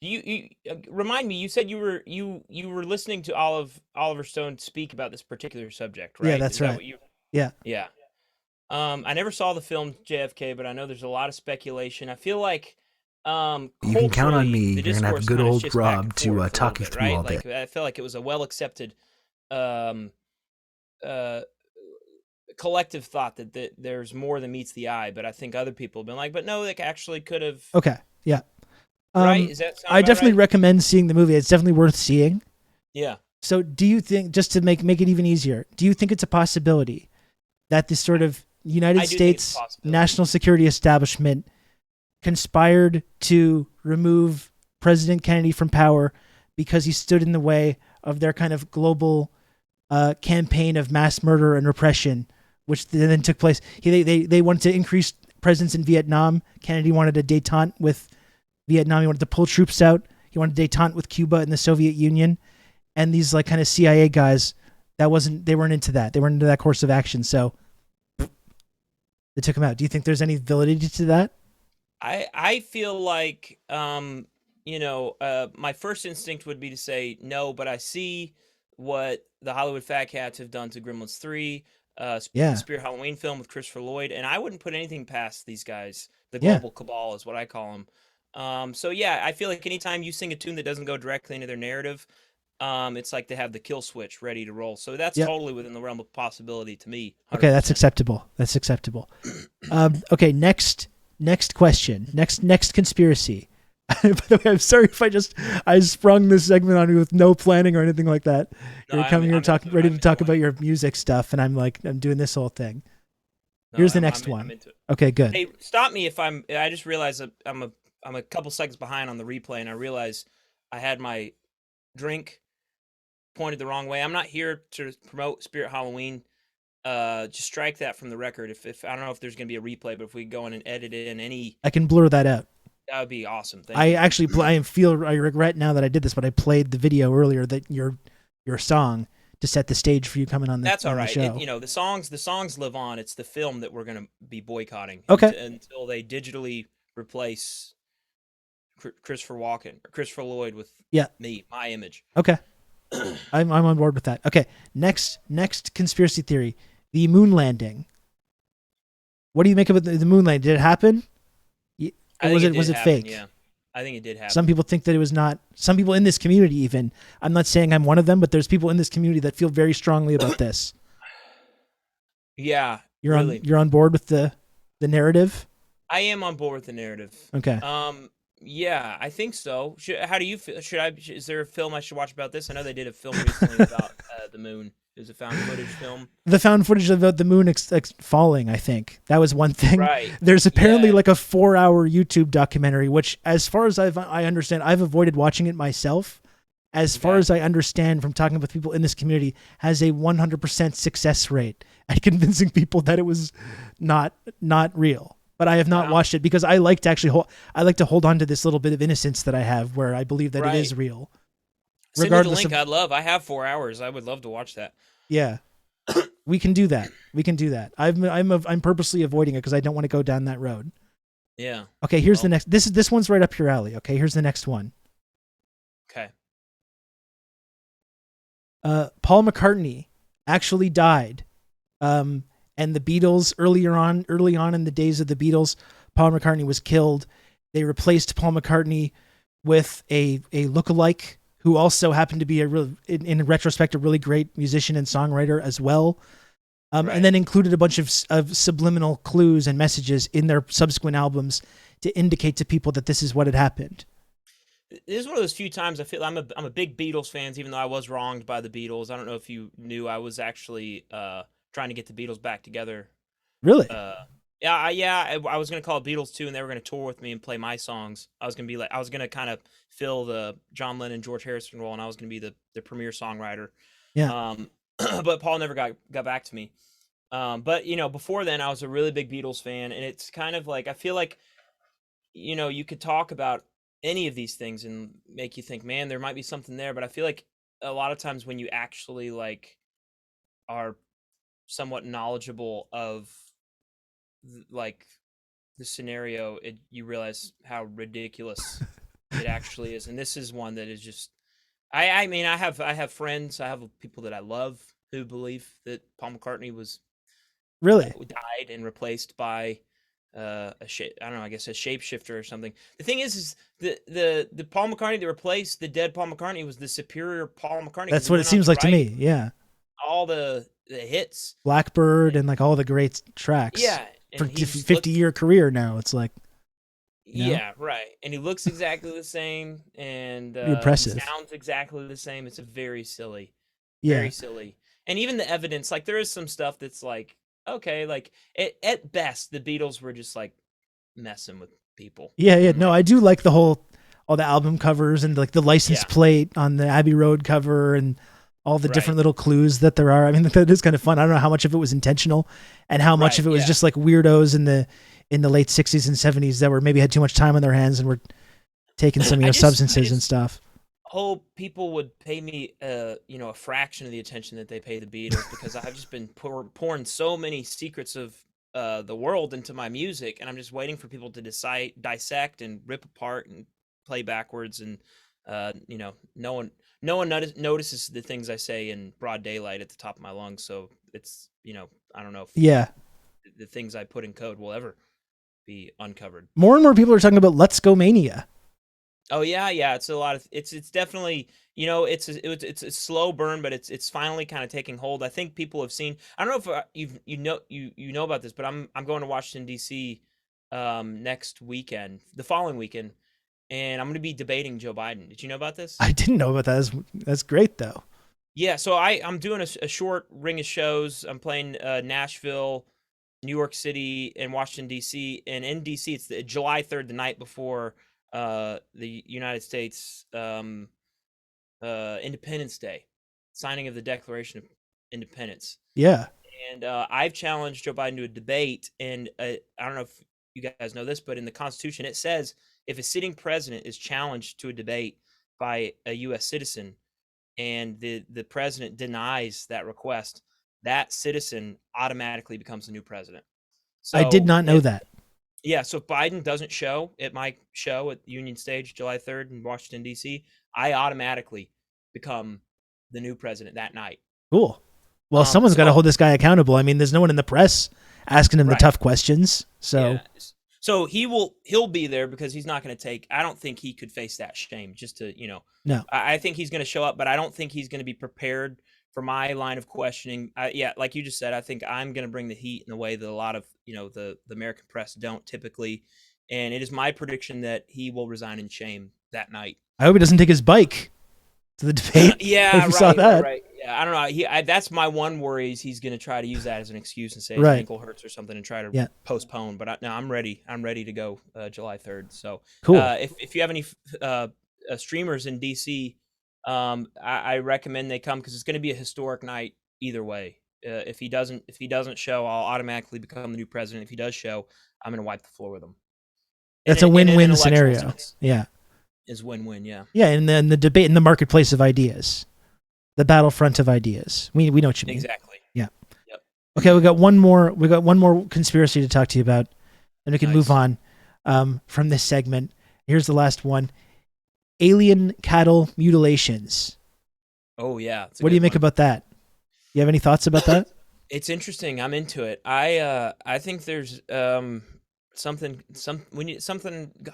You remind me. You said you were listening to Oliver Stone speak about this particular subject, right? Yeah, that's right. Yeah. I never saw the film JFK, but I know there's a lot of speculation. I feel like you can count on me. You're gonna have good old Rob to talk you through all that. I feel like it was a well accepted collective thought that there's more than meets the eye, but I think other people have been like, but no, they actually could have. Okay, yeah. Right? Is that I definitely recommend seeing the movie. It's definitely worth seeing. Yeah. So do you think, just to make it even easier, do you think it's a possibility that this sort of United States national security establishment conspired to remove President Kennedy from power because he stood in the way of their kind of global campaign of mass murder and repression, which then took place? They wanted to increase presence in Vietnam. Kennedy wanted a détente with Vietnam. He wanted to pull troops out. He wanted détente with Cuba and the Soviet Union. And these kind of CIA guys, they weren't into that. They weren't into that course of action. So they took him out. Do you think there's any validity to that? I feel like, my first instinct would be to say no, but I see what the Hollywood Fat Cats have done to Gremlins 3, the Spirit Halloween film with Christopher Lloyd, and I wouldn't put anything past these guys. The global cabal is what I call them. I feel like anytime you sing a tune that doesn't go directly into their narrative, it's like they have the kill switch ready to roll. So that's totally within the realm of possibility to me. 100%. Okay, that's acceptable. Okay, next question. Next conspiracy. By the way, I'm sorry if I sprung this segment on you with no planning or anything like that. You're coming here ready to talk about your music stuff, and I'm doing this whole thing. Here's the next one. Okay, good. Hey, stop me if I just realized that I'm a couple seconds behind on the replay, and I realized I had my drink pointed the wrong way. I'm not here to promote Spirit Halloween. Just strike that from the record. If I don't know if there's going to be a replay, but if we go in and edit it in any, I can blur that out. That would be awesome. Thank I you. actually I regret now that I did this, but I played the video earlier that your song to set the stage for you coming on the That's all on the right. show. The songs live on. It's the film that we're gonna be boycotting. Okay. Until they digitally replace Christopher Lloyd with my image. Okay. I'm on board with that. Okay. Next conspiracy theory: the moon landing. What do you make of the moon landing? Did it happen? Or was it fake? Yeah, I think it did happen. Some people think that it was not. Some people in this community, even. I'm not saying I'm one of them, but there's people in this community that feel very strongly about this. Yeah, you're really. You're on board with the narrative. I am on board with the narrative. Okay. Yeah, I think so. How do you feel? Is there a film I should watch about this? I know they did a film recently about the moon. It was a found footage film. The found footage about the moon falling, I think. That was one thing. Right. There's apparently like a 4-hour YouTube documentary, which, as far as I understand, I've avoided watching it myself. As far as I understand from talking with people in this community, has a 100% success rate at convincing people that it was not real. But I have not watched it because I like to hold on to this little bit of innocence that I have, where I believe that it is real. Send me the link. I'd love. I have 4 hours. I would love to watch that. Yeah, we can do that. I'm purposely avoiding it because I don't want to go down that road. Yeah. Okay. Here's the next. This one's right up your alley. Okay. Here's the next one. Okay. Paul McCartney actually died. And the Beatles early on in the days of the Beatles, Paul McCartney was killed. They replaced Paul McCartney with a lookalike who also happened to be in retrospect, a really great musician and songwriter as well. And then included a bunch of subliminal clues and messages in their subsequent albums to indicate to people that this is what had happened. This is one of those few times I feel I'm a big Beatles fan, even though I was wronged by the Beatles. I don't know if you knew I was actually trying to get the Beatles back together. Really? I was gonna call it Beatles 2, and they were gonna tour with me and play my songs. I was gonna kind of fill the John Lennon, George Harrison role, and I was gonna be the premier songwriter. Yeah. But Paul never got back to me. But before then, I was a really big Beatles fan, and it's kind of like I feel like you could talk about any of these things and make you think, man, there might be something there. But I feel like a lot of times when you actually are somewhat knowledgeable of the scenario, you realize how ridiculous it actually is. And this is one that is just, I mean, I have friends, I have people that I love who believe that Paul McCartney was died and replaced by I don't know, I guess a shapeshifter or something. The thing is the Paul McCartney that replaced the dead Paul McCartney was the superior Paul McCartney. That's what it seems like to me. Yeah. All the hits. Blackbird and all the great tracks. Yeah. For 50-year career now, it's like. Yeah, right. And he looks exactly the same, and impressive. Sounds exactly the same. It's very silly. Yeah. Very silly. And even the evidence, there is some stuff that's okay, at best, the Beatles were just messing with people. Yeah. No, I do like all the album covers and the license plate on the Abbey Road cover and all the different little clues that there are. I mean, that is kind of fun. I don't know how much of it was intentional and how much of it was just weirdos in the late 60s and 70s that maybe had too much time on their hands and were taking some substances and stuff. Hope people would pay me a fraction of the attention that they pay the Beatles, because I've just been pouring so many secrets of the world into my music, and I'm just waiting for people to dissect and rip apart and play backwards, and no one notices the things I say in broad daylight at the top of my lungs. So it's I don't know if the things I put in code will ever be uncovered. More and more people are talking about LUTSKO mania. Oh yeah. It's a lot of it's definitely it's a slow burn, but it's finally kind of taking hold. I think people have seen. I don't know if you know about this, but I'm going to Washington D.C. Next weekend, the following weekend, and I'm going to be debating Joe Biden. Did you know about this? I didn't know about that. That's great though. Yeah, so I'm doing a short ring of shows. I'm playing Nashville, New York City, and Washington D.C. And in D.C. it's July 3rd, the night before the United States Independence Day, signing of the Declaration of Independence. Yeah. And I've challenged Joe Biden to a debate, and I don't know if you guys know this, but in the Constitution it says if a sitting president is challenged to a debate by a U.S. citizen and the president denies that request, that citizen automatically becomes the new president. I did So not know that. yeah, so if Biden doesn't show at my show at Union Stage July 3rd in Washington, D.C., I automatically become the new president that night. Cool. Well, someone's got to hold this guy accountable. I mean, there's no one in the press asking him the tough questions. So yeah. So he'll be there because he's not going to take, I don't think he could face that shame just to, no. I think he's going to show up, but I don't think he's going to be prepared for my line of questioning. Yeah, like you just said, I think I'm going to bring the heat in a way that a lot of, the American press don't typically. And it is my prediction that he will resign in shame that night. I hope he doesn't take his bike to the debate. Yeah, saw that. Right. Yeah, I don't know. That's my one worry is he's going to try to use that as an excuse and say his Right. ankle hurts or something and try to postpone. But no, I'm ready. I'm ready to go July 3rd. So cool. If you have any streamers in DC, I recommend they come because it's going to be a historic night either way. If he doesn't show, I'll automatically become the new president. If he does show, I'm going to wipe the floor with him. That's a win-win scenario. Yeah. Is win-win, yeah. Yeah, and then the debate in the marketplace of ideas, the battlefront of ideas. We know what you mean. Exactly. Yeah. Yep. Okay, we got one more conspiracy to talk to you about, and we can move on from this segment. Here's the last one: alien cattle mutilations. Oh yeah. What do you make about that? You have any thoughts about that? It's interesting. I'm into it. I think there's something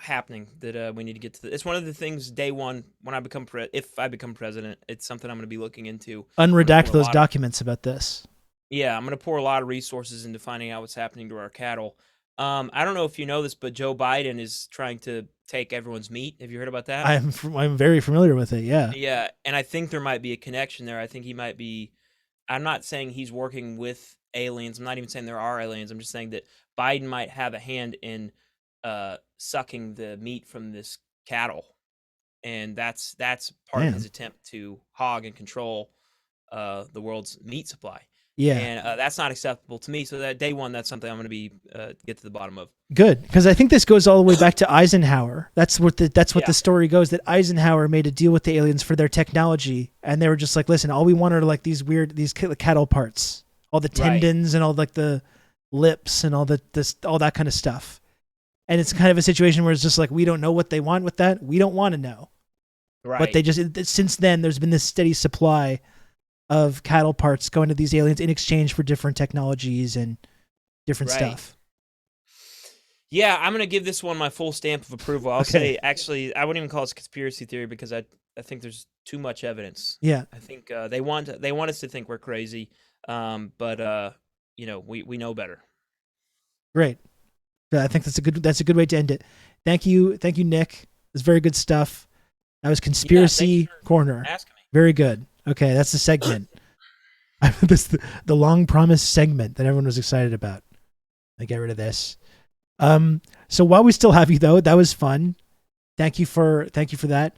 happening that we need to get to. It's one of the things day one when I become if I become president, it's something I'm going to be looking into. Unredact those documents about this. Yeah, I'm going to pour a lot of resources into finding out what's happening to our cattle. I don't know if you know this, but Joe Biden is trying to take everyone's meat. Have you heard about that? I'm very familiar with it. Yeah. Yeah, and I think there might be a connection there. I think he might be. I'm not saying he's working with aliens. I'm not even saying there are aliens. I'm just saying that Biden might have a hand in sucking the meat from this cattle, and that's part of his attempt to hog and control the world's meat supply. Yeah, and that's not acceptable to me. So that day one, that's something I'm going to be get to the bottom of. Good, because I think this goes all the way back to Eisenhower. That's what the story goes. That Eisenhower made a deal with the aliens for their technology, and they were just like, "Listen, all we want are like these cattle parts, all the tendons and all like the lips and all that kind of stuff." And it's kind of a situation where it's just like we don't know what they want with that. We don't want to know. Right. But they just since then there's been this steady supply of cattle parts going to these aliens in exchange for different technologies and different stuff. Yeah, I'm going to give this one my full stamp of approval. I'll say, actually, I wouldn't even call it a conspiracy theory because I think there's too much evidence. Yeah. I think they want us to think we're crazy, but we know better. Great. I think that's a good way to end it. Thank you, Nick. It's very good stuff. That was Conspiracy Corner. Asking me. Very good. Okay, that's the segment. This the long promised segment that everyone was excited about. I get rid of this. So while we still have you though, that was fun. Thank you for that.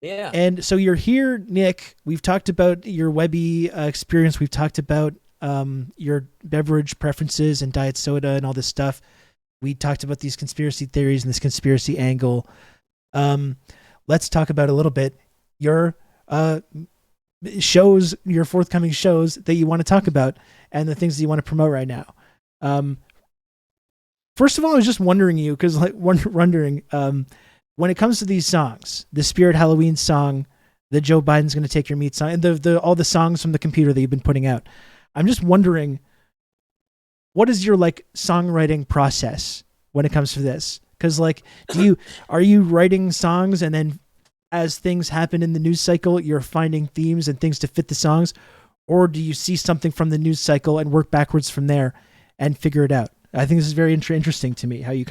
Yeah. And so you're here, Nick. We've talked about your Webby experience. We've talked about your beverage preferences and diet soda and all this stuff. We talked about these conspiracy theories and this conspiracy angle. Let's talk about a little bit your shows, your forthcoming shows that you want to talk about and the things that you want to promote right now. First of all, I was just wondering when it comes to these songs, the Spirit Halloween song, the Joe Biden's going to take your meat song, and all the songs from the computer that you've been putting out. I'm just wondering, what is your songwriting process when it comes to this? Because are you writing songs and then as things happen in the news cycle, you're finding themes and things to fit the songs, or do you see something from the news cycle and work backwards from there and figure it out? I think this is very interesting to me how you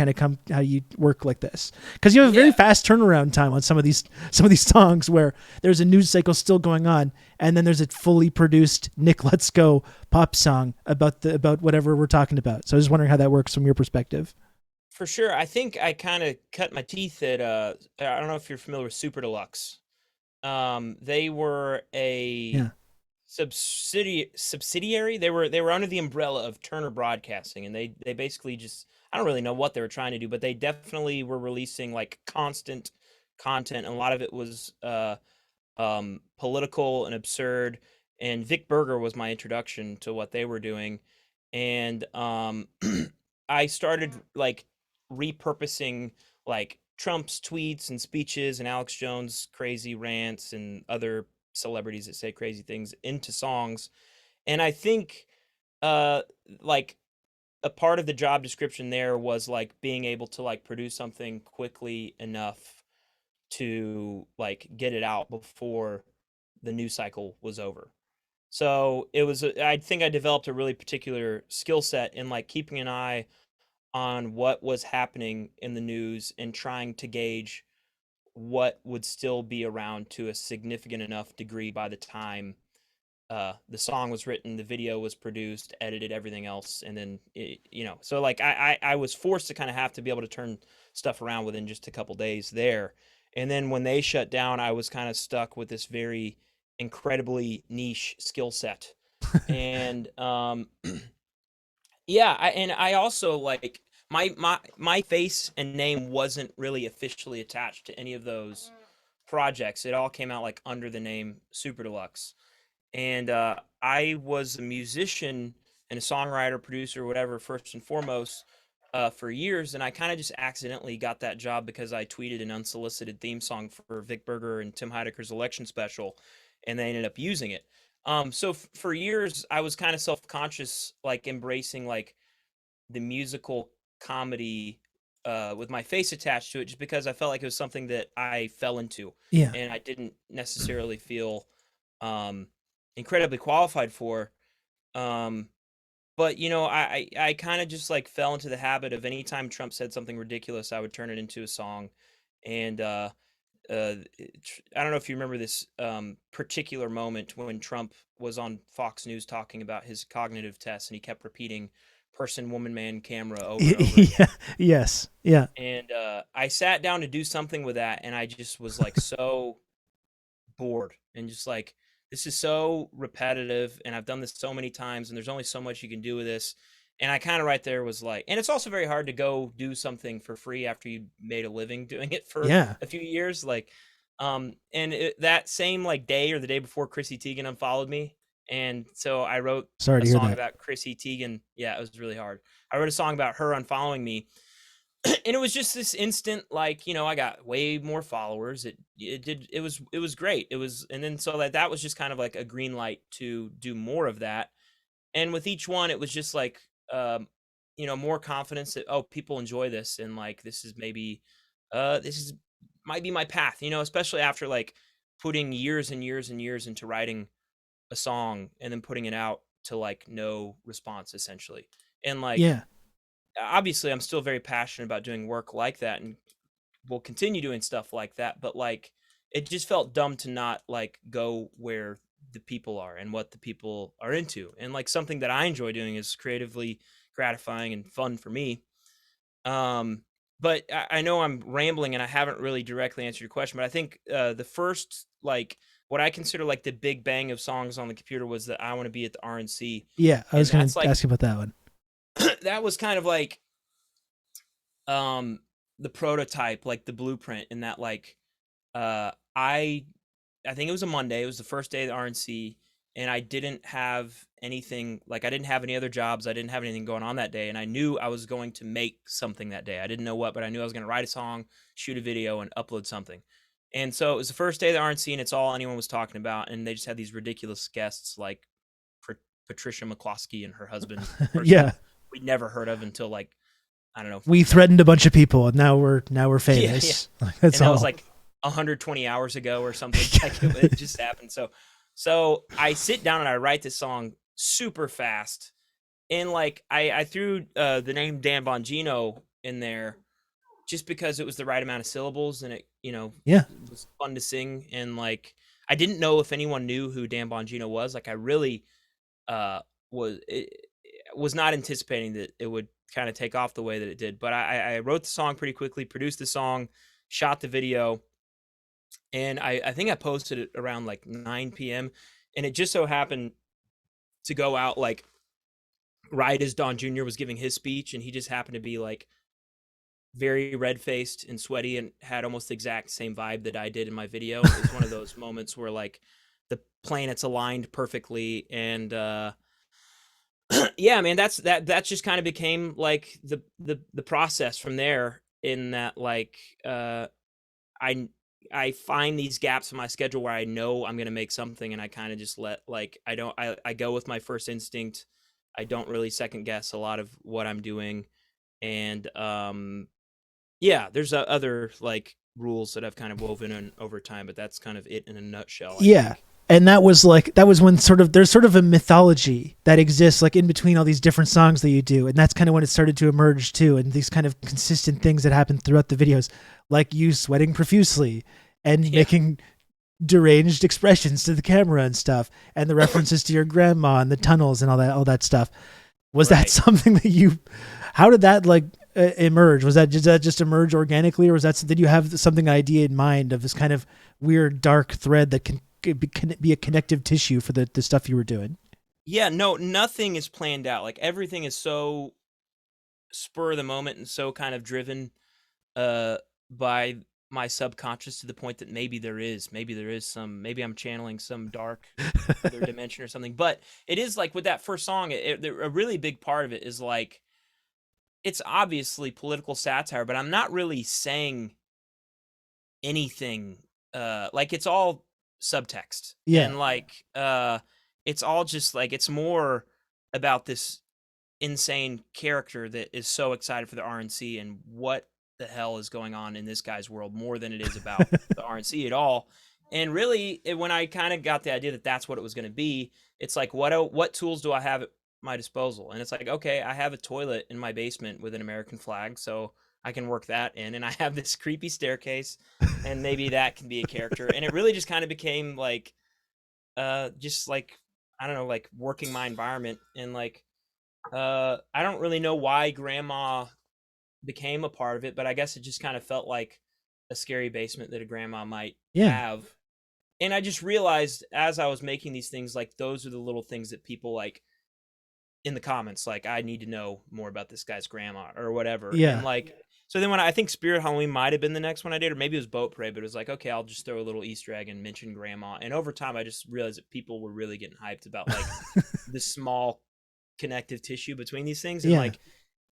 how you work like this, because you have a very fast turnaround time on some of these songs where there's a news cycle still going on, and then there's a fully produced Nick LUTSKO pop song about whatever we're talking about. So I was wondering how that works from your perspective. For sure. I think I kind of cut my teeth at, I don't know if you're familiar with Super Deluxe. They were a subsidiary. They were under the umbrella of Turner Broadcasting, and they basically just, I don't really know what they were trying to do, but they definitely were releasing like constant content. And a lot of it was political and absurd. And Vic Berger was my introduction to what they were doing. And I started like repurposing like Trump's tweets and speeches and Alex Jones' crazy rants and other celebrities that say crazy things into songs. And I think uh like a part of the job description there was like being able to like produce something quickly enough to like get it out before the news cycle was over. So it was, I think I developed a really particular skill set in like keeping an eye on what was happening in the news and trying to gauge what would still be around to a significant enough degree by the time the song was written, the video was produced, edited, everything else, and then so like I was forced to kind of have to be able to turn stuff around within just a couple days there. And then when they shut down, I was kind of stuck with this very incredibly niche skill set. And yeah, I also like my face and name wasn't really officially attached to any of those projects. It all came out like under the name Super Deluxe. And I was a musician and a songwriter, producer, whatever, first and foremost, for years. And I kind of just accidentally got that job because I tweeted an unsolicited theme song for Vic Berger and Tim Heidecker's election special, and they ended up using it. So for years, I was kind of self-conscious, like embracing like the musical comedy with my face attached to it, just because I felt like it was something that I fell into, Yeah. and I didn't necessarily feel incredibly qualified for. Um, but I kind of just like fell into the habit of anytime Trump said something ridiculous, I would turn it into a song. And I don't know if you remember this particular moment when Trump was on Fox News talking about his cognitive tests, and he kept repeating person, woman, man, camera over and over again. Yeah. Yes. Yeah. And I sat down to do something with that, and I just was like so bored and just like, this is so repetitive, and I've done this so many times, and there's only so much you can do with this. And I kind of right there was like, and it's also very hard to go do something for free after you made a living doing it for a few years. Like, that same like day or the day before, Chrissy Teigen unfollowed me. And so I wrote Sorry a to hear song that. about Chrissy Teigen. Yeah, it was really hard. I wrote a song about her unfollowing me. And it was just this instant, like, I got way more followers. It was great. It was, and then so that was just kind of like a green light to do more of that. And with each one, it was just like, more confidence that, oh, people enjoy this. And like, this is maybe, might be my path, especially after like putting years and years and years into writing a song and then putting it out to like no response essentially. And like, Yeah. obviously I'm still very passionate about doing work like that and will continue doing stuff like that, but like it just felt dumb to not like go where the people are and what the people are into. And like something that I enjoy doing is creatively gratifying and fun for me. But I know I'm rambling and I haven't really directly answered your question, but I think the first like what I consider like the big bang of songs on the computer was that I Want to Be at the RNC. Yeah. I was going to like, ask you about that one. that was kind of like the prototype, like the blueprint, in that like I think it was a Monday. It was the first day of the RNC, and I didn't have anything, like I didn't have any other jobs. I didn't have anything going on that day, and I knew I was going to make something that day. I didn't know what, but I knew I was going to write a song, shoot a video, and upload something. And so it was the first day of the RNC, and it's all anyone was talking about, and they just had these ridiculous guests like Patricia McCloskey and her husband. Yeah. We'd never heard of until like, I don't know. We threatened a bunch of people, and now we're famous. Yeah. Like, that's and all. that was like 120 hours ago or something. Like it just happened. So I sit down and I write this song super fast, and like I threw the name Dan Bongino in there just because it was the right amount of syllables, and it it was fun to sing. And like I didn't know if anyone knew who Dan Bongino was. Like I really was not anticipating that it would kind of take off the way that it did. But I wrote the song pretty quickly, produced the song, shot the video, and I think I posted it around like 9 p.m. And it just so happened to go out like right as Don Jr. was giving his speech, and he just happened to be like very red-faced and sweaty and had almost the exact same vibe that I did in my video. It's one of those moments where like the planets aligned perfectly, and yeah, man, that just kind of became like the process from there. In that, like, I I find these gaps in my schedule where I know I'm gonna make something, and I kind of just let like I go with my first instinct. I don't really second guess a lot of what I'm doing, and yeah, there's other like rules that I've kind of woven in over time, but that's kind of it in a nutshell, I Yeah. think. And that was when sort of there's sort of a mythology that exists like in between all these different songs that you do, and that's kind of when it started to emerge too, and these kind of consistent things that happen throughout the videos, like you sweating profusely and making deranged expressions to the camera and stuff, and the references to your grandma and the tunnels and all that stuff. Was that something that you? How did that like emerge? Did that just emerge organically, or was that did you have something idea in mind of this kind of weird dark thread that can be a connective tissue for the stuff you were doing? Yeah, no, nothing is planned out. Like everything is so spur of the moment and so kind of driven by my subconscious, to the point that maybe there is maybe I'm channeling some dark other dimension or something. But it is like with that first song, a really big part of it is like it's obviously political satire, but I'm not really saying anything. Like it's all subtext, and like it's all just like it's more about this insane character that is so excited for the RNC and what the hell is going on in this guy's world, more than it is about the RNC at all. And really, when I kind of got the idea that that's what it was going to be, it's like, what tools do I have at my disposal? And it's like, okay, I have a toilet in my basement with an American flag, so I can work that in. And I have this creepy staircase, and maybe that can be a character. And it really just kind of became like, just like, I don't know, like working my environment. And like, I don't really know why grandma became a part of it, but I guess it just kind of felt like a scary basement that a grandma might have. And I just realized as I was making these things, like those are the little things that people like in the comments, like, I need to know more about this guy's grandma or whatever. And like, so then when I think Spirit Halloween might have been the next one I did, or maybe it was Boat Parade, but it was like, okay, I'll just throw a little Easter egg and mention grandma. And over time, I just realized that people were really getting hyped about like this small connective tissue between these things. And like,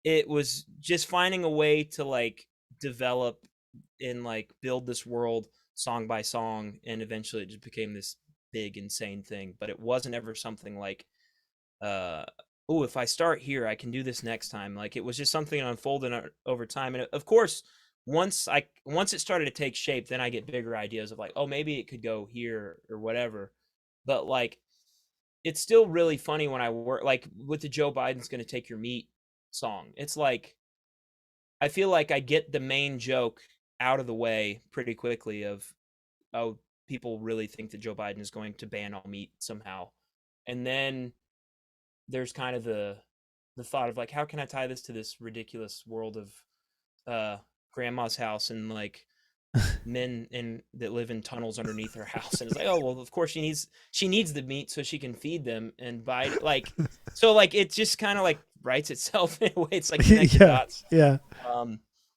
it was just finding a way to like develop and like build this world song by song, and eventually it just became this big insane thing. But it wasn't ever something like oh, if I start here I can do this next time. Like it was just something that unfolded over time. And of course, once it started to take shape, then I get bigger ideas of like, oh, maybe it could go here or whatever. But like, it's still really funny when I work like with the Joe Biden's gonna take your meat song. It's like, I feel like I get the main joke out of the way pretty quickly of, oh, people really think that Joe Biden is going to ban all meat somehow. And then there's kind of the thought of like, how can I tie this to this ridiculous world of grandma's house and like men that live in tunnels underneath her house. And it's like, oh, well, of course she needs the meat so she can feed them and buy it. Like, so like it just kind of like writes itself in a way. It's like connected dots.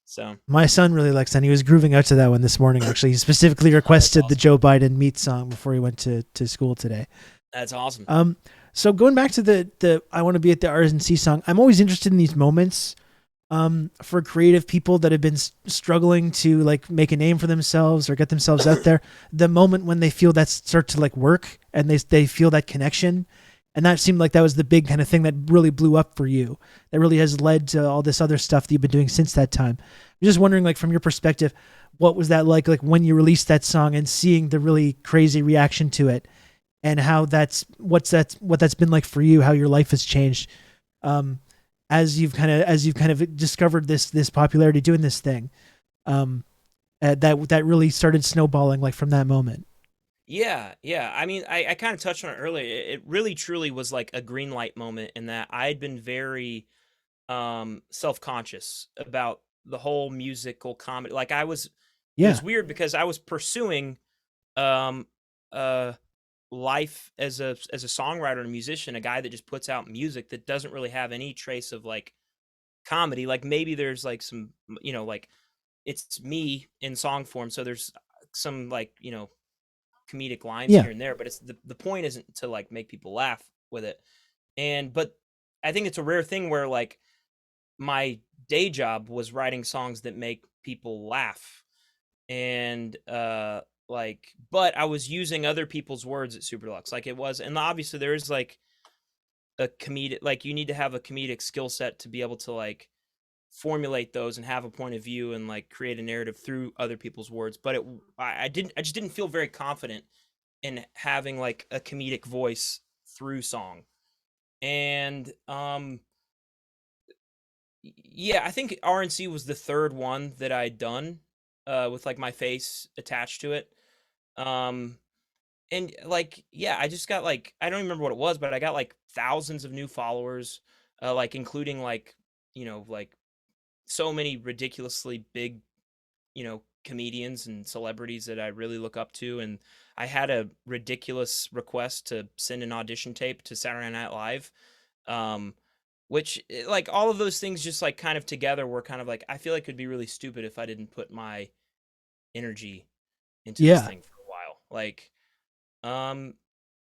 So my son really likes that. He was grooving out to that one this morning. Actually, he specifically requested the Joe Biden meat song before he went to school today. That's awesome. So going back to the I want to be at the RNC song, I'm always interested in these moments for creative people that have been struggling to like make a name for themselves or get themselves out there. The moment when they feel that start to like work and they feel that connection. And that seemed like that was the big kind of thing that really blew up for you. That really has led to all this other stuff that you've been doing since that time. I'm just wondering, like, from your perspective, what was that like when you released that song and seeing the really crazy reaction to it, and how what that's been like for you, how your life has changed as you've kind of discovered this popularity doing this thing, that really started snowballing like from that moment. Yeah. I mean, I kind of touched on it earlier. It really truly was like a green light moment, in that I had been very self-conscious about the whole musical comedy. Like it was weird because I was pursuing like life as a songwriter and a musician, a guy that just puts out music that doesn't really have any trace of like comedy. Like maybe there's like some, like it's me in song form, so there's some like, comedic lines Yeah. here and there, but it's the point isn't to like make people laugh with it. But I think it's a rare thing where like my day job was writing songs that make people laugh. And but I was using other people's words at Super Deluxe. Like it was, and obviously there is like a comedic, like you need to have a comedic skill set to be able to like formulate those and have a point of view and like create a narrative through other people's words. But I just didn't feel very confident in having like a comedic voice through song. And yeah, I think RNC was the third one that I'd done with like my face attached to it. And like, yeah, I just got like, I don't remember what it was, but I got like thousands of new followers, like including like, like so many ridiculously big, comedians and celebrities that I really look up to. And I had a ridiculous request to send an audition tape to Saturday Night Live. Which like all of those things just like kind of together were kind of like, I feel like it'd be really stupid if I didn't put my energy into this thing for a while. Like,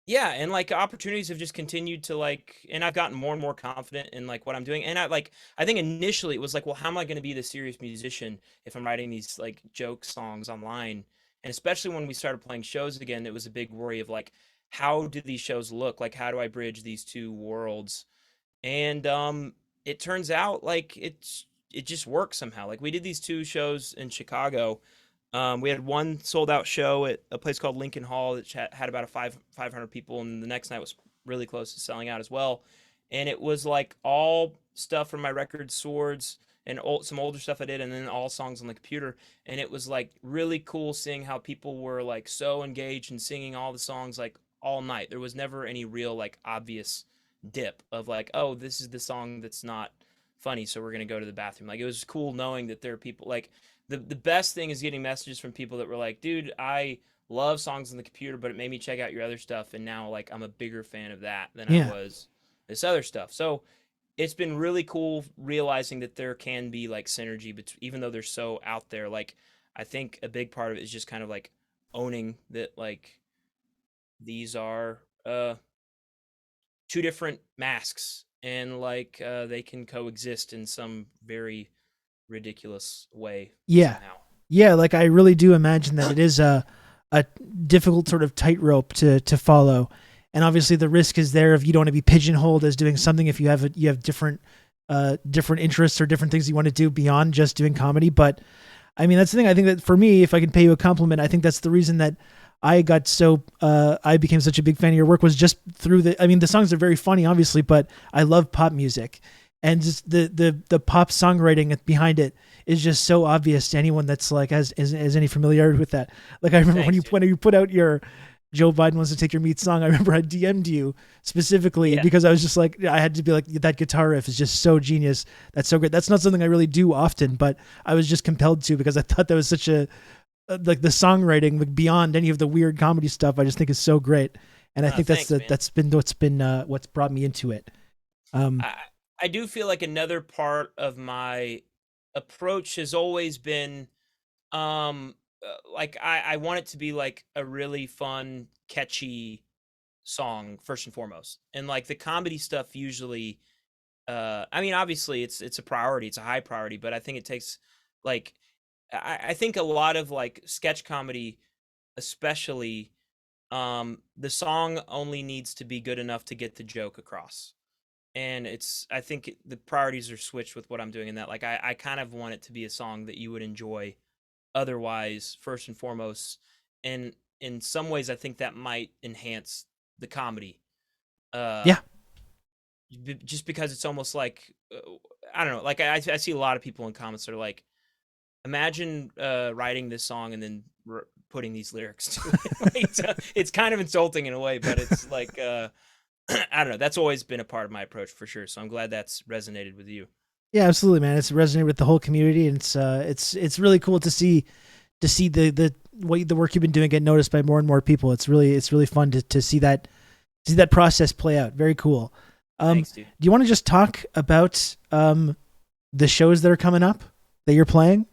yeah. And like opportunities have just continued to like, and I've gotten more and more confident in like what I'm doing. And I think initially it was like, well, how am I going to be the serious musician if I'm writing these like joke songs online? And especially when we started playing shows again, it was a big worry of like, how do these shows look? Like, how do I bridge these two worlds? And it turns out like it just works somehow. Like we did these two shows in Chicago. We had one sold out show at a place called Lincoln Hall that had about 500 people, and the next night was really close to selling out as well. And it was like all stuff from my record Swords and some older stuff I did, and then all songs on the computer. And it was like really cool seeing how people were like so engaged and singing all the songs like all night. There was never any real like obvious dip of like, oh, this is the song that's not funny, so we're gonna go to the bathroom. Like it was cool knowing that there are people like the best thing is getting messages from people that were like, dude, I love songs on the computer, but it made me check out your other stuff, and now like I'm a bigger fan of that than I was this other stuff. So it's been really cool realizing that there can be like synergy between, even though they're so out there. Like I think a big part of it is just kind of like owning that like these are two different masks, and like they can coexist in some very ridiculous way somehow. Yeah, like I really do imagine that it is a difficult sort of tightrope to follow, and obviously the risk is there if you don't want to be pigeonholed as doing something, if you have different interests or different things you want to do beyond just doing comedy. But I mean, that's the thing. I think that for me, if I can pay you a compliment, I think that's the reason that I became such a big fan of your work, was just through the songs are very funny, obviously, but I love pop music, and just the pop songwriting behind it is just so obvious to anyone that's like has any familiarity with that. Like I remember when you put out your Joe Biden Wants to Take Your Meat song, I remember I DM'd you specifically because I was just like, I had to be like, that guitar riff is just so genius. That's so great. That's not something I really do often, but I was just compelled to, because I thought that was such a, like the songwriting, like beyond any of the weird comedy stuff, I just think is so great. And I think that's been what's brought me into it. I do feel like another part of my approach has always been, like I want it to be like a really fun, catchy song first and foremost. And like the comedy stuff usually, I mean, obviously it's a priority, it's a high priority, but I think it takes like, I think a lot of like sketch comedy, especially, the song only needs to be good enough to get the joke across. And I think the priorities are switched with what I'm doing in that. Like I kind of want it to be a song that you would enjoy otherwise, first and foremost. And in some ways, I think that might enhance the comedy. Just because it's almost like, I don't know, like I see a lot of people in comments that are like, imagine writing this song and then putting these lyrics to it. Like, it's kind of insulting in a way, but it's like, I don't know. That's always been a part of my approach for sure. So I'm glad that's resonated with you. Yeah, absolutely, man. It's resonated with the whole community, and it's really cool to see the the work you've been doing get noticed by more and more people. It's really fun to see that process play out. Very cool. Thanks, dude. Do you want to just talk about the shows that are coming up that you're playing?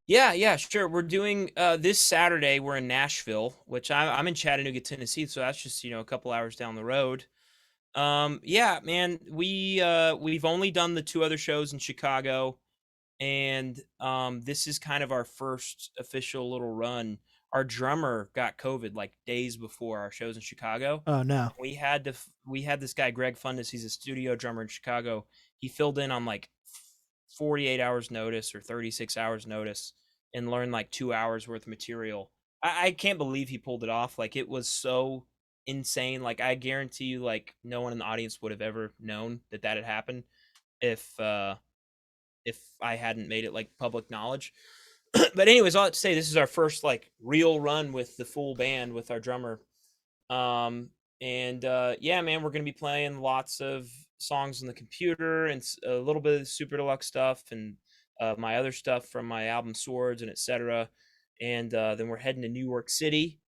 Yeah, sure. We're doing this Saturday. We're in Nashville, which I'm in Chattanooga, Tennessee, so that's just a couple hours down the road. Yeah, man, we've only done the 2 other shows in Chicago, and this is kind of our first official little run. Our drummer got COVID like days before our shows in Chicago. Oh no. We had this guy Greg Fundus. He's a studio drummer in Chicago. He filled in on like 48 hours notice or 36 hours notice and learned like 2 hours worth of material. I can't believe he pulled it off. Like, it was so insane. Like, I guarantee you, like, no one in the audience would have ever known that had happened if I hadn't made it like public knowledge. But anyways, I'll have to say this is our first like real run with the full band with our drummer. Yeah, man, we're gonna be playing lots of songs on the computer and a little bit of the Super Deluxe stuff and my other stuff from my album Swords and etc. And then we're heading to New York City.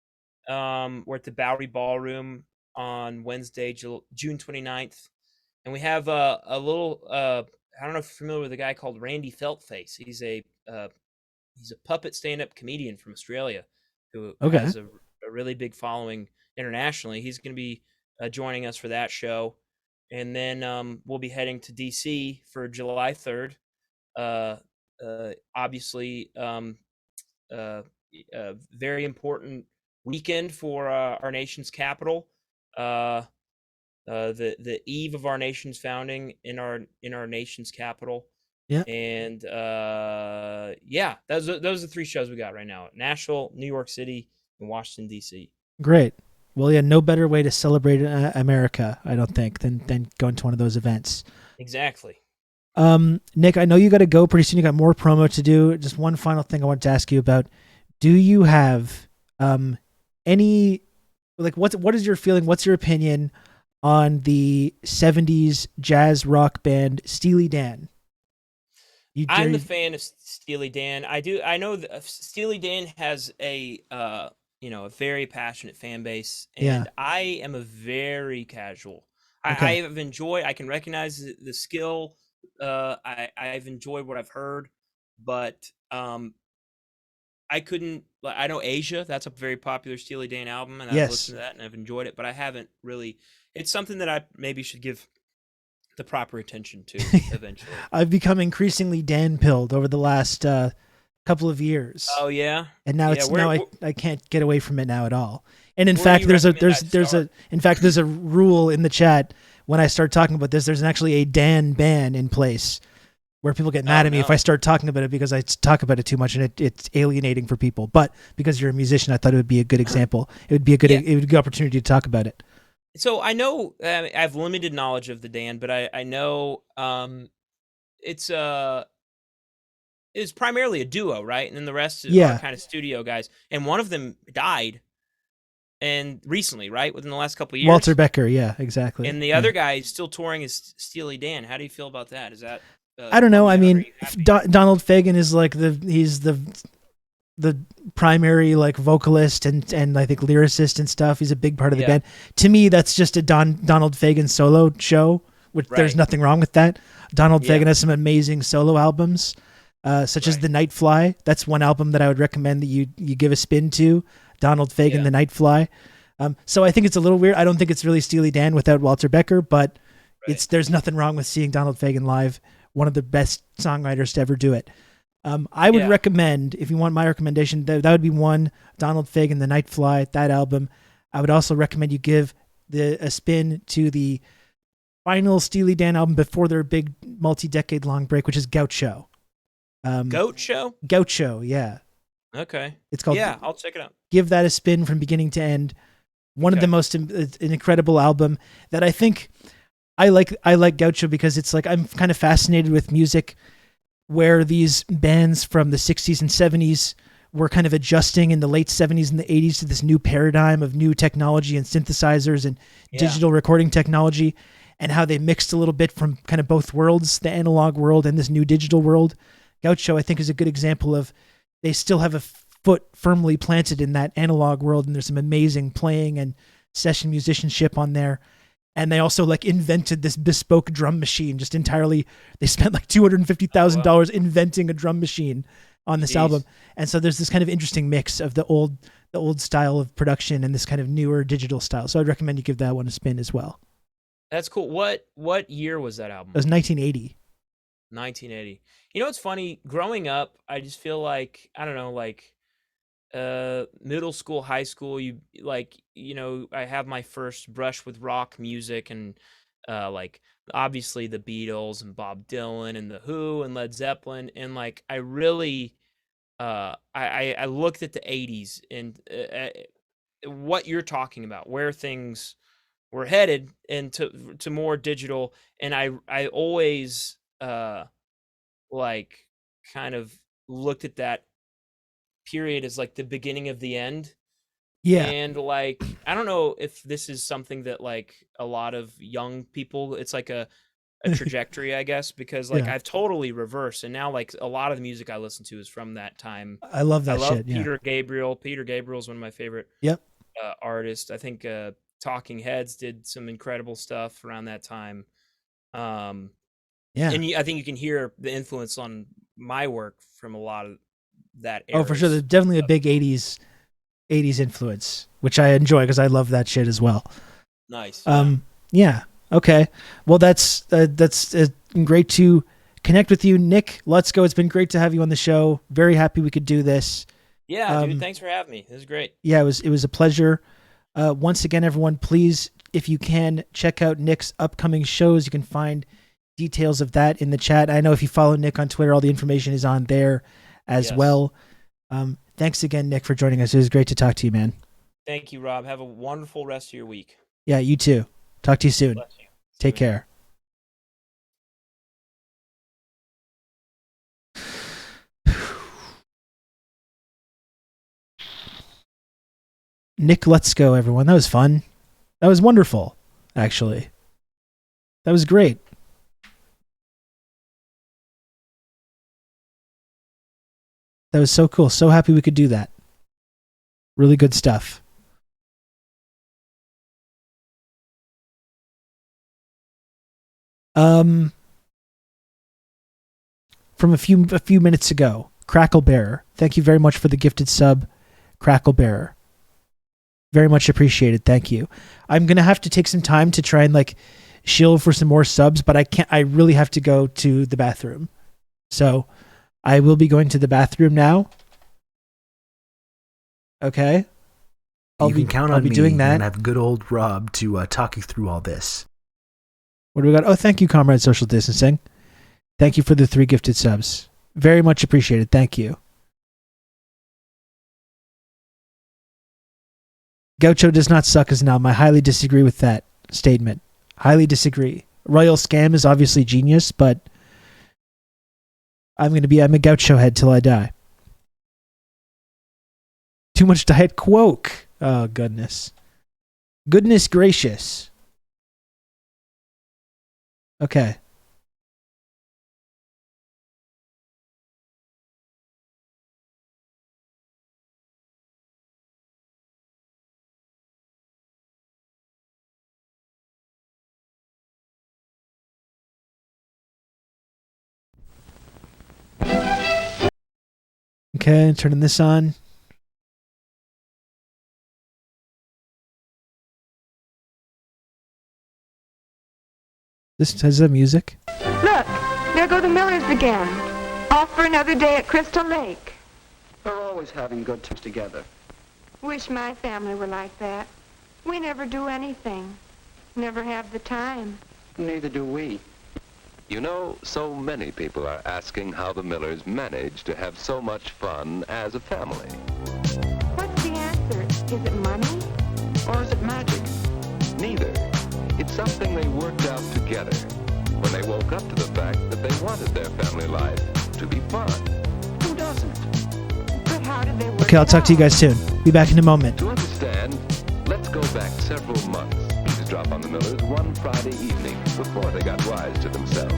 We're at the Bowery Ballroom on Wednesday, June 29th. And we have a little, I don't know if you're familiar with a guy called Randy Feltface. He's a puppet stand-up comedian from Australia who has a really big following internationally. He's going to be joining us for that show. And then we'll be heading to DC for July 3rd. Obviously, a very important weekend for our nation's capital. The eve of our nation's founding in our nation's capital. Yeah. And yeah, those are the 3 shows we got right now: Nashville, New York City, and Washington D.C. Great. Well, yeah, no better way to celebrate America, I don't think, than going to one of those events. Exactly. Nick, I know you got to go pretty soon. You got more promo to do. Just one final thing I want to ask you about: do you have any, like, what is your feeling? What's your opinion on the 70s jazz rock band Steely Dan? I'm the fan of Steely Dan. I know that Steely Dan has a very passionate fan base, and I am a very casual. Okay. I can recognize the skill. I've enjoyed what I've heard, but I know Asia, that's a very popular Steely Dan album, and I've listened to that and I've enjoyed it, but I haven't really. It's something that I maybe should give the proper attention to eventually. I've become increasingly Dan-pilled over the last couple of years. Oh yeah, and now I can't get away from it now at all. And in fact, there's a rule in the chat when I start talking about this. There's actually a Dan ban in place where people get mad at me if I start talking about it because I talk about it too much and it's alienating for people. But because you're a musician, I thought it would be a good example. It would be it would be a good opportunity to talk about it. So I know I have limited knowledge of the Dan, but I know it's primarily a duo, right? And then the rest are kind of studio guys. And one of them died, and recently, right, within the last couple of years. Walter Becker, yeah, exactly. And the other guy is still touring as Steely Dan. How do you feel about that? Is that? I don't know. I mean, Donald Fagen is like he's the primary like vocalist and I think lyricist and stuff. He's a big part of the band. To me, that's just a Donald Fagen solo show, which there's nothing wrong with that. Donald Fagen has some amazing solo albums, such as The Night Fly. That's one album that I would recommend that you give a spin to. Donald Fagen, The Night Fly. So I think it's a little weird. I don't think it's really Steely Dan without Walter Becker, but there's nothing wrong with seeing Donald Fagen live. One of the best songwriters to ever do it. I would recommend, if you want my recommendation, that would be one, Donald Fagen, The Night Fly, that album. I would also recommend you give a spin to the final Steely Dan album before their big multi-decade long break, which is Gaucho. Gaucho, yeah. Okay. It's called. Yeah, I'll check it out. Give that a spin from beginning to end. One of the most an incredible album that I think I like Gaucho because it's like I'm kind of fascinated with music where these bands from the 60s and 70s were kind of adjusting in the late 70s and the 80s to this new paradigm of new technology and synthesizers and digital recording technology, and how they mixed a little bit from kind of both worlds, the analog world and this new digital world. Gaucho, I think, is a good example of they still have a foot firmly planted in that analog world, and there's some amazing playing and session musicianship on there. And they also like invented this bespoke drum machine, just entirely. They spent like $250,000 inventing a drum machine on this album. And so there's this kind of interesting mix of the old style of production and this kind of newer digital style. So I'd recommend you give that one a spin as well. That's cool. What year was that album? It was 1980. 1980. You know what's funny? Growing up, I just feel like, I don't know, like middle school, high school, I have my first brush with rock music, and like obviously the Beatles and Bob Dylan and the Who and Led Zeppelin, and like I really I looked at the 80s and what you're talking about, where things were headed into more digital, and I always like kind of looked at that period as like the beginning of the end. Yeah. And like, I don't know if this is something that like a lot of young people, it's like a trajectory, I guess, because like I've totally reversed, and now like a lot of the music I listen to is from that time. I love that shit. Peter Gabriel. Peter Gabriel is one of my favorite artists. I think Talking Heads did some incredible stuff around that time. And I think you can hear the influence on my work from a lot of that era. Oh, for sure. There's definitely a big 80s influence, which I enjoy because I love that shit as well. Nice. Yeah. Okay. Well, that's great to connect with you, Nick LUTSKO. It's been great to have you on the show. Very happy we could do this. Yeah, dude. Thanks for having me. This is great. Yeah, it was a pleasure. Once again, everyone, please, if you can, check out Nick's upcoming shows. You can find details of that in the chat. I know if you follow Nick on Twitter, all the information is on there as well. Thanks again, Nick, for joining us. It was great to talk to you, man. Thank you, Rob. Have a wonderful rest of your week. Yeah, you too. Talk to you soon. Bless you. Take care. Nick LUTSKO, everyone. That was fun. That was wonderful, actually. That was great. That was so cool. So happy we could do that. Really good stuff. From a few minutes ago, Crackle Bearer. Thank you very much for the gifted sub, Crackle Bearer. Very much appreciated. Thank you. I'm gonna have to take some time to try and like shill for some more subs, but I really have to go to the bathroom. So I will be going to the bathroom now. Okay. You can count on me. Doing that. And have good old Rob to talk you through all this. What do we got? Oh, thank you, Comrade Social Distancing. Thank you for the 3 gifted subs. Very much appreciated. Thank you. Gaucho does not suck as an album. I highly disagree with that statement. Highly disagree. Royal Scam is obviously genius, but I'm a Gaucho head till I die. Too much Diet Coke. Oh, goodness. Goodness gracious. Okay. Okay, turning this on. This has the music. Look, there go the Millers again. Off for another day at Crystal Lake. We're always having good times together. Wish my family were like that. We never do anything. Never have the time. Neither do we. You know, so many people are asking how the Millers manage to have so much fun as a family. What's the answer? Is it money? Or is it magic? Neither. It's something they worked out together when they woke up to the fact that they wanted their family life to be fun. Who doesn't? But how did they work Okay, I'll talk to you guys soon. Be back in a moment. To understand, let's go back several months. Eavesdrop on the Millers one Friday evening before they got wise to themselves.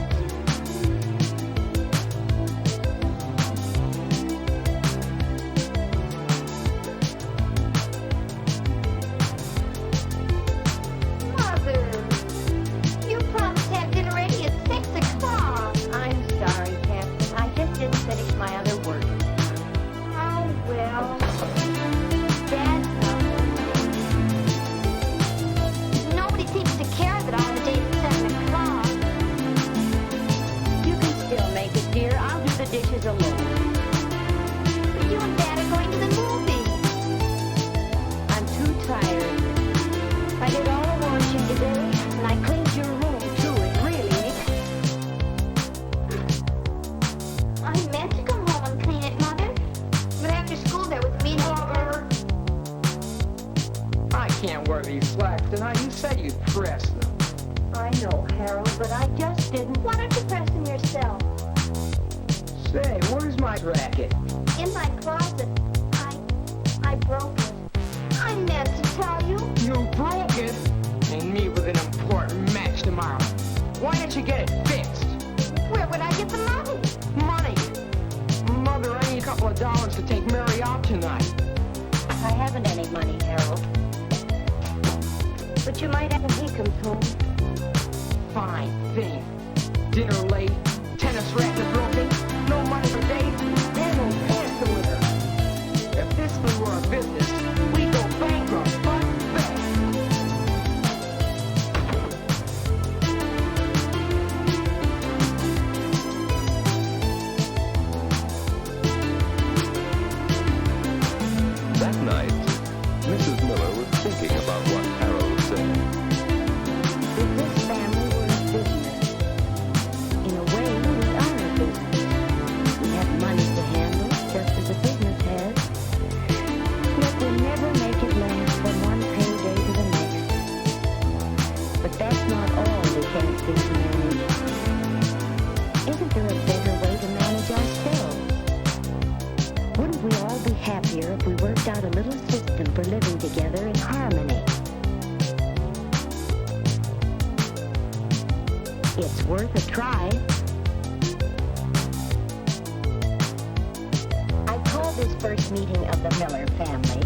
of these slacks tonight. You said you'd press them. I know, Harold, but I just didn't. Why don't you press them yourself? Say, where's my racket? In my closet. I broke it. I meant to tell you. You broke it? And me with an important match tomorrow. Why didn't you get it fixed? Where would I get the money? Money? Mother, I need a couple of dollars to take Mary out tonight. I haven't any money, Harold. But you might have when he comes home. Fine thing. Dinner late, tennis racket broken, no money for dates, there's no dancing with her. If this thing were a business, we'd go bankrupt, but best. That night, Mrs. Miller was thinking about what Harold said. If this family were a business, in a way we are a business. We have money to handle, just as a business has. Yet we never make it last from one payday to the next. But that's not all we can't seem to manage. Isn't there a better way to manage ourselves? Wouldn't we all be happier if we worked out a little system for living together in harmony? It's worth a try. I called this first meeting of the Miller family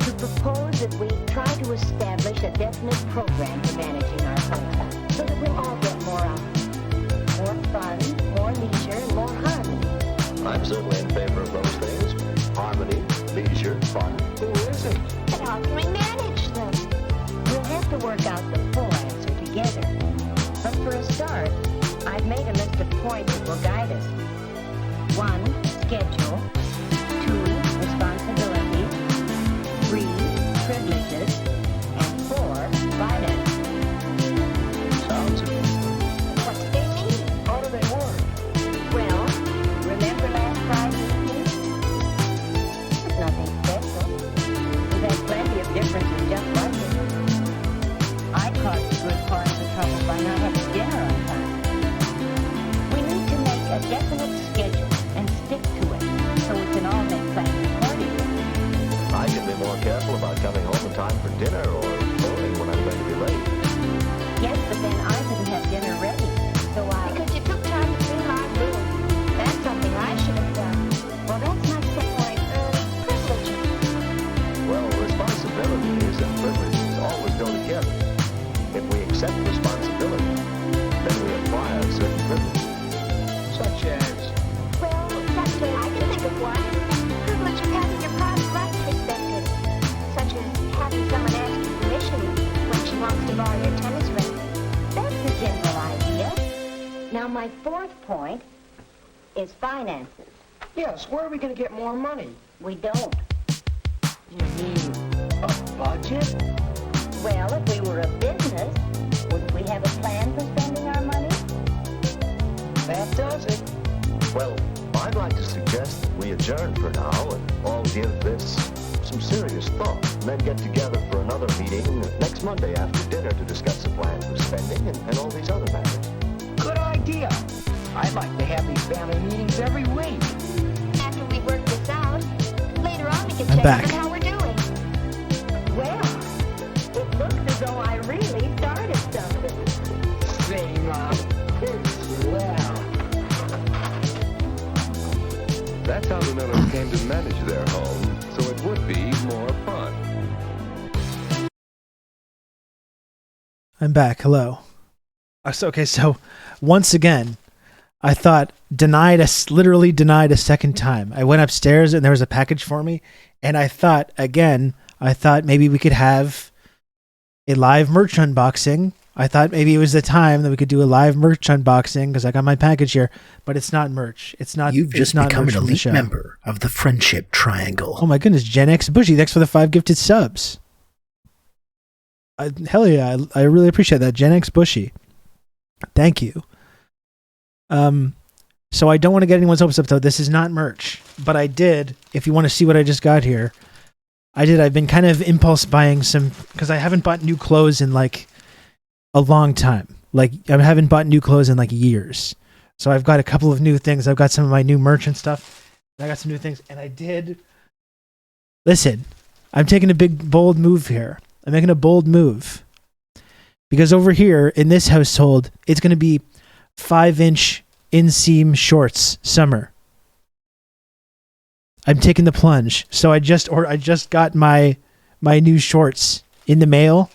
to propose that we try to establish a definite program for managing our home so that we'll all get more out of it. More fun, more leisure, and more harmony. I'm certainly in favor of those things. Harmony, leisure, fun. Who isn't? But how can we manage them? We'll have to work out the full answer together. But for a start, I've made a list of points that will guide us. 1. Schedule. 2. Responsibilities. 3. Privileges. And 4. Finance. Sounds good. What do they mean? How do they work? Well, remember last Friday evening? It's nothing special. We've had plenty of differences just like it. I caused a good part of the trouble by not having dinner on time. We need to make a definite schedule and stick to it so we can all make plans accordingly. I can be more careful about coming home in time for dinner or phoning when I'm going to be late. Yes, but then I didn't have dinner ready, so Because you took time to clean my room. That's something I should have done. Well, that's my second point. Privileges. Well, responsibilities and privileges always go together. If we accept responsibility, then we acquire certain privileges. Such as? Well, such as I can think of one. Privilege of having your private rights respected. Such as having someone ask you permission when she wants to borrow your tennis racket. That's the general idea. Now, my fourth point is finances. Yes, where are we going to get more money? We don't. You mean a budget? Well, if we were a business, wouldn't we have a plan for spending our money? That does it. Well, I'd like to suggest that we adjourn for now and all give this some serious thought, and then get together for another meeting next Monday after dinner to discuss a plan for spending and all these other matters. Good idea. I'd like to have these family meetings every week. After we work this out, later on we can I'm check back. on how we're doing. Well, it looks as though I really started something. Say, Mom, it's swell. That's how the Millers came to manage their home, so it would be more fun. I'm back. Hello. So once again, I thought literally denied a second time. I went upstairs and there was a package for me, and I thought maybe we could have a live merch unboxing. I thought maybe it was the time that we could do a live merch unboxing because I got my package here, but it's not merch. It's not. You've just not become merch an from the elite show. member of the Friendship Triangle. Oh my goodness, Gen X Bushy, thanks for the 5 gifted subs. Hell yeah, I really appreciate that, Gen X Bushy. Thank you. So I don't want to get anyone's hopes up though. This is not merch, but I did. If you want to see what I just got here, I did. I've been kind of impulse buying some because I haven't bought new clothes in like a long time. Like I haven't bought new clothes in like years. So I've got a couple of new things. I've got some of my new merch and stuff. I got some new things, and I did. Listen, I'm taking a big bold move here. I'm making a bold move because over here in this household, it's going to be 5-inch inseam shorts summer. I'm taking the plunge. So I just got my new shorts in the mail,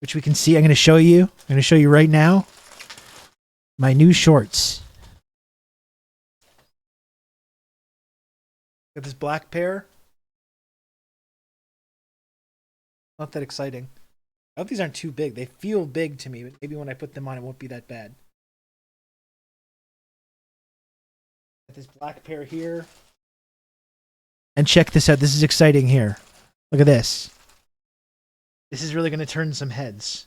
which we can see. I'm going to show you. I'm going to show you right now. My new shorts. Got this black pair. Not that exciting. I hope these aren't too big. They feel big to me, but maybe when I put them on, it won't be that bad. Got this black pair here. And check this out. This is exciting here. Look at this. This is really going to turn some heads.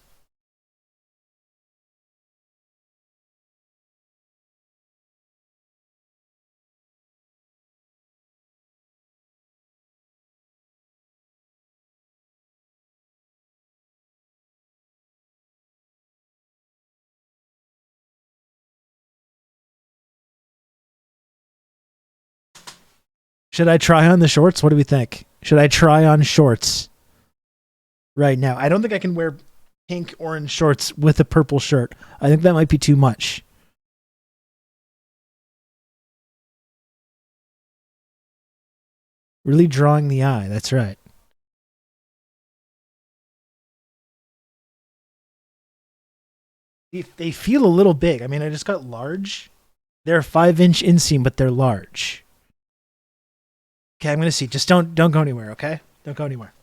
Should I try on the shorts? What do we think? Should I try on shorts right now? I don't think I can wear pink, orange shorts with a purple shirt. I think that might be too much. Really drawing the eye. That's right. They feel a little big. I mean, I just got large. They're 5-inch inseam, but they're large. Okay, I'm going to see. Just don't go anywhere, okay? Don't go anywhere.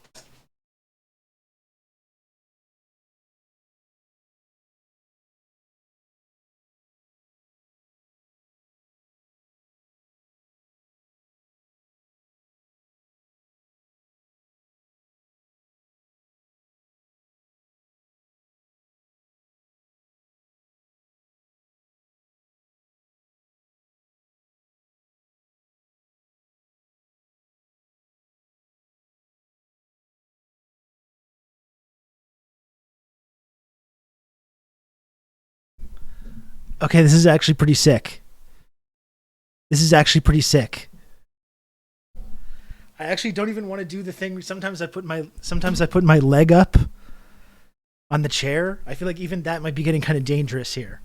Okay, this is actually pretty sick. This is actually pretty sick. I actually don't even want to do the thing. Sometimes I put my leg up on the chair. I feel like even that might be getting kind of dangerous here.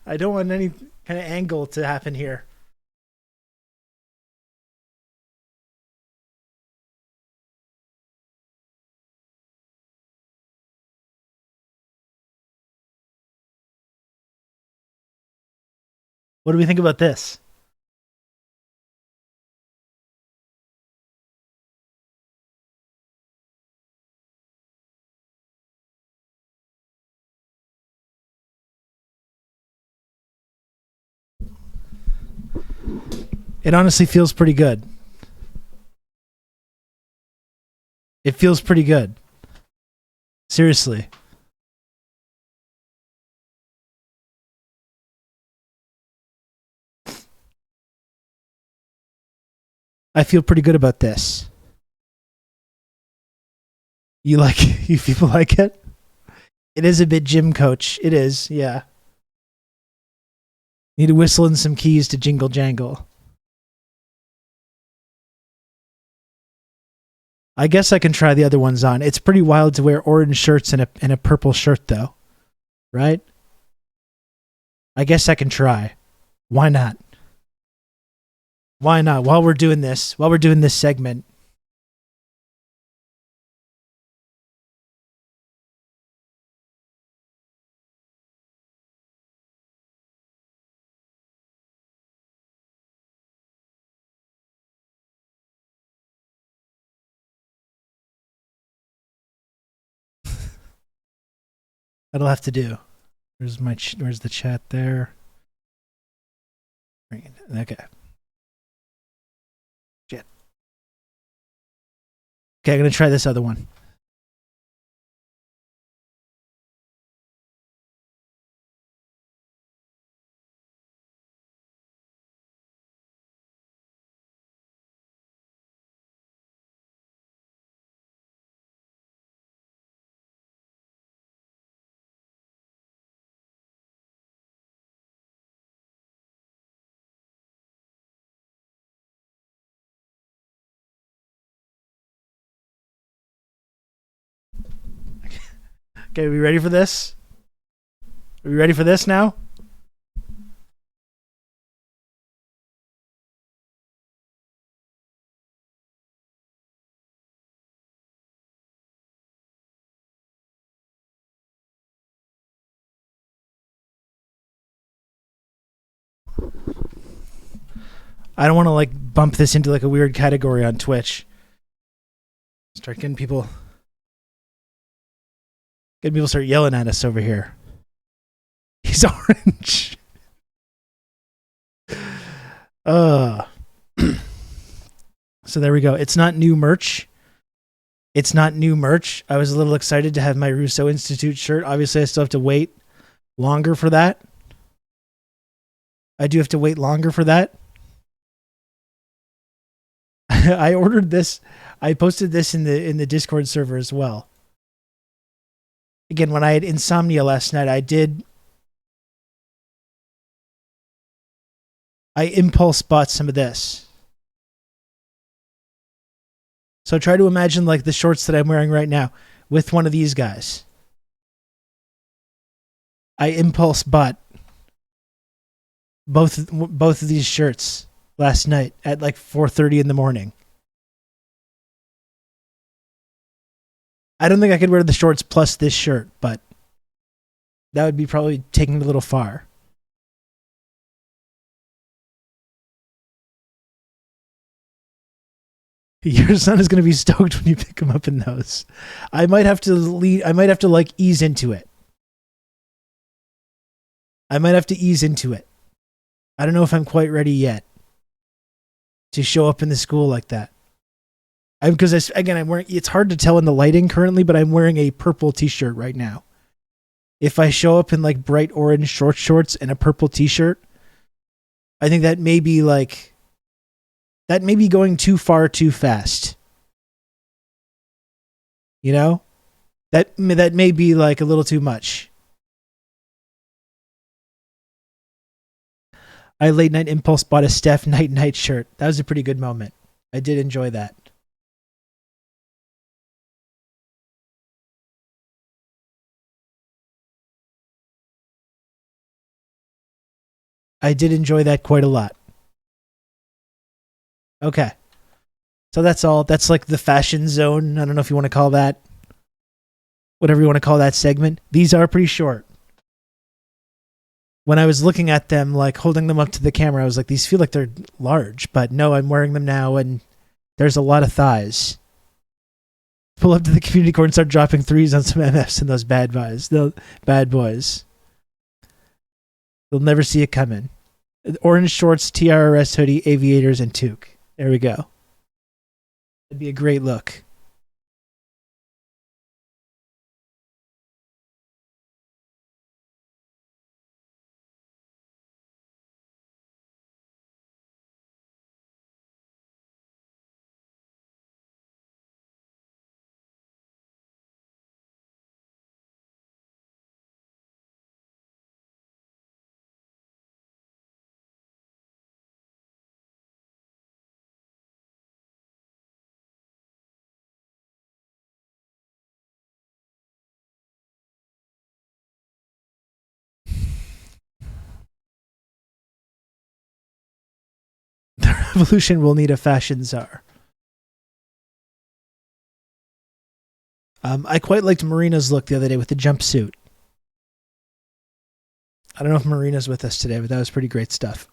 I don't want any kind of angle to happen here. What do we think about this? It honestly feels pretty good. It feels pretty good. Seriously. I feel pretty good about this. You people like it? It is a bit gym coach. It is, yeah. Need to whistle in some keys to jingle jangle. I guess I can try the other ones on. It's pretty wild to wear orange shirts and a purple shirt though. Right? I guess I can try. Why not? Why not? While we're doing this segment. That'll have to do. Where's the chat there? Okay. Shit. Okay, I'm gonna try this other one. Okay, are we ready for this? Are we ready for this now? I don't want to like bump this into like a weird category on Twitch. Start getting people start yelling at us over here. He's orange. So there we go. It's not new merch. It's not new merch. I was a little excited to have my Rousseau Institute shirt. Obviously, I still have to wait longer for that. I do have to wait longer for that. I ordered this. I posted this in the Discord server as well. Again, when I had insomnia last night, I impulse bought some of this. So try to imagine like the shorts that I'm wearing right now with one of these guys. I impulse bought both of these shirts last night at like 4:30 in the morning. I don't think I could wear the shorts plus this shirt, but that would be probably taking it a little far. Your son is going to be stoked when you pick him up in those. I might have to like ease into it. I don't know if I'm quite ready yet to show up in the school like that. Because I'm wearing, it's hard to tell in the lighting currently, but I'm wearing a purple t-shirt right now. If I show up in like bright orange shorts and a purple t-shirt, I think that may be going too far too fast. You know? That may be like a little too much. I late night impulse bought a Steph night shirt. That was a pretty good moment. I did enjoy that. I did enjoy that quite a lot. Okay. So that's all. That's like the fashion zone. I don't know if you want to call that. Whatever you want to call that segment. These are pretty short. When I was looking at them, like holding them up to the camera, I was like, these feel like they're large. But no, I'm wearing them now and there's a lot of thighs. Pull up to the community court and start dropping threes on some MFs and those bad boys. They'll never see it coming. Orange shorts, TRRS hoodie, aviators, and toque. There we go. That'd be a great look. The revolution will need a fashion czar. I quite liked Marina's look the other day with the jumpsuit. I don't know if Marina's with us today, but that was pretty great stuff.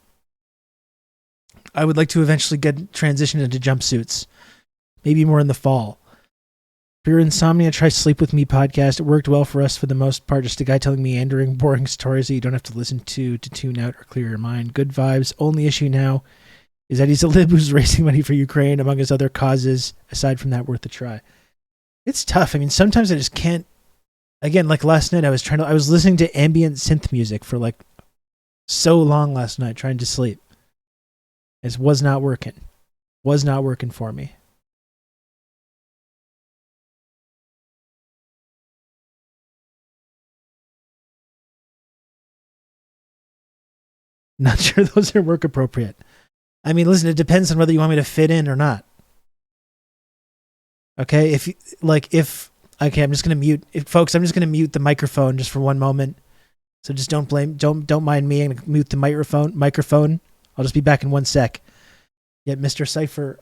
I would like to eventually get transitioned into jumpsuits. Maybe more in the fall. For your insomnia, try Sleep With Me podcast. It worked well for us for the most part. Just a guy telling meandering, boring stories that you don't have to listen to tune out or clear your mind. Good vibes. Only issue now is that he's a lib who's raising money for Ukraine, among his other causes. Aside from that, worth a try. It's tough. I mean, sometimes I just can't. Again, like last night, I was listening to ambient synth music for like so long last night, trying to sleep. It was not working. Was not working for me. Not sure those are work appropriate. I mean, listen, it depends on whether you want me to fit in or not. Okay, if Okay, I'm just gonna mute, folks. I'm just gonna mute the microphone just for one moment. So just don't mind me. I'm gonna mute the microphone. I'll just be back in one sec. Yet, Mr. Cypher,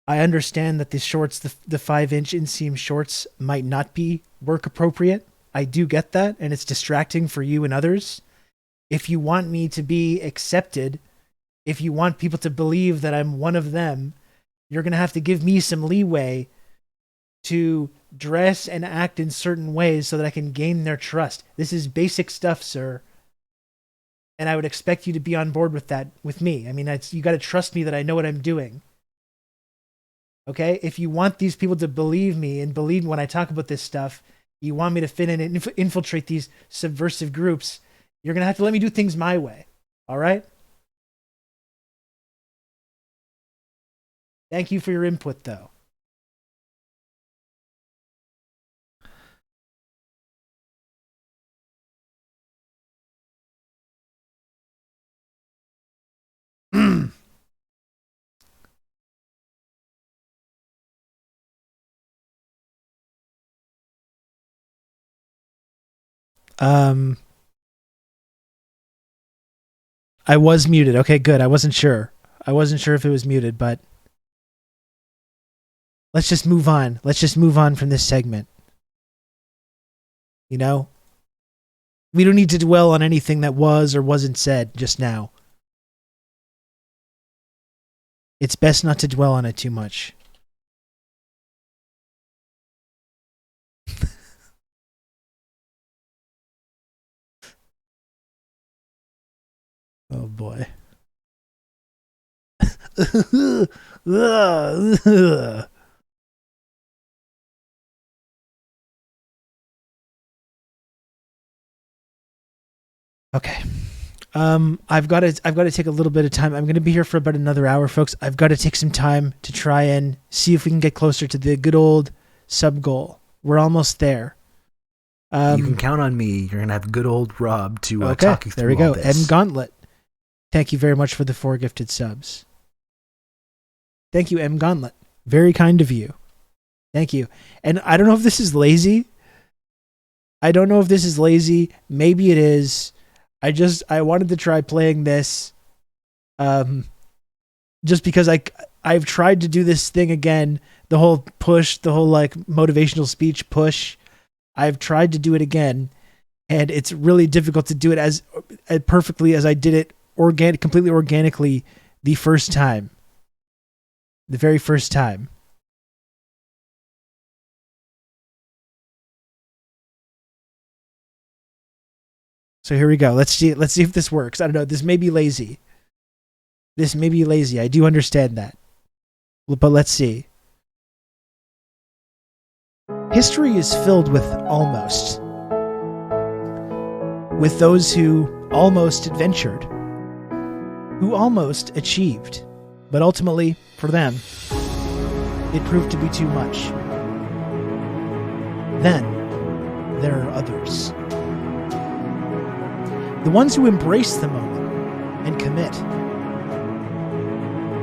I understand that the shorts, the 5-inch inseam shorts, might not be work appropriate. I do get that, and it's distracting for you and others. If you want me to be accepted, if you want people to believe that I'm one of them, you're gonna have to give me some leeway to dress and act in certain ways so that I can gain their trust. This is basic stuff, sir. And I would expect you to be on board with that with me. I mean, you got to trust me that I know what I'm doing. Okay? If you want these people to believe me and believe when I talk about this stuff, you want me to fit in and infiltrate these subversive groups, you're going to have to let me do things my way. All right? Thank you for your input, though. I was muted. Okay, good. I wasn't sure. I wasn't sure if it was muted, but let's just move on. Let's just move on from this segment. You know? We don't need to dwell on anything that was or wasn't said just now. It's best not to dwell on it too much. Oh boy. Okay. I've got to take a little bit of time. I'm going to be here for about another hour, folks. I've got to take some time to try and see if we can get closer to the good old sub goal. We're almost there. You can count on me. You're going to have good old Rob to okay, talk you through there we go. all this. M Gauntlet. Thank you very much for the 4 gifted subs. Thank you, M Gauntlet. Very kind of you. Thank you. And I don't know if this is lazy. Maybe it is. I wanted to try playing this just because I've tried to do this thing again, the whole push, the whole like motivational speech push. I've tried to do it again, and it's really difficult to do it as perfectly as I did it completely organically the first time. The very first time. So here we go. Let's see if this works. I don't know. This may be lazy. I do understand that. But let's see. History is filled with almost. With those who almost adventured. Who almost achieved. But ultimately, for them, it proved to be too much. Then, there are others. The ones who embrace the moment and commit.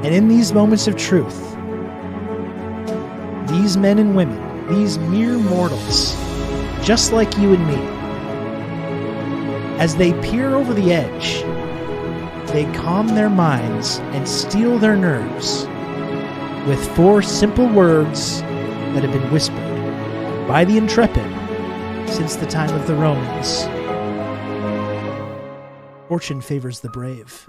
And in these moments of truth, these men and women, these mere mortals, just like you and me, as they peer over the edge, they calm their minds and steel their nerves with 4 simple words that have been whispered by the intrepid since the time of the Romans. Fortune favors the brave.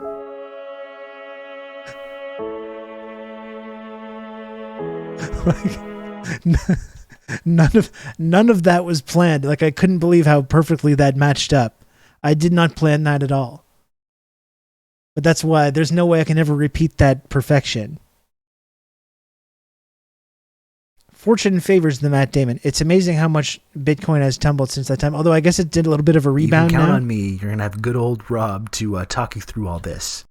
None of that was planned. Like, I couldn't believe how perfectly that matched up. I did not plan that at all. But that's why there's no way I can ever repeat that perfection. Fortune favors the Matt Damon. It's amazing how much Bitcoin has tumbled since that time. Although I guess it did a little bit of a rebound now. You can count on me. You're going to have good old Rob to talk you through all this.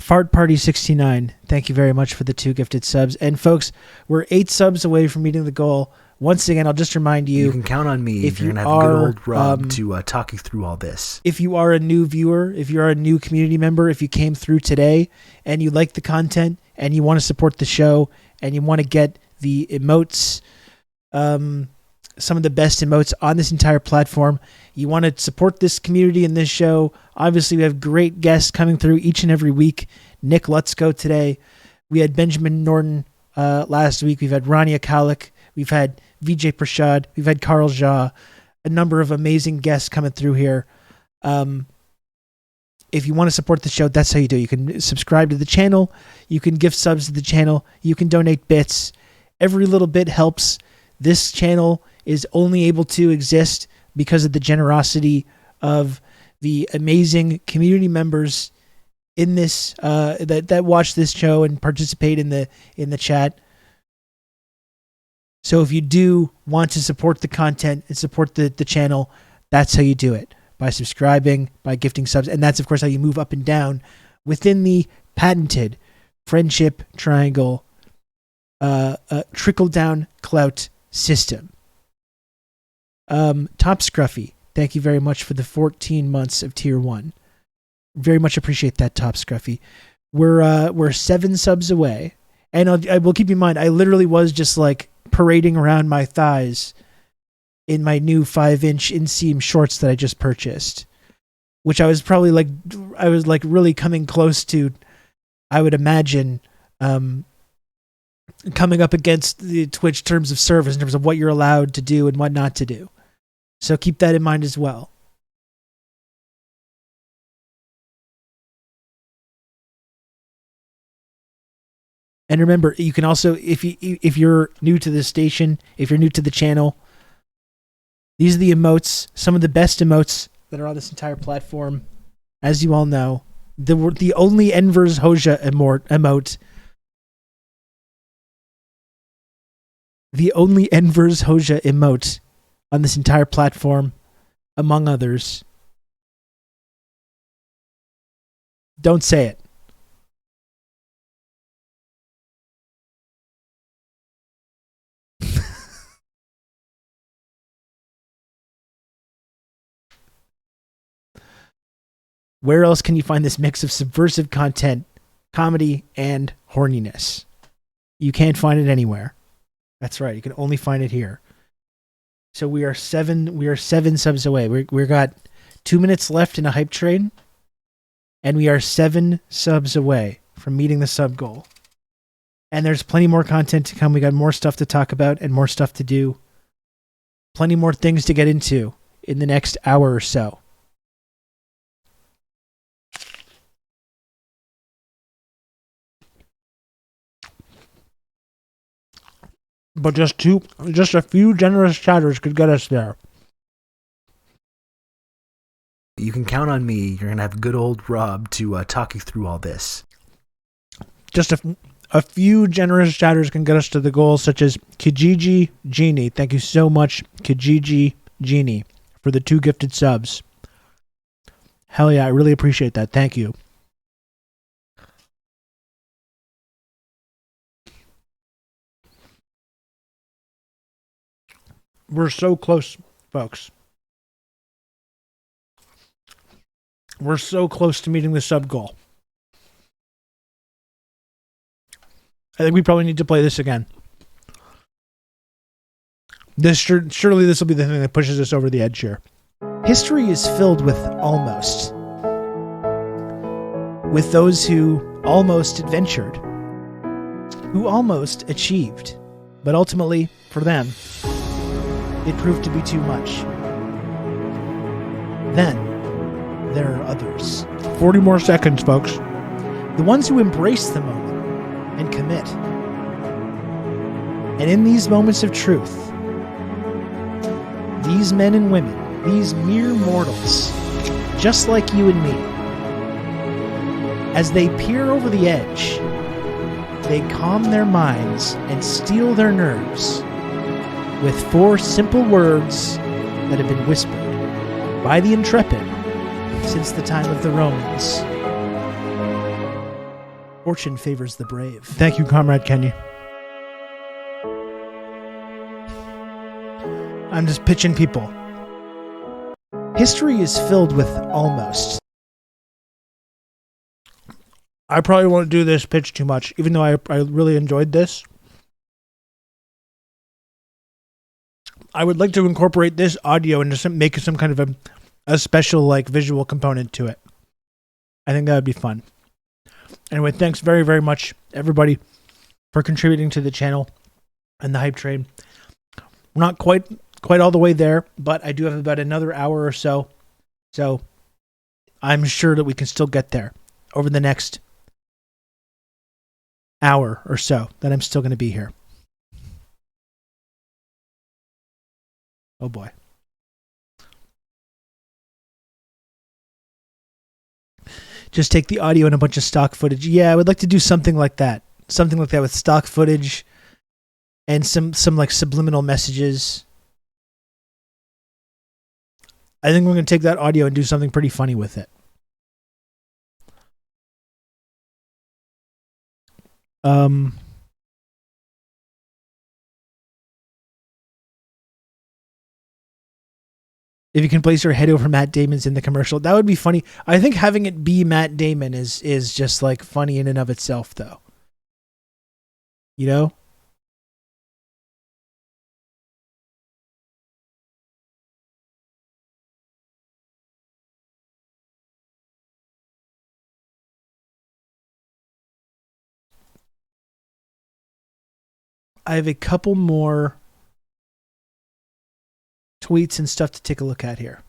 Fart Party 69. Thank you very much for the 2 gifted subs. And folks, we're 8 subs away from meeting the goal. Once again, I'll just remind you. You can count on me. You're going to have good old Rob to talk you through all this. If you are a new viewer, if you're a new community member, if you came through today and you like the content and you want to support the show and you want to get the emotes, some of the best emotes on this entire platform. You want to support this community and this show. Obviously, we have great guests coming through each and every week. Nick LUTSKO today. We had Benjamin Norton last week. We've had Rania Kalik. We've had Vijay Prashad. We've had Carl Jha. A number of amazing guests coming through here. If you want to support the show, that's how you do it. You can subscribe to the channel. You can give subs to the channel. You can donate bits. Every little bit helps. This channel is only able to exist because of the generosity of the amazing community members in this that watch this show and participate in the chat. So if you do want to support the content and support the channel, that's how you do it. By subscribing, by gifting subs. And that's, of course, how you move up and down within the patented friendship triangle trickle-down clout system. Top Scruffy, thank you very much for the 14 months of Tier 1. Very much appreciate that, Top Scruffy. We're 7 subs away. And I will keep in mind, I literally was just like parading around my thighs in my new 5-inch inseam shorts that I just purchased, which I was probably really coming close to, I would imagine, coming up against the Twitch terms of service in terms of what you're allowed to do and what not to do. So keep that in mind as well. And remember, you can also, if you're new to the station, if you're new to the channel, these are the emotes, some of the best emotes that are on this entire platform. As you all know, the only Enver's Hoja emote. The only Enver's Hoja emote on this entire platform, among others. Don't say it. Where else can you find this mix of subversive content, comedy, and horniness? You can't find it anywhere. That's right. You can only find it here. So we are 7 subs away. We've got 2 minutes left in a hype train, and we are 7 subs away from meeting the sub goal. And there's plenty more content to come. We got more stuff to talk about and more stuff to do. Plenty more things to get into in the next hour or so. But just a few generous chatters could get us there. You can count on me. You're going to have good old Rob to talk you through all this. Just a few generous chatters can get us to the goal, such as Kijiji Genie. Thank you so much, Kijiji Genie, for the 2 gifted subs. Hell yeah, I really appreciate that. Thank you. We're so close, folks. We're so close to meeting the sub goal. I think we probably need to play this again. Surely this will be the thing that pushes us over the edge here. History is filled with almost. With those who almost adventured. Who almost achieved. But ultimately, for them, it proved to be too much. Then, there are others. 40 more seconds, folks. The ones who embrace the moment and commit. And in these moments of truth, these men and women, these mere mortals, just like you and me, as they peer over the edge, they calm their minds and steel their nerves with 4 simple words that have been whispered by the intrepid since the time of the Romans. Fortune favors the brave. Thank you, Comrade Kenya. I'm just pitching people. History is filled with almost. I probably won't do this pitch too much, even though I really enjoyed this. I would like to incorporate this audio and make some kind of a special like visual component to it. I think that would be fun. Anyway, thanks very, very much, everybody, for contributing to the channel and the hype train. We're not quite all the way there, but I do have about another hour or so. So I'm sure that we can still get there over the next hour or so that I'm still going to be here. Oh boy. Just take the audio and a bunch of stock footage. Yeah, I would like to do something like that. Something like that with stock footage and some like subliminal messages. I think we're going to take that audio and do something pretty funny with it. If you can place your head over Matt Damon's in the commercial, that would be funny. I think having it be Matt Damon is just like funny in and of itself, though. You know? I have a couple more tweets and stuff to take a look at here.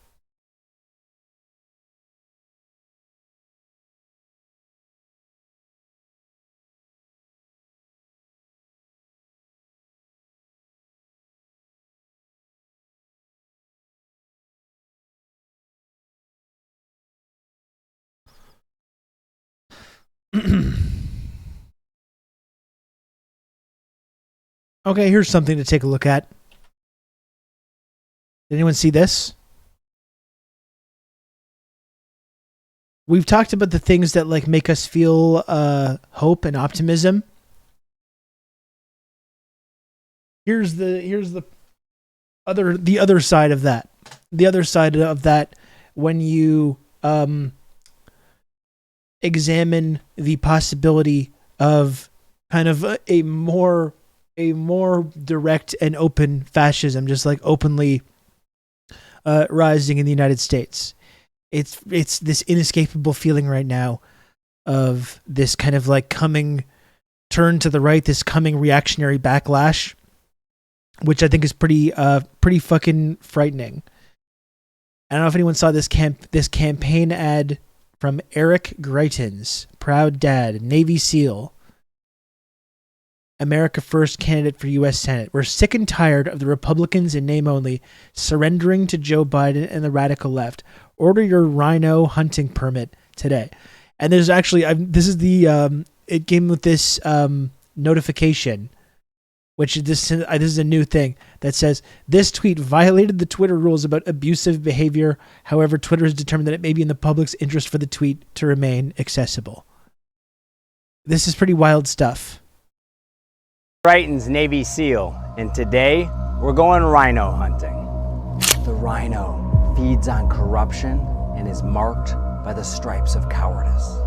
Okay, here's something to take a look at. Did anyone see this? We've talked about the things that like make us feel hope and optimism. Here's the other side of that. The other side of that, when you examine the possibility of kind of a more direct and open fascism, just like openly rising in the United States. It's this inescapable feeling right now of this kind of like coming turn to the right, this coming reactionary backlash, which I think is pretty fucking frightening. I don't know if anyone saw this campaign ad from Eric Greitens, proud dad, Navy SEAL, America First candidate for U.S. Senate. We're sick and tired of the Republicans in name only surrendering to Joe Biden and the radical left. Order your rhino hunting permit today. And there's actually, this is the, it came with this notification, which this is a new thing that says, this tweet violated the Twitter rules about abusive behavior. However, Twitter has determined that it may be in the public's interest for the tweet to remain accessible. This is pretty wild stuff. Brighton's Navy SEAL, and today we're going rhino hunting. The rhino feeds on corruption and is marked by the stripes of cowardice.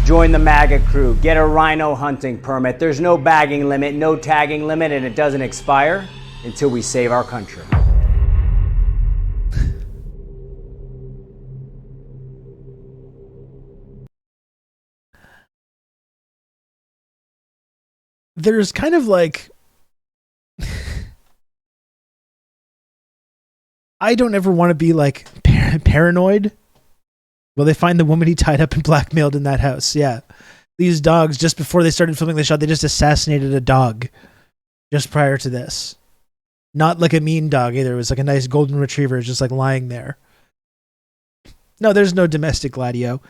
Join the MAGA crew, get a rhino hunting permit. There's no bagging limit, no tagging limit, and it doesn't expire until we save our country. There's kind of like, I don't ever want to be like paranoid. Will they find the woman he tied up and blackmailed in that house? Yeah. These dogs, just before they started filming the shot, they just assassinated a dog just prior to this. Not like a mean dog either. It was like a nice golden retriever just like lying there. No, there's no domestic Gladio.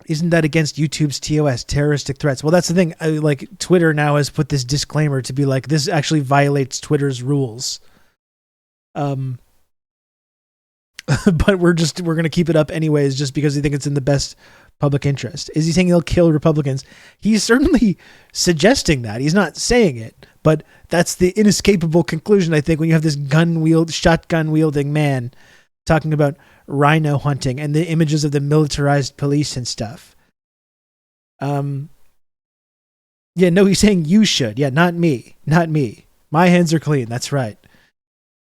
Isn't that against YouTube's TOS, terroristic threats? Well, that's the thing. Like Twitter now has put this disclaimer to be like, this actually violates Twitter's rules. But we're going to keep it up anyways, just because we think it's in the best public interest. Is he saying he'll kill Republicans? He's certainly suggesting that. He's not saying it, but that's the inescapable conclusion, I think, when you have this shotgun wielding man talking about rhino hunting and the images of the militarized police and stuff. Yeah, no, he's saying you should. Yeah, not me. Not me. My hands are clean. That's right.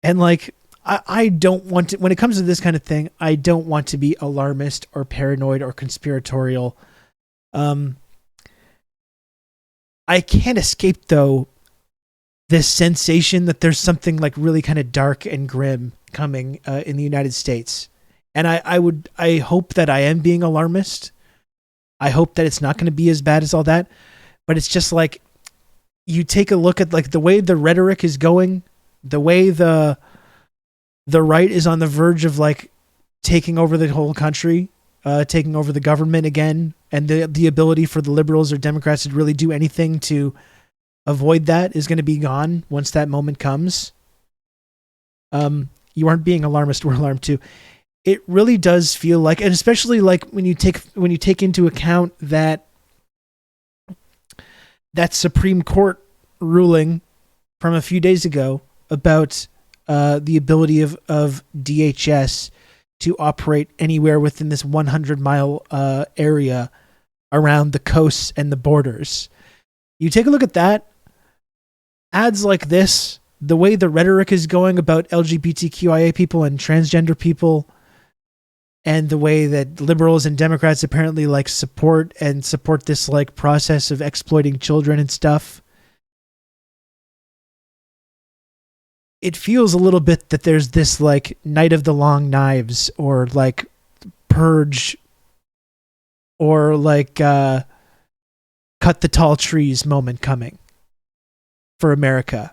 And like, I don't want to, when it comes to this kind of thing, I don't want to be alarmist or paranoid or conspiratorial. I can't escape, though, this sensation that there's something like really kind of dark and grim coming in the United States. And I hope that I am being alarmist. I hope that it's not going to be as bad as all that. But it's just like, you take a look at like the way the rhetoric is going, the way the right is on the verge of like taking over the whole country, taking over the government again, and the ability for the liberals or Democrats to really do anything to avoid that is going to be gone once that moment comes. You aren't being alarmist, we're alarmed too. It really does feel like, and especially like when you take into account that Supreme Court ruling from a few days ago about the ability of DHS to operate anywhere within this 100-mile area around the coasts and the borders. You take a look at that, ads like this, the way the rhetoric is going about LGBTQIA people and transgender people, and the way that liberals and Democrats apparently like support this like process of exploiting children and stuff. It feels a little bit that there's this like Night of the Long Knives or like Purge or like Cut the Tall Trees moment coming for America.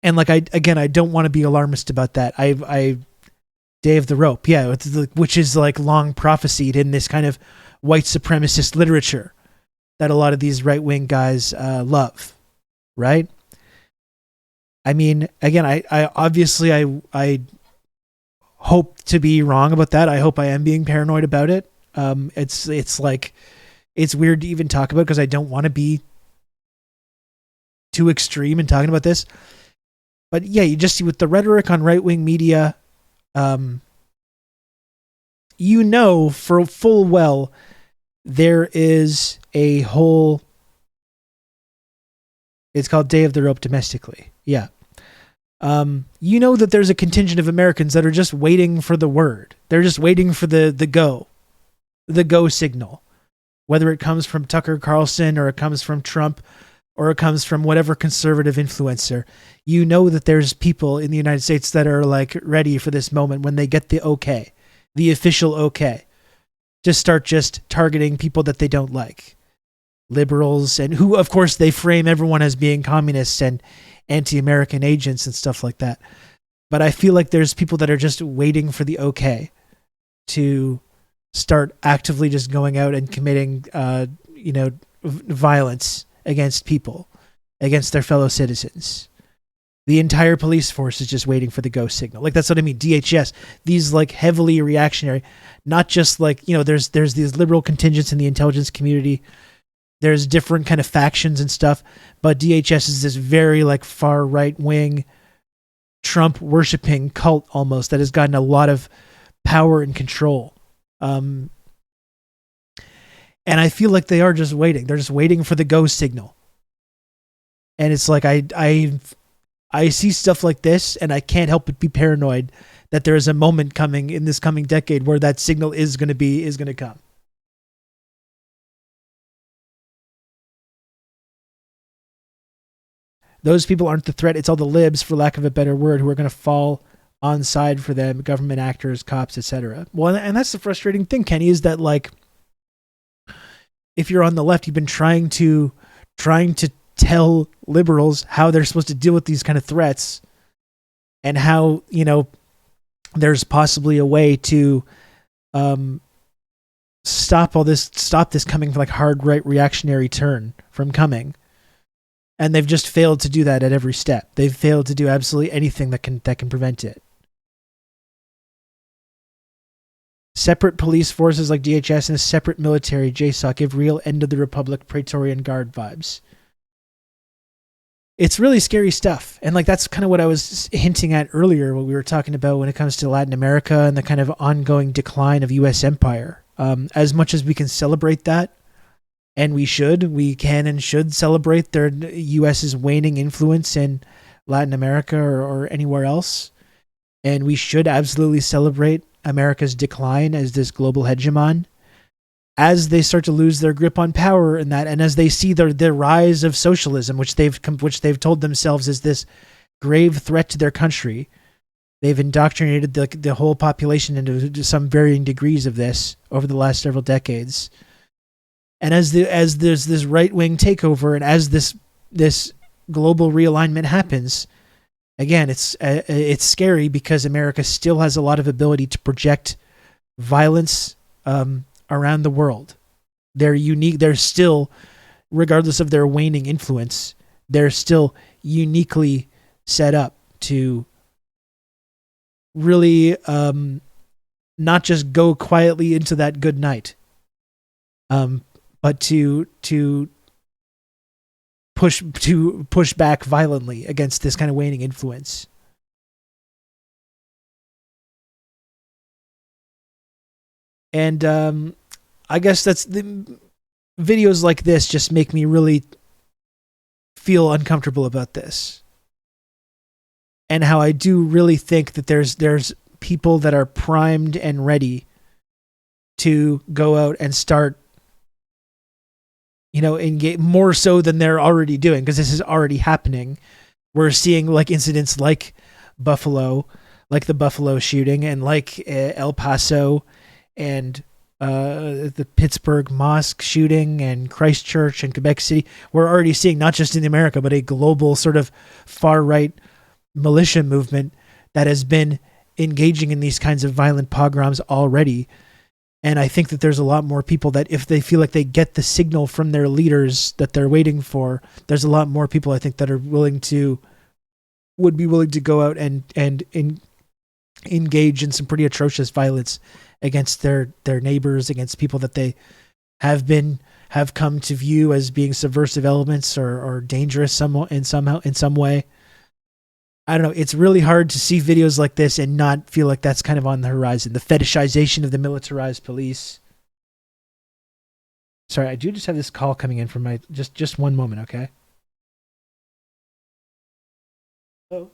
And like, I don't want to be alarmist about that. Day of the Rope, yeah, which is like long prophesied in this kind of white supremacist literature that a lot of these right-wing guys love, right? I mean, again, I obviously hope to be wrong about that. I hope I am being paranoid about it. It's like, it's weird to even talk about because I don't want to be too extreme in talking about this. But yeah, you just see with the rhetoric on right-wing media, you know for full well there is a whole, it's called Day of the Rope domestically. Yeah. You know that there's a contingent of Americans that are just waiting for the word. They're just waiting for the go signal. Whether it comes from Tucker Carlson or it comes from Trump or it comes from whatever conservative influencer, you know that there's people in the United States that are like ready for this moment when they get the okay, the official okay, to start just targeting people that they don't like. Liberals, and who, of course, they frame everyone as being communists and anti-American agents and stuff like that. But I feel like there's people that are just waiting for the okay to start actively just going out and committing, violence against people, against their fellow citizens. The entire police force is just waiting for the go signal. Like, that's what I mean. DHS, these like heavily reactionary, not just like, there's these liberal contingents in the intelligence community. There's different kind of factions and stuff, but DHS is this very like far right wing, Trump worshipping cult almost that has gotten a lot of power and control. And I feel like they are just waiting. They're just waiting for the go signal. And it's like, I see stuff like this and I can't help but be paranoid that there is a moment coming in this coming decade where that signal is going to come. Those people aren't the threat. It's all the libs, for lack of a better word, who are going to fall on side for them, government actors, cops, etc. Well, and that's the frustrating thing, Kenny, is that like, if you're on the left, you've been trying to tell liberals how they're supposed to deal with these kind of threats and how, there's possibly a way to stop this coming from like hard right reactionary turn from coming. And they've just failed to do that at every step. They've failed to do absolutely anything that can prevent it. Separate police forces like DHS and a separate military, JSOC, give real end of the Republic Praetorian Guard vibes. It's really scary stuff. And like that's kind of what I was hinting at earlier, what we were talking about when it comes to Latin America and the kind of ongoing decline of U.S. empire. As much as we can celebrate that, and we can and should celebrate their U.S.'s waning influence in Latin America or anywhere else. And we should absolutely celebrate America's decline as this global hegemon, as they start to lose their grip on power and that, and as they see the rise of socialism, which they've told themselves is this grave threat to their country. They've indoctrinated the whole population into some varying degrees of this over the last several decades. And as there's this right-wing takeover, and as this global realignment happens, again, it's scary because America still has a lot of ability to project violence around the world. They're unique. They're still, regardless of their waning influence, they're still uniquely set up to really not just go quietly into that good night, but to push back violently against this kind of waning influence. And I guess that's the videos like this just make me really feel uncomfortable about this. And how I do really think that there's people that are primed and ready to go out and start, engage more so than they're already doing, because this is already happening. We're seeing like incidents like Buffalo, like the Buffalo shooting, and like El Paso, and the Pittsburgh mosque shooting, and Christchurch and Quebec City. We're already seeing, not just in America, but a global sort of far-right militia movement that has been engaging in these kinds of violent pogroms already. And I think that there's a lot more people that, if they feel like they get the signal from their leaders that they're waiting for, there's a lot more people I think that would be willing to go out and engage in some pretty atrocious violence against their neighbors, against people that they have come to view as being subversive elements or dangerous in some way. I don't know. It's really hard to see videos like this and not feel like that's kind of on the horizon. The fetishization of the militarized police. Sorry, I do just have this call coming in from my... Just one moment, okay? Oh.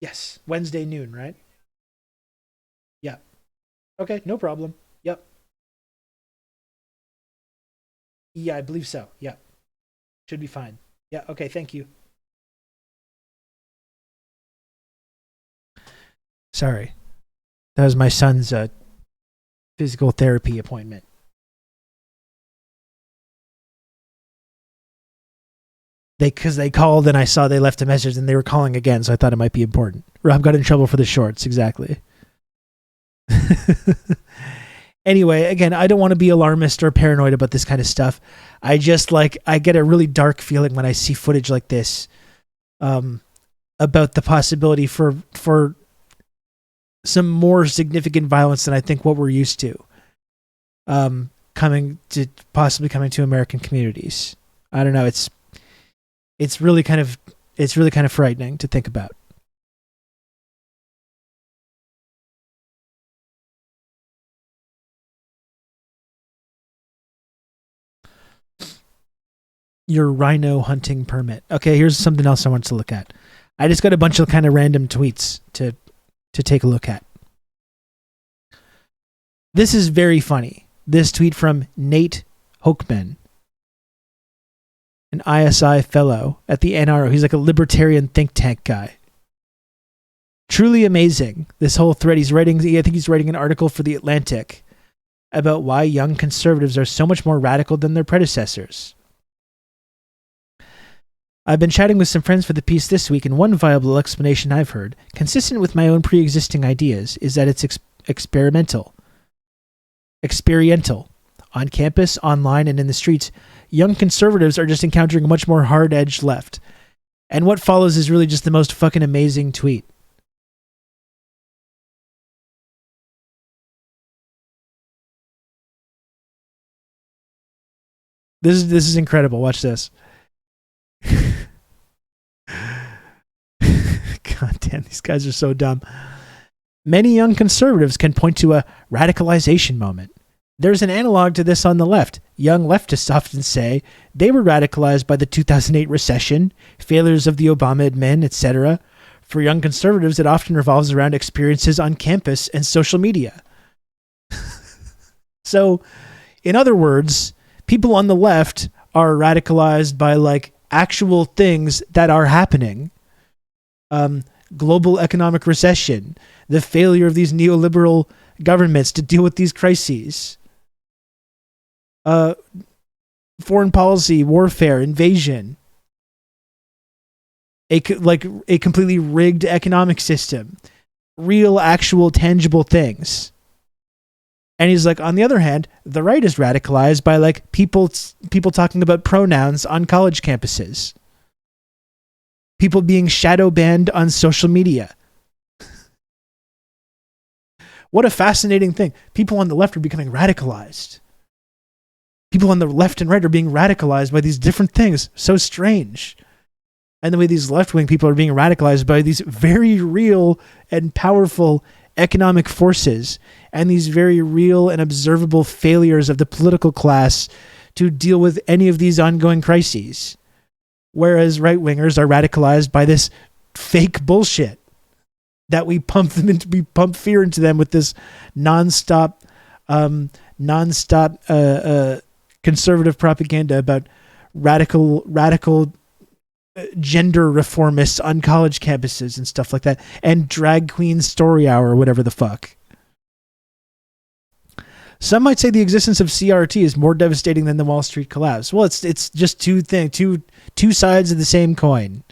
Yes, Wednesday noon, right? Yeah. Okay, no problem. Yep. Yeah, I believe so. Yeah. Should be fine. Yeah, okay, thank you. Sorry. That was my son's physical therapy appointment. Because they called and I saw they left a message and they were calling again, so I thought it might be important. Rob got in trouble for the shorts, exactly. Anyway, again, I don't want to be alarmist or paranoid about this kind of stuff. I just I get a really dark feeling when I see footage like this, about the possibility for some more significant violence than I think what we're used to, possibly coming to American communities. I don't know. It's really kind of frightening to think about. Your rhino hunting permit. Okay, here's something else I want to look at. I just got a bunch of kind of random tweets to take a look at. This is very funny. This tweet from Nate Hochman, an ISI fellow at the NRO. He's like a libertarian think tank guy. Truly amazing, this whole thread. I think he's writing an article for The Atlantic about why young conservatives are so much more radical than their predecessors. I've been chatting with some friends for the piece this week, and one viable explanation I've heard, consistent with my own pre-existing ideas, is that it's experiential. On campus, online, and in the streets, young conservatives are just encountering a much more hard-edged left. And what follows is really just the most fucking amazing tweet. This is incredible. Watch this. God damn, these guys are so dumb. Many young conservatives can point to a radicalization moment. There's an analog to this on the left. Young leftists often say they were radicalized by the 2008 recession, failures of the Obama admin, etc. For young conservatives, it often revolves around experiences on campus and social media. So, in other words, people on the left are radicalized by like actual things that are happening. Global economic recession, the failure of these neoliberal governments to deal with these crises, foreign policy, warfare, invasion, a completely rigged economic system, real, actual, tangible things. And he's like, on the other hand, the right is radicalized by like people talking about pronouns on college campuses. People being shadow banned on social media. What a fascinating thing. People on the left are becoming radicalized. People on the left and right are being radicalized by these different things. So strange. And the way these left-wing people are being radicalized by these very real and powerful economic forces and these very real and observable failures of the political class to deal with any of these ongoing crises. Whereas right-wingers are radicalized by this fake bullshit that we pump fear into them with this nonstop conservative propaganda about radical gender reformists on college campuses and stuff like that, and drag queen story hour or whatever the fuck. Some might say the existence of CRT is more devastating than the Wall Street collapse. Well, it's just two sides of the same coin.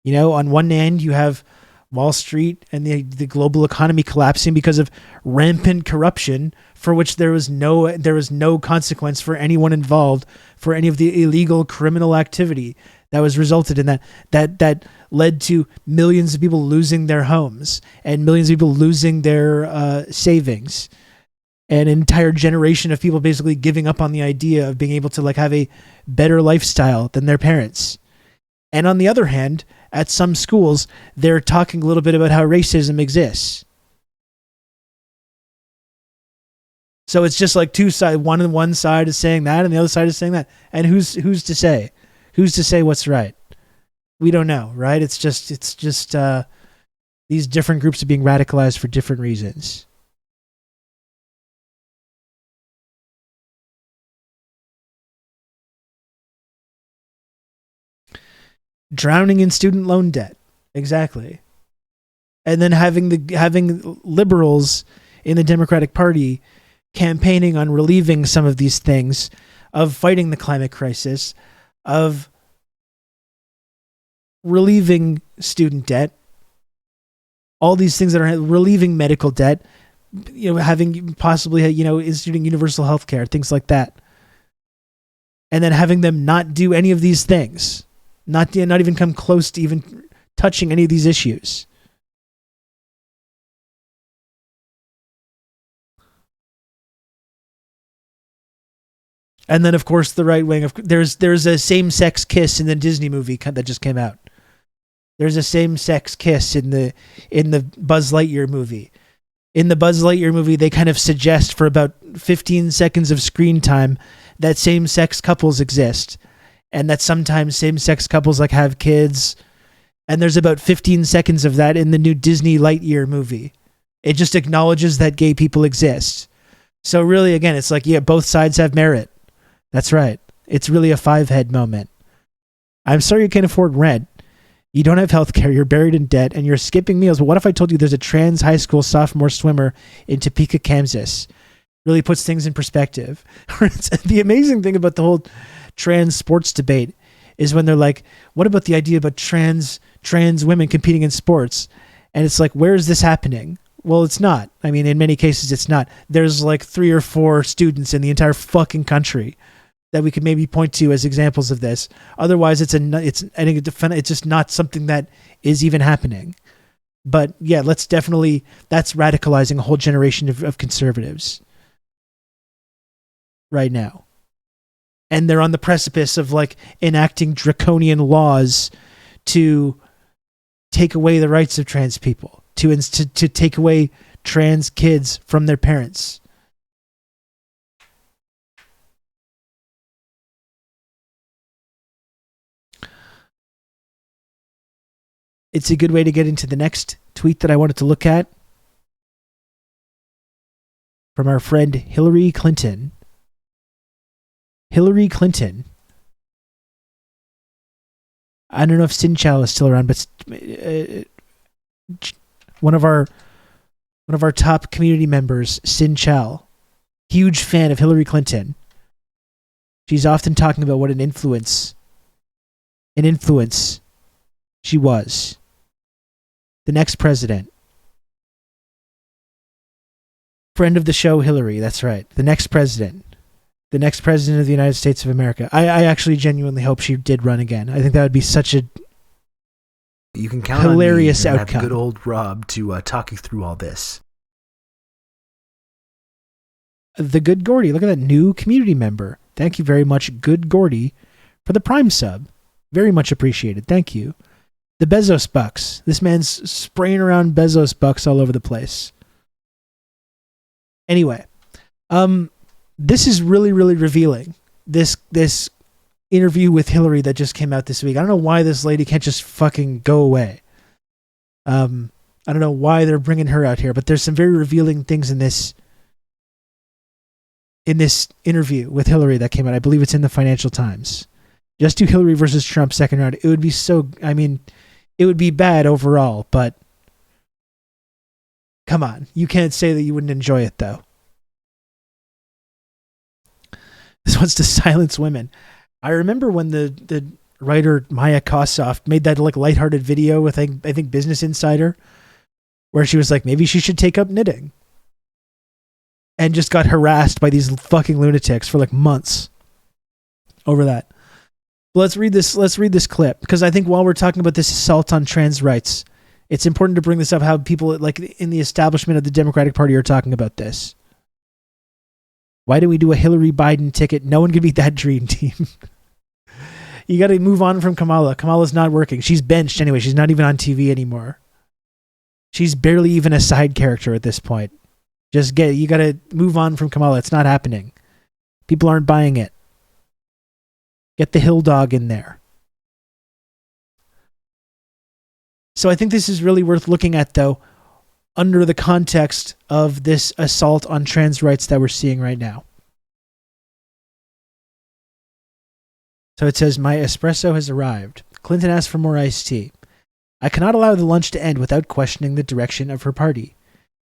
You know, on one hand you have Wall Street and the global economy collapsing because of rampant corruption, for which there was no consequence for anyone involved for any of the illegal criminal activity that was resulted in that led to millions of people losing their homes and millions of people losing their savings. An entire generation of people basically giving up on the idea of being able to like have a better lifestyle than their parents. And on the other hand, at some schools, they're talking a little bit about how racism exists. So it's just like two sides. One side is saying that, and the other side is saying that. And who's to say? Who's to say what's right? We don't know, right? It's just these different groups are being radicalized for different reasons. Drowning in student loan debt. Exactly. And then having liberals in the Democratic Party campaigning on relieving some of these things, of fighting the climate crisis, of relieving student debt, all these things that are relieving medical debt, you know, having possibly, you know, instituting universal health care, things like that. And then having them not do any of these things. Not even come close to even touching any of these issues. And then, of course, the right wing. There's a same-sex kiss in the Disney movie that just came out. There's a same-sex kiss in the Buzz Lightyear movie. In the Buzz Lightyear movie, they kind of suggest for about 15 seconds of screen time that same-sex couples exist. And that sometimes same-sex couples like have kids. And there's about 15 seconds of that in the new Disney Lightyear movie. It just acknowledges that gay people exist. So really, again, it's like, yeah, both sides have merit. That's right. It's really a five-head moment. I'm sorry you can't afford rent. You don't have health care. You're buried in debt. And you're skipping meals. But what if I told you there's a trans high school sophomore swimmer in Topeka, Kansas? Really puts things in perspective. The amazing thing about the whole trans sports debate is when they're like, what about the idea about trans women competing in sports? And it's like, where is this happening? Well, it's not. I mean, in many cases, it's not. There's like 3 or 4 students in the entire fucking country that we could maybe point to as examples of this. Otherwise, it's just not something that is even happening. But yeah, that's radicalizing a whole generation of conservatives right now. And they're on the precipice of like enacting draconian laws to take away the rights of trans people, to take away trans kids from their parents. It's a good way to get into the next tweet that I wanted to look at from our friend Hillary Clinton. Hillary Clinton. I don't know if Sin Chow is still around, but one of our top community members, Sin Chow, huge fan of Hillary Clinton. She's often talking about what an influence she was. The next president. Friend of the show, Hillary. That's right. The next president. The next president of the United States of America. I actually genuinely hope she did run again. I think that would be such a you can count hilarious on me outcome. Have good old Rob to talk you through all this. The Good Gordy. Look at that new community member. Thank you very much, Good Gordy, for the Prime sub. Very much appreciated. Thank you. The Bezos bucks. This man's spraying around Bezos bucks all over the place. Anyway, this is really, really revealing. This interview with Hillary that just came out this week. I don't know why this lady can't just fucking go away. I don't know why they're bringing her out here, but there's some very revealing things in this interview with Hillary that came out. I believe it's in the Financial Times. Just do Hillary versus Trump second round. It would be it would be bad overall, but come on. You can't say that you wouldn't enjoy it, though. This one's to silence women. I remember when the writer Maya Kosoff made that like lighthearted video with I think Business Insider, where she was like, maybe she should take up knitting, and just got harassed by these fucking lunatics for like months over that. Let's read this clip, because I think while we're talking about this assault on trans rights, it's important to bring this up, how people like in the establishment of the Democratic Party are talking about this. Why do we do a Hillary Biden ticket? No one can beat that dream team. You got to move on from Kamala. Kamala's not working. She's benched anyway. She's not even on TV anymore. She's barely even a side character at this point. You got to move on from Kamala. It's not happening. People aren't buying it. Get the Hill Dog in there. So I think this is really worth looking at, though, under the context of this assault on trans rights that we're seeing right now. So it says, my espresso has arrived. Clinton asked for more iced tea. I cannot allow the lunch to end without questioning the direction of her party.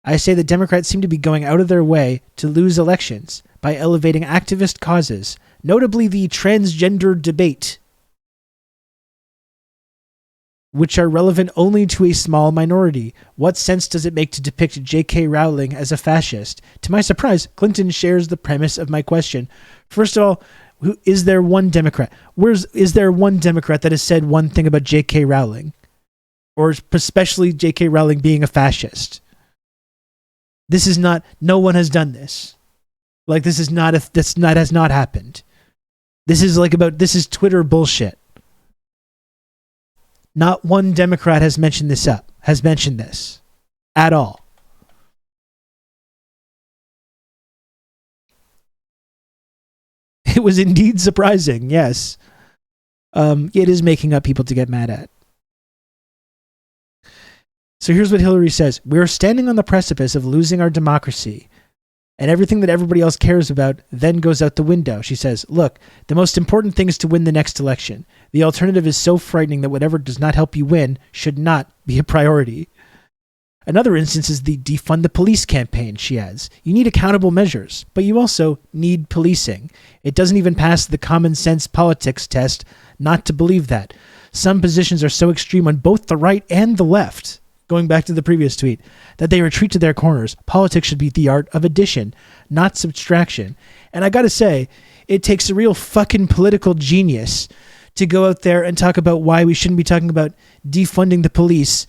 I say the Democrats seem to be going out of their way to lose elections by elevating activist causes, notably the transgender debate, which are relevant only to a small minority. What sense does it make to depict J.K. Rowling as a fascist? To my surprise, Clinton shares the premise of my question. First of all, is there one Democrat? Is there one Democrat that has said one thing about J.K. Rowling? Or especially J.K. Rowling being a fascist? This is not, no one has done this. Like, this has not happened. This is Twitter bullshit. Not one Democrat has mentioned this at all. It was indeed surprising, yes. It is making up people to get mad at. So here's what Hillary says. We are standing on the precipice of losing our democracy, and everything that everybody else cares about then goes out the window. She says, look, the most important thing is to win the next election. The alternative is so frightening that whatever does not help you win should not be a priority. Another instance is the defund the police campaign, she adds. You need accountable measures, but you also need policing. It doesn't even pass the common sense politics test not to believe that. Some positions are so extreme on both the right and the left. going back to the previous tweet, that they retreat to their corners. Politics should be the art of addition, not subtraction. And I got to say, it takes a real fucking political genius to go out there and talk about why we shouldn't be talking about defunding the police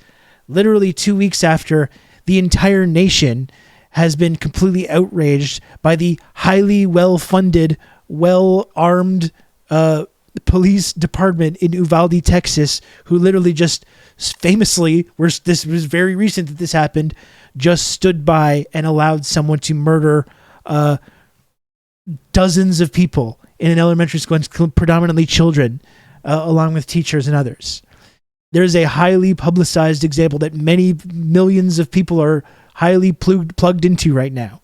literally 2 weeks after the entire nation has been completely outraged by the highly well-funded, well-armed police department in Uvalde, Texas, who literally just famously, this was very recent that this happened, just stood by and allowed someone to murder dozens of people in an elementary school, predominantly children, along with teachers and others. There's a highly publicized example that many millions of people are highly plugged into right now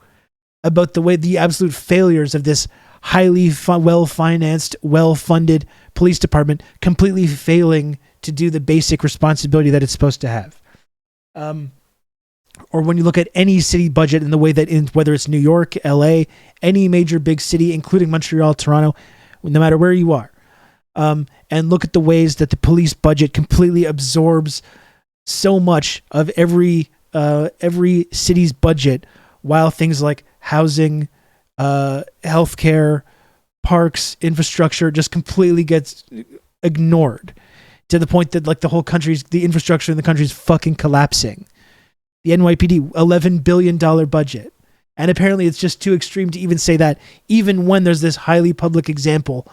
about the way the absolute failures of this highly well-financed, well-funded police department completely failing to do the basic responsibility that it's supposed to have. Or when you look at any city budget in the way that, whether it's New York, LA, any major big city, including Montreal, Toronto, no matter where you are, and look at the ways that the police budget completely absorbs so much of every city's budget, while things like housing, healthcare, parks, infrastructure just completely gets ignored, to the point that like the infrastructure in the country is fucking collapsing. The NYPD, $11 billion budget. And apparently it's just too extreme to even say that, even when there's this highly public example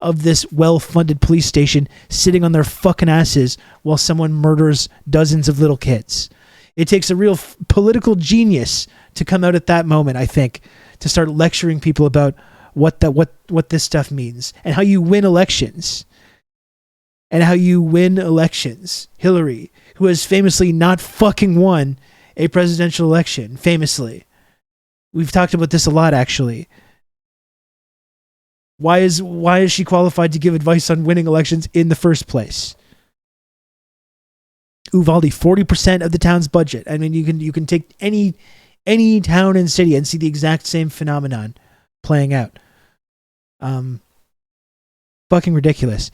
of this well-funded police station sitting on their fucking asses while someone murders dozens of little kids. It takes a real political genius to come out at that moment, I think, to start lecturing people about what this stuff means and how you win elections. Hillary, who has famously not fucking won a presidential election, famously. We've talked about this a lot, actually. Why is she qualified to give advice on winning elections in the first place? Uvalde, 40% of the town's budget. I mean, you can take any town and city and see the exact same phenomenon playing out. Fucking ridiculous.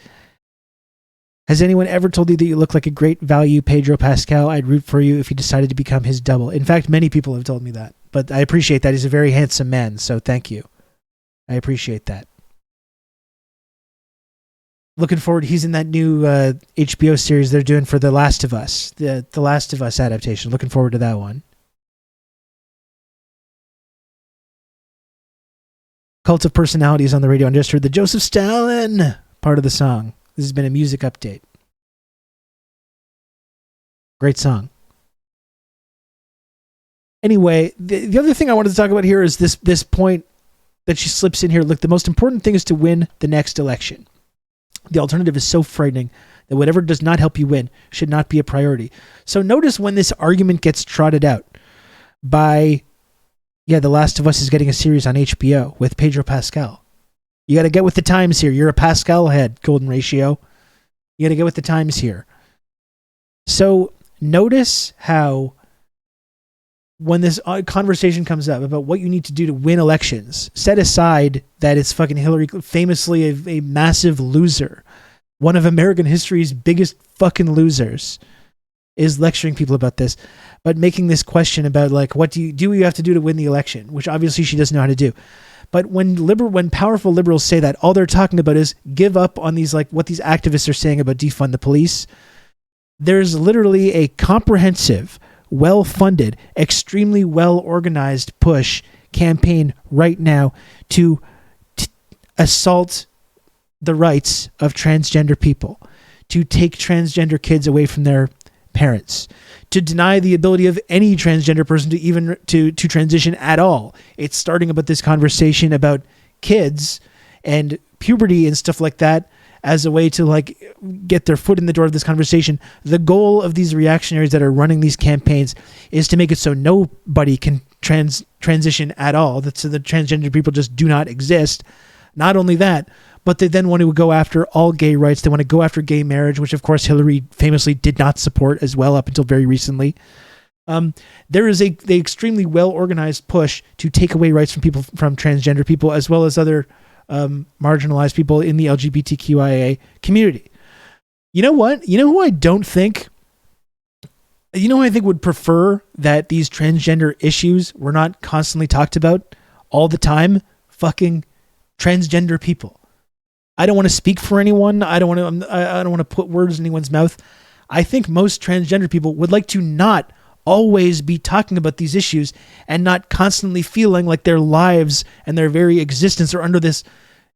Has anyone ever told you that you look like a great value Pedro Pascal? I'd root for you if you decided to become his double. In fact, many people have told me that, but I appreciate that. He's a very handsome man, so thank you. I appreciate that. Looking forward. He's in that new HBO series they're doing for The Last of Us, the Last of Us adaptation. Looking forward to that one. Cult of Personalities on the radio. I just heard the Joseph Stalin part of the song. This has been a music update. Great song. Anyway, the other thing I wanted to talk about here is this point that she slips in here. Look, the most important thing is to win the next election. The alternative is so frightening that whatever does not help you win should not be a priority. So notice when this argument gets trotted out by, The Last of Us is getting a series on HBO with Pedro Pascal. You got to get with the times here. You're a Pascal head, golden ratio. You got to get with the times here. So notice how when this conversation comes up about what you need to do to win elections, set aside that it's fucking Hillary, famously a massive loser, one of American history's biggest fucking losers, is lecturing people about this, but making this question about like, what do you have to do to win the election, which obviously she doesn't know how to do. But when powerful liberals say that, all they're talking about is give up on these, like what these activists are saying about defund the police. There's literally a comprehensive, well-funded, extremely well-organized push campaign right now to assault the rights of transgender people, to take transgender kids away from their parents, to deny the ability of any transgender person to even to transition at all. It's starting about this conversation about kids and puberty and stuff like that as a way to like get their foot in the door of this conversation. The goal of these reactionaries that are running these campaigns is to make it so nobody can transition at all, so the transgender people just do not exist. Not only that, but they then want to go after all gay rights. They want to go after gay marriage, which of course Hillary famously did not support as well up until very recently. There is the extremely well-organized push to take away rights from transgender people, as well as other marginalized people in the LGBTQIA community. You know what? You know who I don't think You know who I think would prefer that these transgender issues were not constantly talked about all the time? Fucking transgender people. I don't want to speak for anyone. I don't want to put words in anyone's mouth. I think most transgender people would like to not always be talking about these issues and not constantly feeling like their lives and their very existence are under this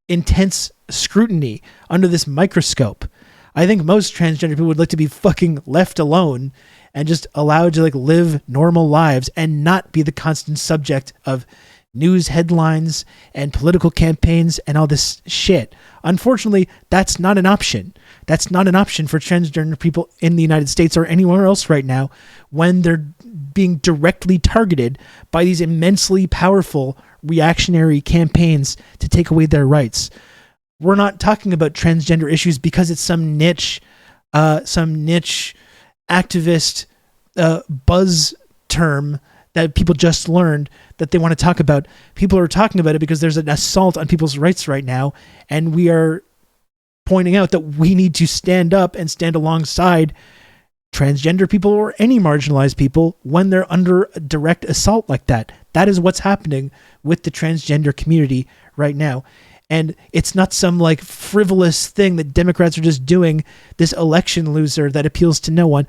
intense scrutiny, under this microscope. I think most transgender people would like to be fucking left alone and just allowed to like live normal lives and not be the constant subject of news headlines and political campaigns and all this shit. Unfortunately, that's not an option. That's not an option for transgender people in the United States or anywhere else right now when they're being directly targeted by these immensely powerful reactionary campaigns to take away their rights. We're not talking about transgender issues because it's some niche activist buzz term that people just learned that they want to talk about. People are talking about it because there's an assault on people's rights right now, and we are pointing out that we need to stand up and stand alongside transgender people or any marginalized people when they're under direct assault like that. That is what's happening with the transgender community right now. And it's not some like frivolous thing that Democrats are just doing, this election loser that appeals to no one.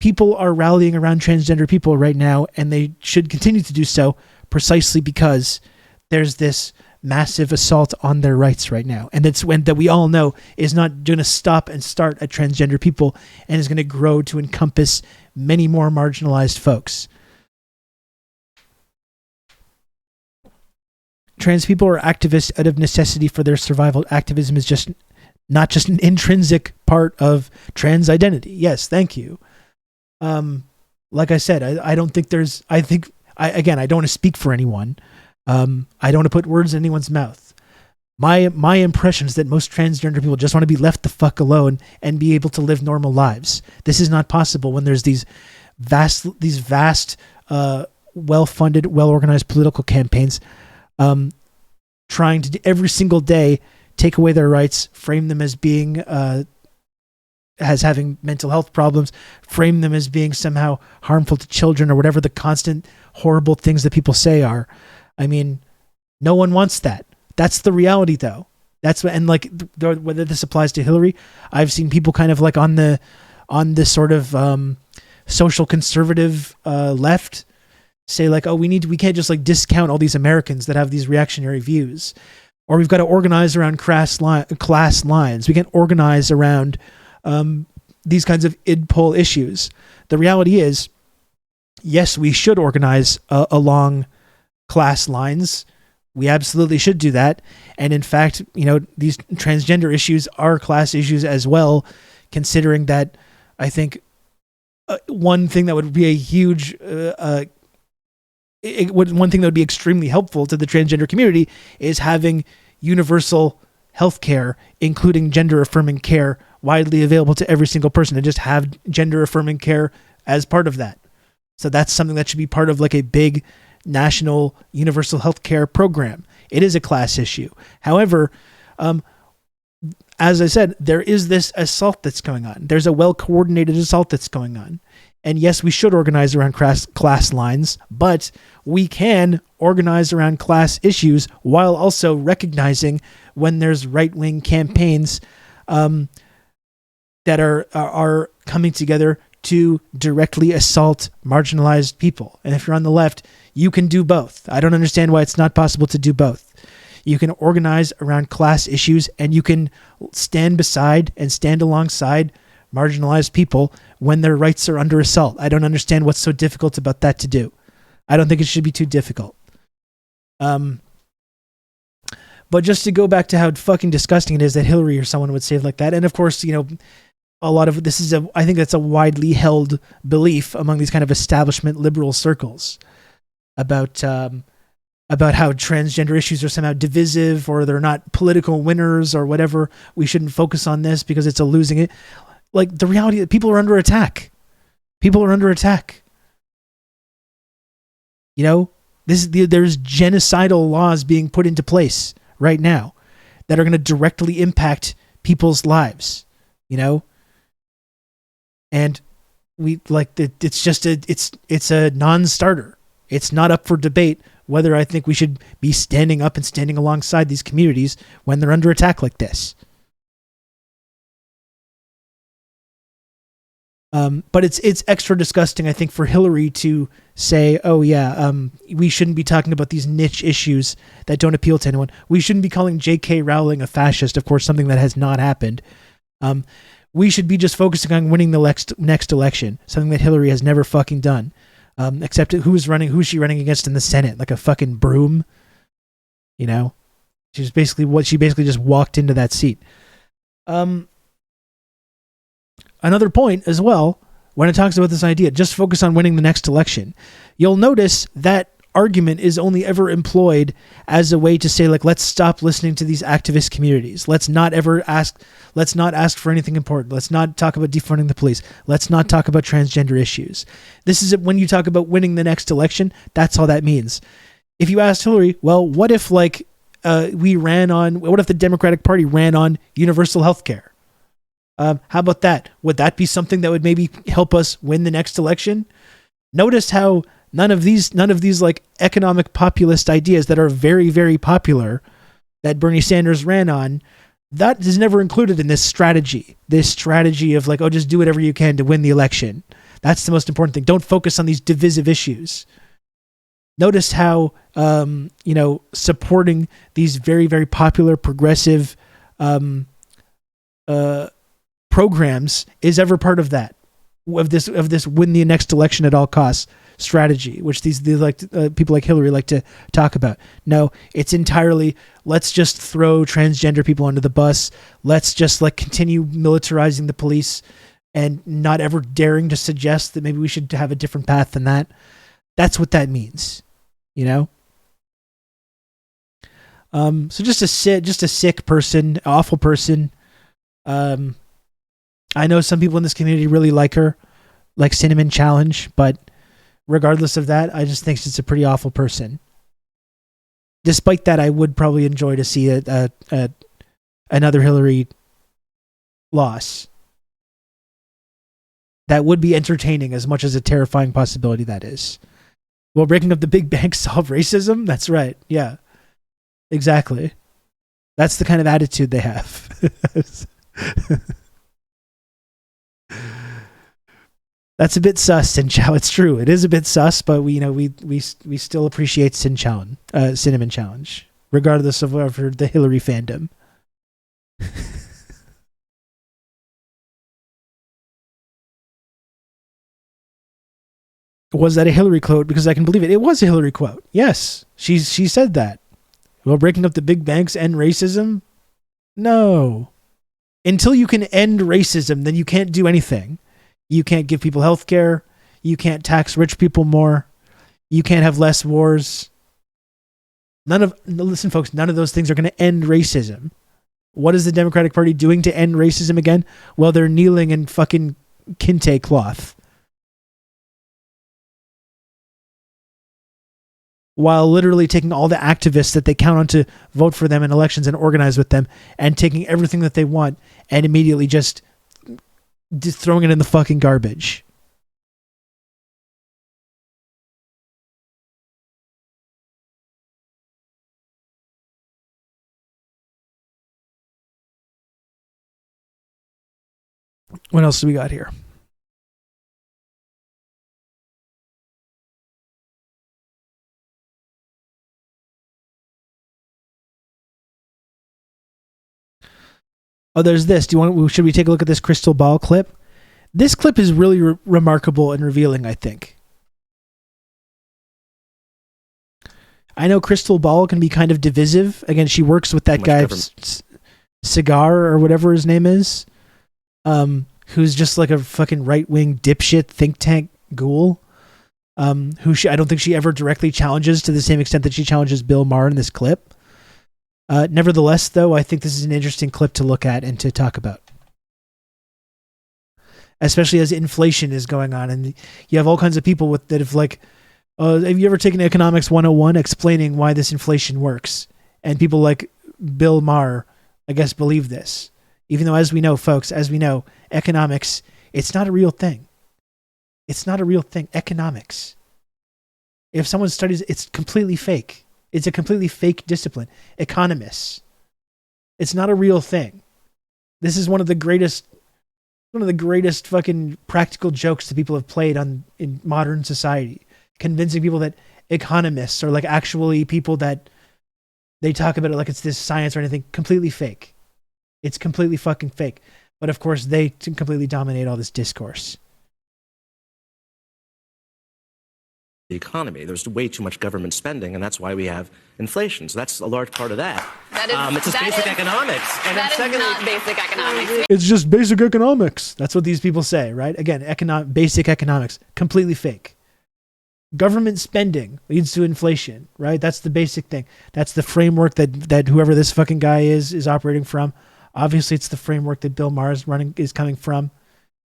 People are rallying around transgender people right now, and they should continue to do so precisely because there's this massive assault on their rights right now. And that's when that we all know is not going to stop and start at transgender people and is going to grow to encompass many more marginalized folks. Trans people are activists out of necessity for their survival. Activism is just not just an intrinsic part of trans identity. Yes, thank you. Like I said, I don't think there's, I don't want to speak for anyone. I don't want to put words in anyone's mouth. My impression is that most transgender people just want to be left the fuck alone and be able to live normal lives. This is not possible when there's these vast, well-funded, well-organized political campaigns trying to every single day take away their rights, frame them as being as having mental health problems, frame them as being somehow harmful to children or whatever the constant horrible things that people say are. I mean, no one wants that. That's the reality, though. That's what, and like whether this applies to Hillary, I've seen people kind of like on this sort of social conservative left say like, oh, we can't just like discount all these Americans that have these reactionary views, or we've got to organize around class lines. We can't organize around these kinds of id-pol issues. The reality is, yes, we should organize along class lines. We absolutely should do that. And in fact, these transgender issues are class issues as well, considering that I think one thing that would be a huge, one thing that would be extremely helpful to the transgender community is having universal health care, including gender affirming care, widely available to every single person, and just have gender affirming care as part of that. So that's something that should be part of like a big national universal health care program. It is a class issue. However, as I said, there is this assault that's going on. There's a well-coordinated assault that's going on. And yes, we should organize around class lines, but we can organize around class issues while also recognizing when there's right-wing campaigns that are coming together to directly assault marginalized people. And if you're on the left, you can do both. I don't understand why it's not possible to do both. You can organize around class issues, and you can stand beside and stand alongside marginalized people when their rights are under assault. I don't understand what's so difficult about that to do. I don't think it should be too difficult. But just to go back to how fucking disgusting it is that Hillary or someone would say it like that, and of course, a lot of this is I think that's a widely held belief among these kind of establishment liberal circles about how transgender issues are somehow divisive or they're not political winners or whatever. We shouldn't focus on this because it's a losing it. Like the reality that people are under attack. People are under attack. There's genocidal laws being put into place right now that are going to directly impact people's lives, and it's a non-starter. It's not up for debate whether I think we should be standing up and standing alongside these communities when they're under attack like this. But it's extra disgusting, I think, for Hillary to say, oh yeah, we shouldn't be talking about these niche issues that don't appeal to anyone. We shouldn't be calling J.K. Rowling a fascist, of course, something that has not happened. We should be just focusing on winning the next election, something that Hillary has never fucking done. Except who's she running against in the Senate? Like a fucking broom? You know? She basically just walked into that seat. Another point as well, when it talks about this idea, just focus on winning the next election. You'll notice that argument is only ever employed as a way to say, like, let's stop listening to these activist communities. Let's not ask for anything important. Let's not talk about defunding the police. Let's not talk about transgender issues. This is when you talk about winning the next election, that's all that means. If you asked Hillary, well, what if what if the Democratic Party ran on universal health care? How about that? Would that be something that would maybe help us win the next election? Notice how none of these like economic populist ideas that are very, very popular that Bernie Sanders ran on, that is never included in this strategy. This strategy of like, oh, just do whatever you can to win the election. That's the most important thing. Don't focus on these divisive issues. Notice how, supporting these very, very popular progressive programs is ever part of that, of this win the next election at all costs strategy, which these people like Hillary like to talk about. No, it's entirely, let's just throw transgender people under the bus. Let's just continue militarizing the police and not ever daring to suggest that maybe we should have a different path than that. That's what that means, you know? So just a sick person, awful person. I know some people in this community really like her, like Cinnamon Challenge, but regardless of that, I just think she's a pretty awful person. Despite that, I would probably enjoy to see another Hillary loss. That would be entertaining as much as a terrifying possibility that is. Will breaking up the big banks solve racism? That's right. Yeah, exactly. That's the kind of attitude they have. That's a bit sus, Sin Chow. It's true. It is a bit sus, but we still appreciate Cinnamon Challenge, regardless of whatever the Hillary fandom. Was that a Hillary quote? Because I can believe it. It was a Hillary quote. Yes, she said that. Well, breaking up the big banks end racism? No. Until you can end racism, then you can't do anything. You can't give people health care. You can't tax rich people more. You can't have less wars. Listen, folks, none of those things are going to end racism. What is the Democratic Party doing to end racism again? Well, they're kneeling in fucking kente cloth. While literally taking all the activists that they count on to vote for them in elections and organize with them and taking everything that they want and immediately just throwing it in the fucking garbage. What else do we got here? Oh, there's this. Should we take a look at this crystal ball clip? This clip is really remarkable and revealing, I think. I know crystal ball can be kind of divisive. Again, she works with that guy, Cigar or whatever his name is, who's just like a fucking right-wing dipshit think tank ghoul, I don't think she ever directly challenges to the same extent that she challenges Bill Maher in this clip. Nevertheless, though, I think this is an interesting clip to look at and to talk about. Especially as inflation is going on, and you have all kinds of people that have have you ever taken Economics 101 explaining why this inflation works? And people like Bill Maher, I guess, believe this. Even though, as we know, folks, economics, it's not a real thing. It's not a real thing. Economics. If someone studies, it's completely fake. It's a completely fake discipline. Economists. It's not a real thing. This is one of the greatest fucking practical jokes that people have played in modern society, convincing people that economists are like actually people that they talk about it like it's this science or anything. Completely fake. It's completely fucking fake. But of course, they completely dominate all this discourse. The economy. There's way too much government spending, and that's why we have inflation. So that's a large part of that. It's just basic economics. And that is not basic economics. It's just basic economics. That's what these people say, right? Again, basic economics. Completely fake. Government spending leads to inflation, right? That's the basic thing. That's the framework that whoever this fucking guy is operating from. Obviously, it's the framework that Bill Maher is coming from.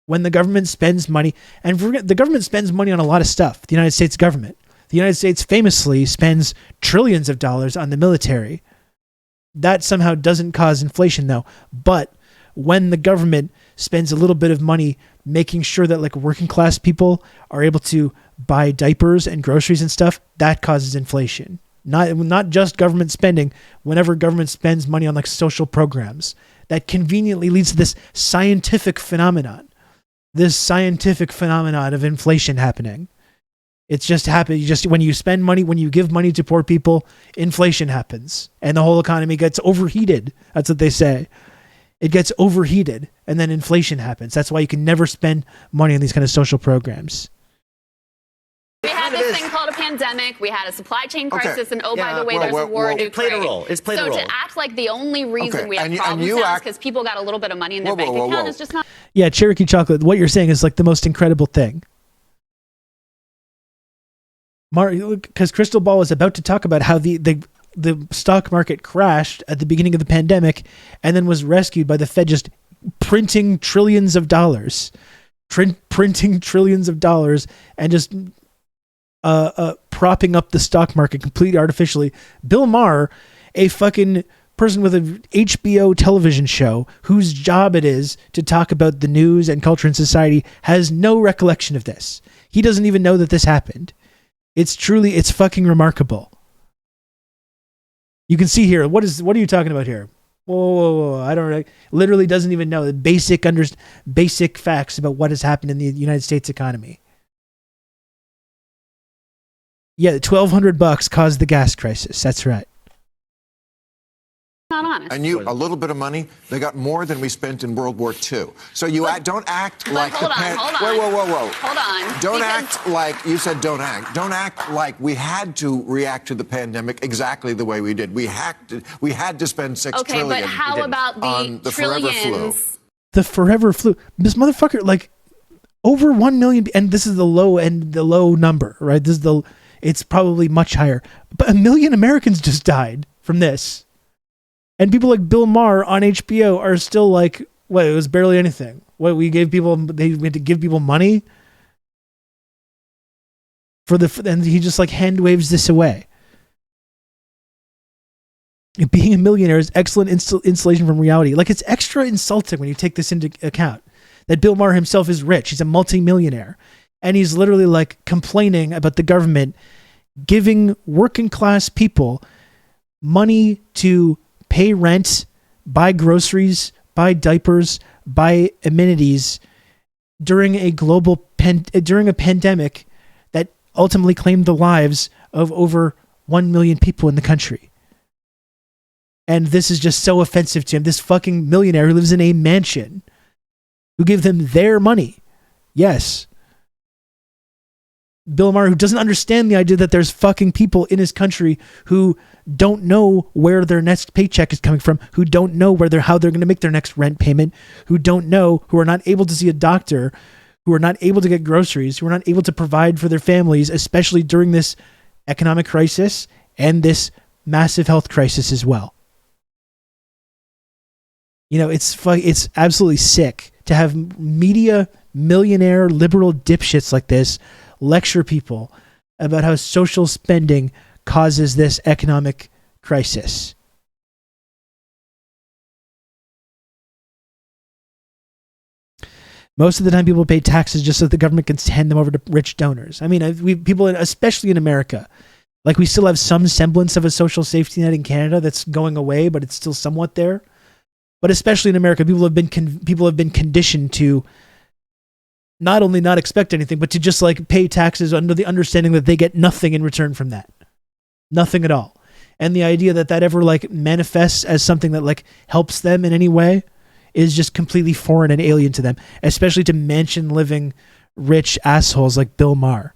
When the government spends money, and the government spends money on a lot of stuff. The United States government. The United States famously spends trillions of dollars on the military. That somehow doesn't cause inflation, though. But when the government spends a little bit of money making sure that like working class people are able to buy diapers and groceries and stuff, that causes inflation. Not just government spending. Whenever government spends money on like social programs, that conveniently leads to this scientific phenomenon. This scientific phenomenon of inflation happening. It's just happened. When you spend money, when you give money to poor people, inflation happens and the whole economy gets overheated. That's what they say. It gets overheated and then inflation happens. That's why you can never spend money on these kind of social programs. We had this thing called a pandemic. We had a supply chain crisis, and by the way, there's a war in Ukraine. It played a role. It's played a role. So to act like the only reason we have problems now is because people got a little bit of money in their bank account is just not. Yeah, Cherokee Chocolate. What you're saying is like the most incredible thing. Because Crystal Ball was about to talk about how the stock market crashed at the beginning of the pandemic, and then was rescued by the Fed just printing trillions of dollars, printing trillions of dollars, and just propping up the stock market completely artificially. Bill Maher, a fucking person with an HBO television show whose job it is to talk about the news and culture and society, has no recollection of this. He doesn't even know that this happened. It's fucking remarkable. You can see here, what are you talking about here? Whoa. I don't know. Literally doesn't even know the basic facts about what has happened in the United States economy. Yeah, $1,200 caused the gas crisis. That's right. Not honest. And a little bit of money, they got more than we spent in World War II. So don't act like hold on. Whoa. Hold on. Don't act like you said. Don't act like we had to react to the pandemic exactly the way we did. We had to spend $6 trillion. Okay, but how about the forever flu? The forever flu. This motherfucker, like, over 1 million, and this is the low number, right? It's probably much higher. But 1 million Americans just died from this. And people like Bill Maher on HBO are still like, what, it was barely anything. What, we had to give people money? And he just like hand waves this away. Being a millionaire is excellent insulation from reality. Like, it's extra insulting when you take this into account. That Bill Maher himself is rich. He's a multimillionaire. And he's literally like complaining about the government giving working class people money to pay rent, buy groceries, buy diapers, buy amenities during a pandemic that ultimately claimed the lives of over 1 million people in the country. And this is just so offensive to him. This fucking millionaire who lives in a mansion, who gave them their money. Yes. Bill Maher, who doesn't understand the idea that there's fucking people in his country who don't know where their next paycheck is coming from, who don't know how they're going to make their next rent payment, who are not able to see a doctor, who are not able to get groceries, who are not able to provide for their families, especially during this economic crisis and this massive health crisis as well. You know, it's absolutely sick to have media millionaire liberal dipshits like this lecture people about how social spending causes this economic crisis. Most of the time, people pay taxes just so the government can hand them over to rich donors. I mean, people, especially in America, like we still have some semblance of a social safety net in Canada that's going away, but it's still somewhat there. But especially in America, people have been conditioned to not only not expect anything, but to just like pay taxes under the understanding that they get nothing in return from that, nothing at all. And the idea that ever like manifests as something that like helps them in any way is just completely foreign and alien to them, especially to mansion living rich assholes like Bill Maher.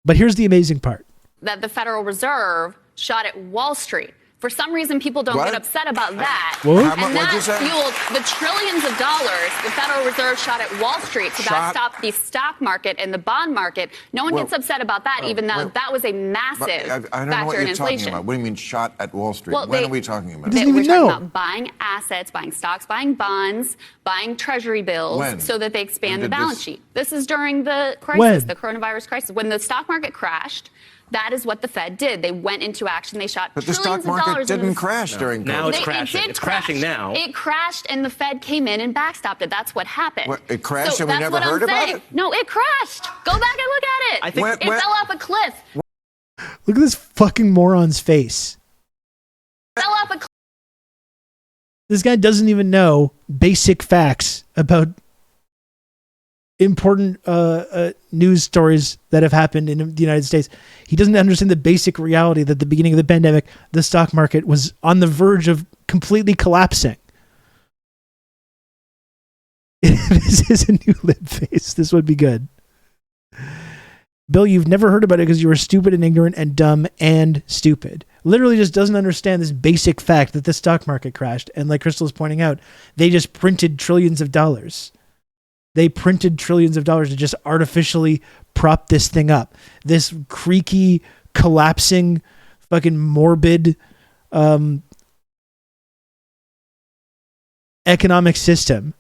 But here's the amazing part. That the Federal Reserve shot at Wall Street. For some reason, people don't get upset about that. What? And that fueled the trillions of dollars the Federal Reserve shot at Wall Street to backstop the stock market and the bond market. No one gets upset about that, even though that was a massive I don't know what factor in you're talking inflation. about. What do you mean shot at Wall Street? Well, when are we talking about? We're talking about buying assets, buying stocks, buying bonds, buying treasury bills so that they expand the balance sheet. This is during the crisis, the coronavirus crisis. When the stock market crashed, that is what the Fed did. They went into action. They shot But the trillions stock market of dollars didn't crash during COVID. Now it's crashing. It's crashing now. It crashed, and the Fed came in and backstopped it. That's what happened. What, it crashed so and we that's never what heard I'm about saying. it? No, it crashed. Go back and look at it. I think it fell off a cliff. Look at this fucking moron's face. Fell off a cliff. This guy doesn't even know basic facts about important news stories that have happened in the United States. He doesn't understand the basic reality that at the beginning of the pandemic, the stock market was on the verge of completely collapsing. This is a new lip face. This would be good. Bill, you've never heard about it because you were stupid and ignorant and dumb and stupid. Literally just doesn't understand this basic fact that the stock market crashed. And like Crystal is pointing out, they just printed trillions of dollars. They printed trillions of dollars to just artificially prop this thing up. This creaky, collapsing, fucking morbid economic system.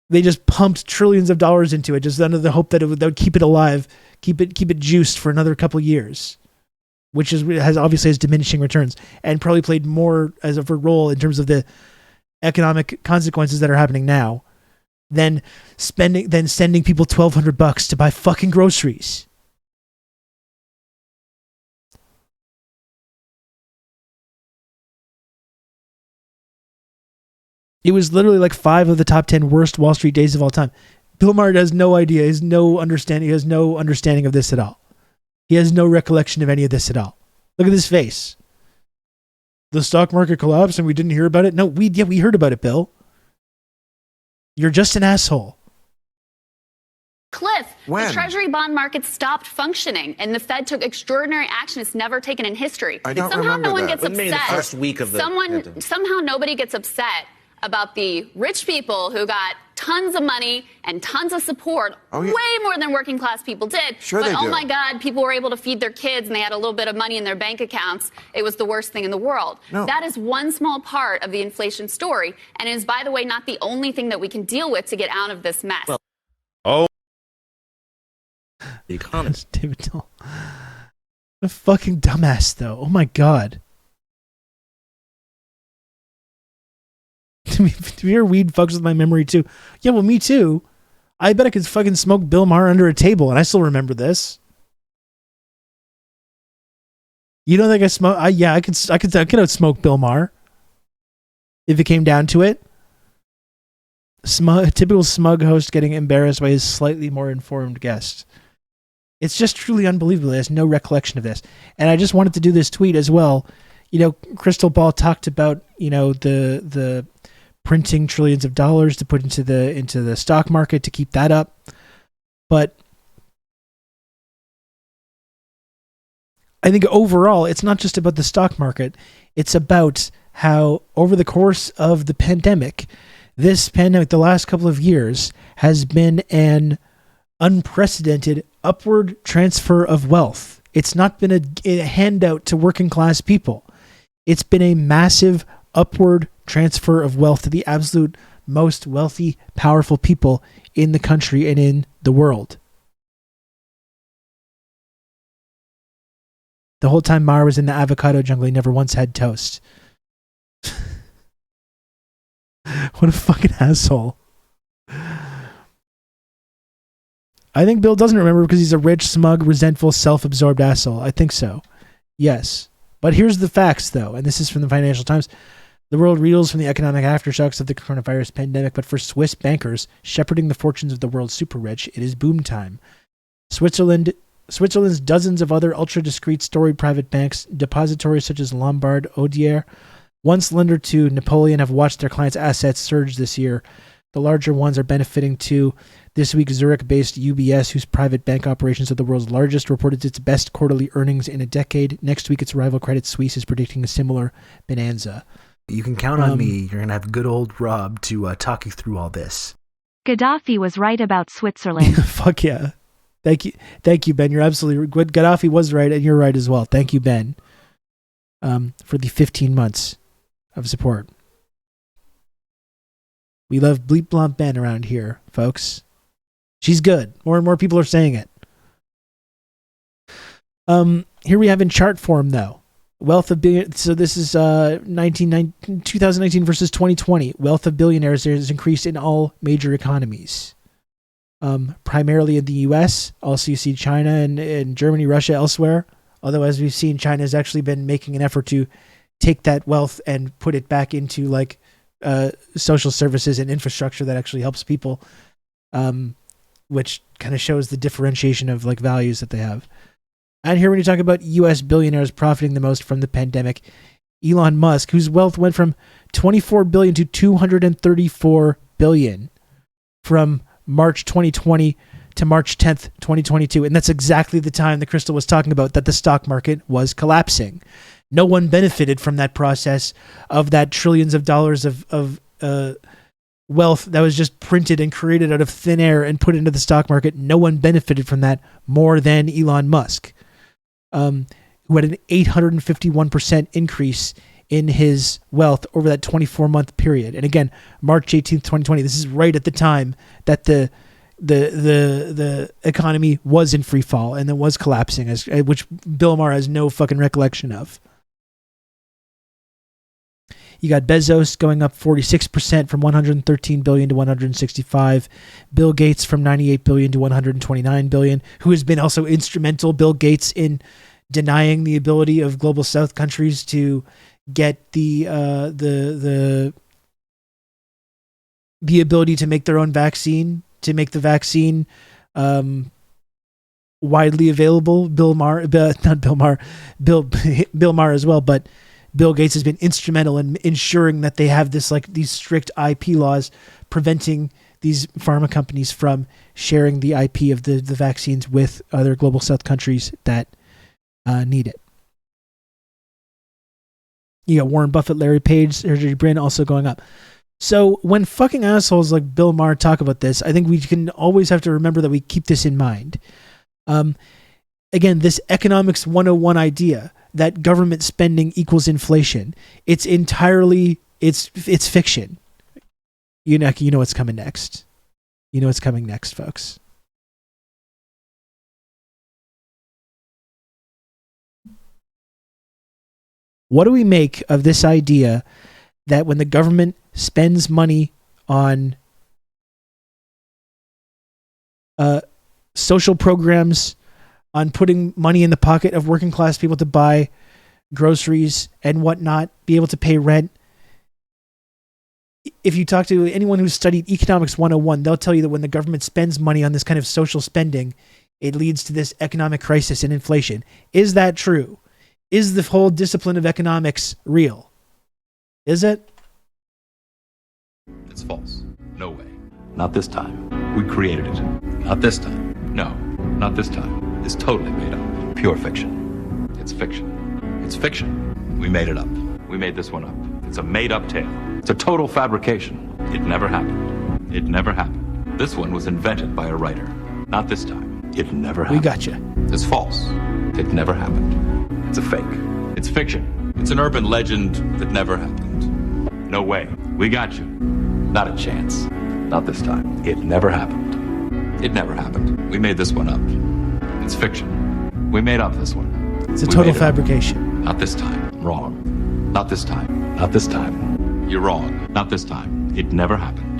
They just pumped trillions of dollars into it just under the hope that that would keep it alive, keep it juiced for another couple years, which has obviously diminishing returns and probably played more as of a role in terms of the economic consequences that are happening now than sending people $1,200 to buy fucking groceries. It was literally like 5 of the top 10 worst Wall Street days of all time. Bill Maher has no idea. He has no understanding of this at all. He has no recollection of any of this at all. Look at this face. The stock market collapsed and we didn't hear about it. No, we heard about it, Bill. You're just an asshole. Cliff, the Treasury bond market stopped functioning, and the Fed took extraordinary action it's never taken in history. I don't somehow remember no one that. gets upset. The first week of the pandemic. Somehow nobody gets upset about the rich people who got tons of money and tons of support, way more than working class people did. Sure but they oh do. my God, people were able to feed their kids and they had a little bit of money in their bank accounts. It was the worst thing in the world. No. That is one small part of the inflation story, and it is, by the way, not the only thing that we can deal with to get out of this mess. The economist. David Dill. A fucking dumbass, though. Oh my God. To me, your weed fucks with my memory too. Yeah, well, me too. I bet I could fucking smoke Bill Maher under a table, and I still remember this. You don't think I smoke? I could outsmoke Bill Maher if it came down to it. Typical smug host getting embarrassed by his slightly more informed guest. It's just truly unbelievable. He has no recollection of this, and I just wanted to do this tweet as well. You know, Crystal Ball talked about the printing trillions of dollars to put into the stock market to keep that up. But I think overall, it's not just about the stock market. It's about how over the course of the pandemic, the last couple of years, has been an unprecedented upward transfer of wealth. It's not been a handout to working class people. It's been a massive upward transfer of wealth to the absolute most wealthy, powerful people in the country and in the world. The whole time Maher was in the avocado jungle, he never once had toast. What a fucking asshole. I think Bill doesn't remember because he's a rich, smug, resentful, self-absorbed asshole. I think so. Yes. But here's the facts, though, and this is from the Financial Times. The world reels from the economic aftershocks of the coronavirus pandemic, but for Swiss bankers shepherding the fortunes of the world's super-rich, it is boom time. Switzerland's dozens of other ultra-discreet storied private banks, depositories such as Lombard Odier, once lender to Napoleon, have watched their clients' assets surge this year. The larger ones are benefiting too. This week, Zurich-based UBS, whose private bank operations are the world's largest, reported its best quarterly earnings in a decade. Next week, its rival Credit Suisse is predicting a similar bonanza. You can count on me. You're going to have good old Rob to talk you through all this. Gaddafi was right about Switzerland. Fuck yeah. Thank you, Ben. You're absolutely good. Gaddafi was right, and you're right as well. Thank you, Ben, for the 15 months of support. We love Bleep Blomp Ben around here, folks. She's good. More and more people are saying it. Here we have in chart form, though. Wealth of billion. So this is 2019 versus 2020. Wealth of billionaires has increased in all major economies. Primarily in the U.S. Also, you see China and Germany, Russia, elsewhere. Although, as we've seen, China has actually been making an effort to take that wealth and put it back into like social services and infrastructure that actually helps people, which kind of shows the differentiation of like values that they have. And here, when you talk about U.S. billionaires profiting the most from the pandemic, Elon Musk, whose wealth went from $24 billion to $234 billion from March 2020 to March 10th, 2022. And that's exactly the time that Crystal was talking about that the stock market was collapsing. No one benefited from that process of that trillions of dollars of wealth that was just printed and created out of thin air and put into the stock market. No one benefited from that more than Elon Musk, who had an 851% increase in his wealth over that 24-month period. And again, March 18th, 2020, this is right at the time that the economy was in free fall and it was collapsing, which Bill Maher has no fucking recollection of. You got Bezos going up 46% from $113 billion to $165. Bill Gates from $98 billion to $129 billion, who has been also instrumental, Bill Gates, in denying the ability of global South countries to get the ability to make their own vaccine, to make the vaccine widely available. Bill Maher as well, but Bill Gates has been instrumental in ensuring that they have this like these strict IP laws preventing these pharma companies from sharing the IP of the vaccines with other global South countries that need it. You got Warren Buffett, Larry Page, Sergey Brin also going up. So when fucking assholes like Bill Maher talk about this, I think we can always have to remember that we keep this in mind. Again, this economics 101 idea that government spending equals inflation, it's fiction. You know what's coming next. You know what's coming next, folks. What do we make of this idea that when the government spends money on social programs, on putting money in the pocket of working class people to buy groceries and whatnot, be able to pay rent? If you talk to anyone who's studied Economics 101, they'll tell you that when the government spends money on this kind of social spending, it leads to this economic crisis and inflation. Is that true? Is the whole discipline of economics real? Is it? It's false. No way. Not this time. We created it. Not this time. No, not this time. It's totally made up. Pure fiction. It's fiction. It's fiction. We made it up. We made this one up. It's a made-up tale. It's a total fabrication. It never happened. It never happened. This one was invented by a writer. Not this time. It never happened. We gotcha. It's false. It never happened. It's a fake. It's fiction. It's an urban legend that never happened. No way. We got you. Not a chance. Not this time. It never happened. It never happened. We made this one up. It's fiction. We made up this one. It's a total fabrication. Not this time. Wrong. Not this time. Not this time. You're wrong. Not this time. It never happened.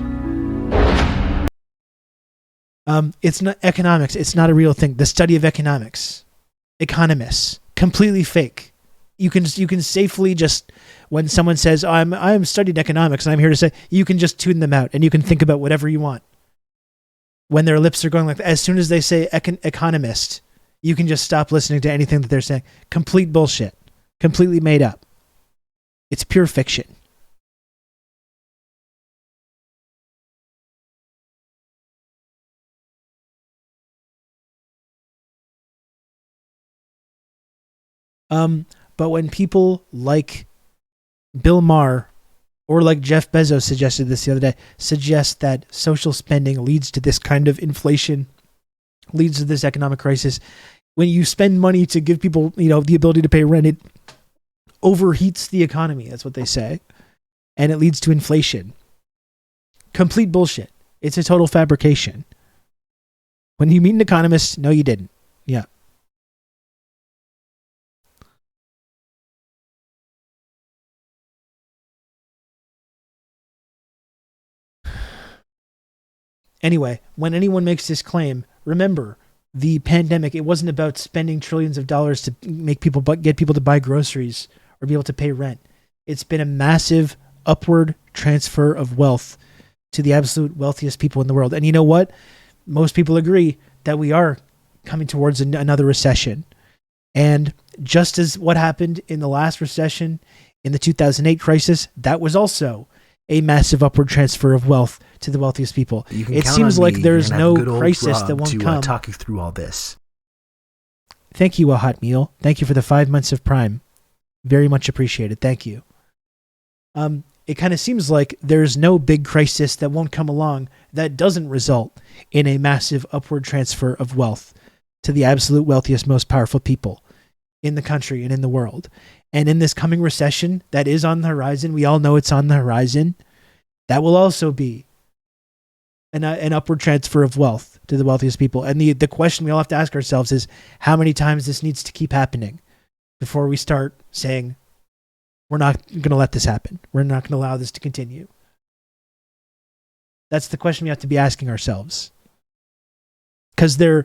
It's not economics. It's not a real thing. The study of economics, economists, completely fake. You can safely just, when someone says, oh, I'm studied economics and I'm here to say, you can just tune them out and you can think about whatever you want. When their lips are going like that, as soon as they say economist, you can just stop listening to anything that they're saying. Complete bullshit. Completely made up. It's pure fiction. But when people like Bill Maher or like Jeff Bezos suggested this the other day, suggest that social spending leads to this kind of inflation, leads to this economic crisis. When you spend money to give people, the ability to pay rent, it overheats the economy. That's what they say. And it leads to inflation. Complete bullshit. It's a total fabrication. When you meet an economist, no, you didn't. Yeah. Anyway, when anyone makes this claim, remember, the pandemic, it wasn't about spending trillions of dollars to get people to buy groceries or be able to pay rent. It's been a massive upward transfer of wealth to the absolute wealthiest people in the world. And you know what? Most people agree that we are coming towards another recession. And just as what happened in the last recession, in the 2008 crisis, that was also a massive upward transfer of wealth to the wealthiest people. It seems like there's no crisis that won't come. Talk you through all this. Thank you, A Hot Meal. Thank you for the 5 months of Prime. Very much appreciated. Thank you. It kind of seems like there's no big crisis that won't come along that doesn't result in a massive upward transfer of wealth to the absolute wealthiest, most powerful people in the country and in the world. And in this coming recession that is on the horizon, we all know it's on the horizon, that will also be an upward transfer of wealth to the wealthiest people. And the question we all have to ask ourselves is how many times this needs to keep happening before we start saying, we're not going to let this happen. We're not going to allow this to continue. That's the question we have to be asking ourselves. Because they're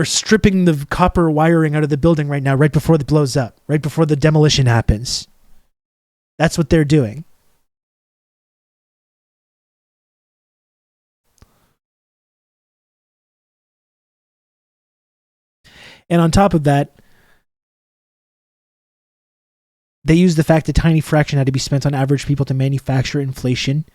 stripping the copper wiring out of the building right now, right before it blows up, right before the demolition happens. That's what they're doing. And on top of that, they use the fact a tiny fraction had to be spent on average people to manufacture inflation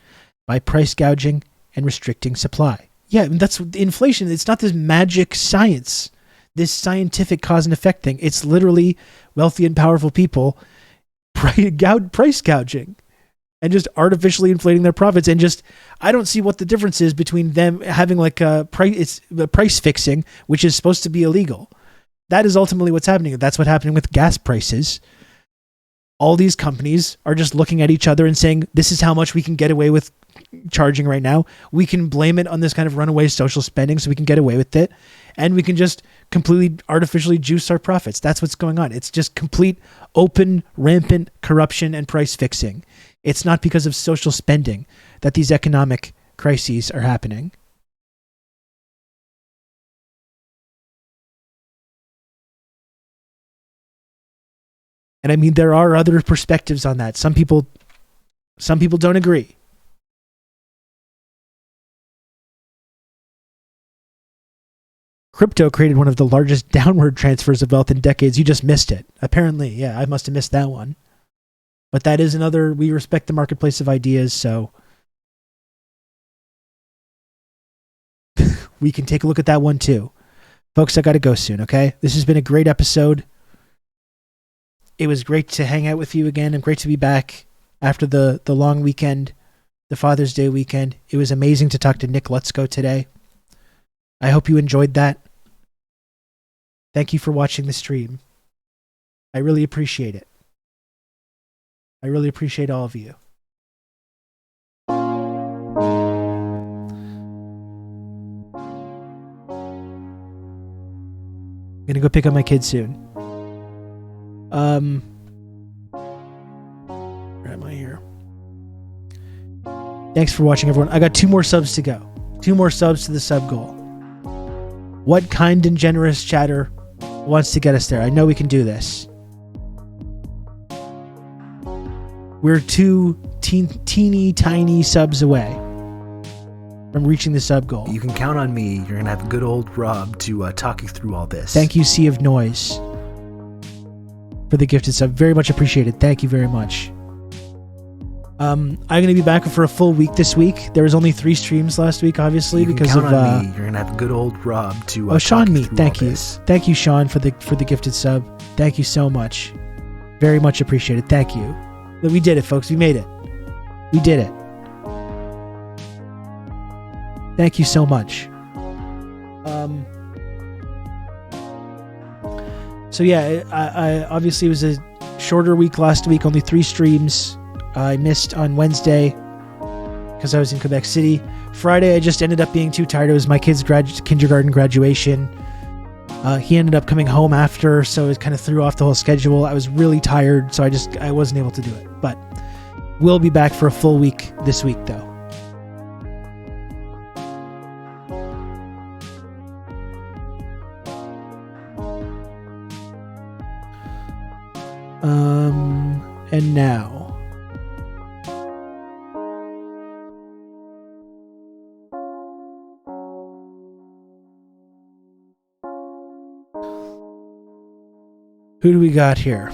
by price gouging and restricting supply. Yeah, that's inflation. It's not this magic science, this scientific cause and effect thing. It's literally wealthy and powerful people price gouging and just artificially inflating their profits. And just, I don't see what the difference is between them having like a price fixing, which is supposed to be illegal. That is ultimately what's happening. That's what's happening with gas prices. All these companies are just looking at each other and saying, this is how much we can get away with charging right now. We can blame it on this kind of runaway social spending so we can get away with it. And we can just completely artificially juice our profits. That's what's going on. It's just complete, open, rampant corruption and price fixing. It's not because of social spending that these economic crises are happening. And I mean, there are other perspectives on that. Some people don't agree. Crypto created one of the largest downward transfers of wealth in decades. You just missed it. Apparently, yeah, I must have missed that one. But that is another, we respect the marketplace of ideas, so we can take a look at that one too. Folks, I got to go soon, okay? This has been a great episode. It was great to hang out with you again and great to be back after the long weekend, the Father's Day weekend. It was amazing to talk to Nick LUTSKO today. I hope you enjoyed that. Thank you for watching the stream. I really appreciate it. I really appreciate all of you. I'm going to go pick up my kids soon. Where am I here? Thanks for watching, everyone. I got 2 more subs to go. 2 more subs to the sub goal. What kind and generous chatter wants to get us there? I know we can do this. We're 2 teeny tiny subs away from reaching the sub goal. You can count on me. You're going to have good old Rob to talk you through all this. Thank you, Sea of Noise, for the gifted sub. Very much appreciated. Thank you very much. I'm going to be back for a full week this week. There was only 3 streams last week, obviously, because count of on me. You're going to have good old Rob to Sean Meat. Thank you. This. Thank you, Sean, for the gifted sub. Thank you so much. Very much appreciated. Thank you. We did it, folks. We made it. We did it. Thank you so much. So yeah, I obviously it was a shorter week last week, only 3 streams. I missed on Wednesday because I was in Quebec City. Friday, I just ended up being too tired. It was my kid's kindergarten graduation. He ended up coming home after, so it kind of threw off the whole schedule. I was really tired, so I wasn't able to do it. But we'll be back for a full week this week, though. And now, who do we got here?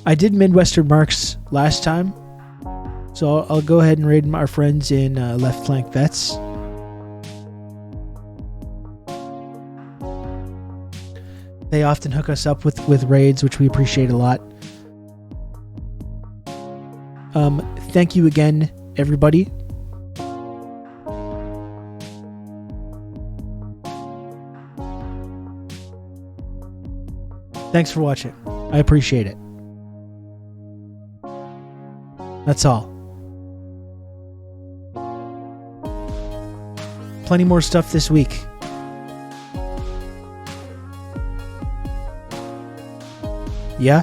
I did Midwestern Marks last time, so I'll go ahead and raid our friends in Left Flank Vets. They often hook us up with raids, which we appreciate a lot. Thank you again, everybody. Thanks for watching. I appreciate it. That's all. Plenty more stuff this week. Yeah?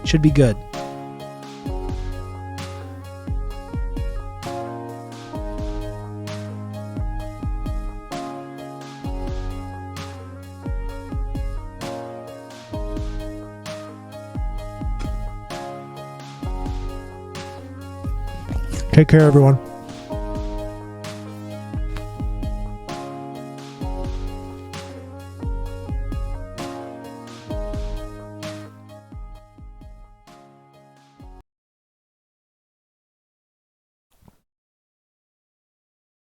Should be good. Take care, everyone.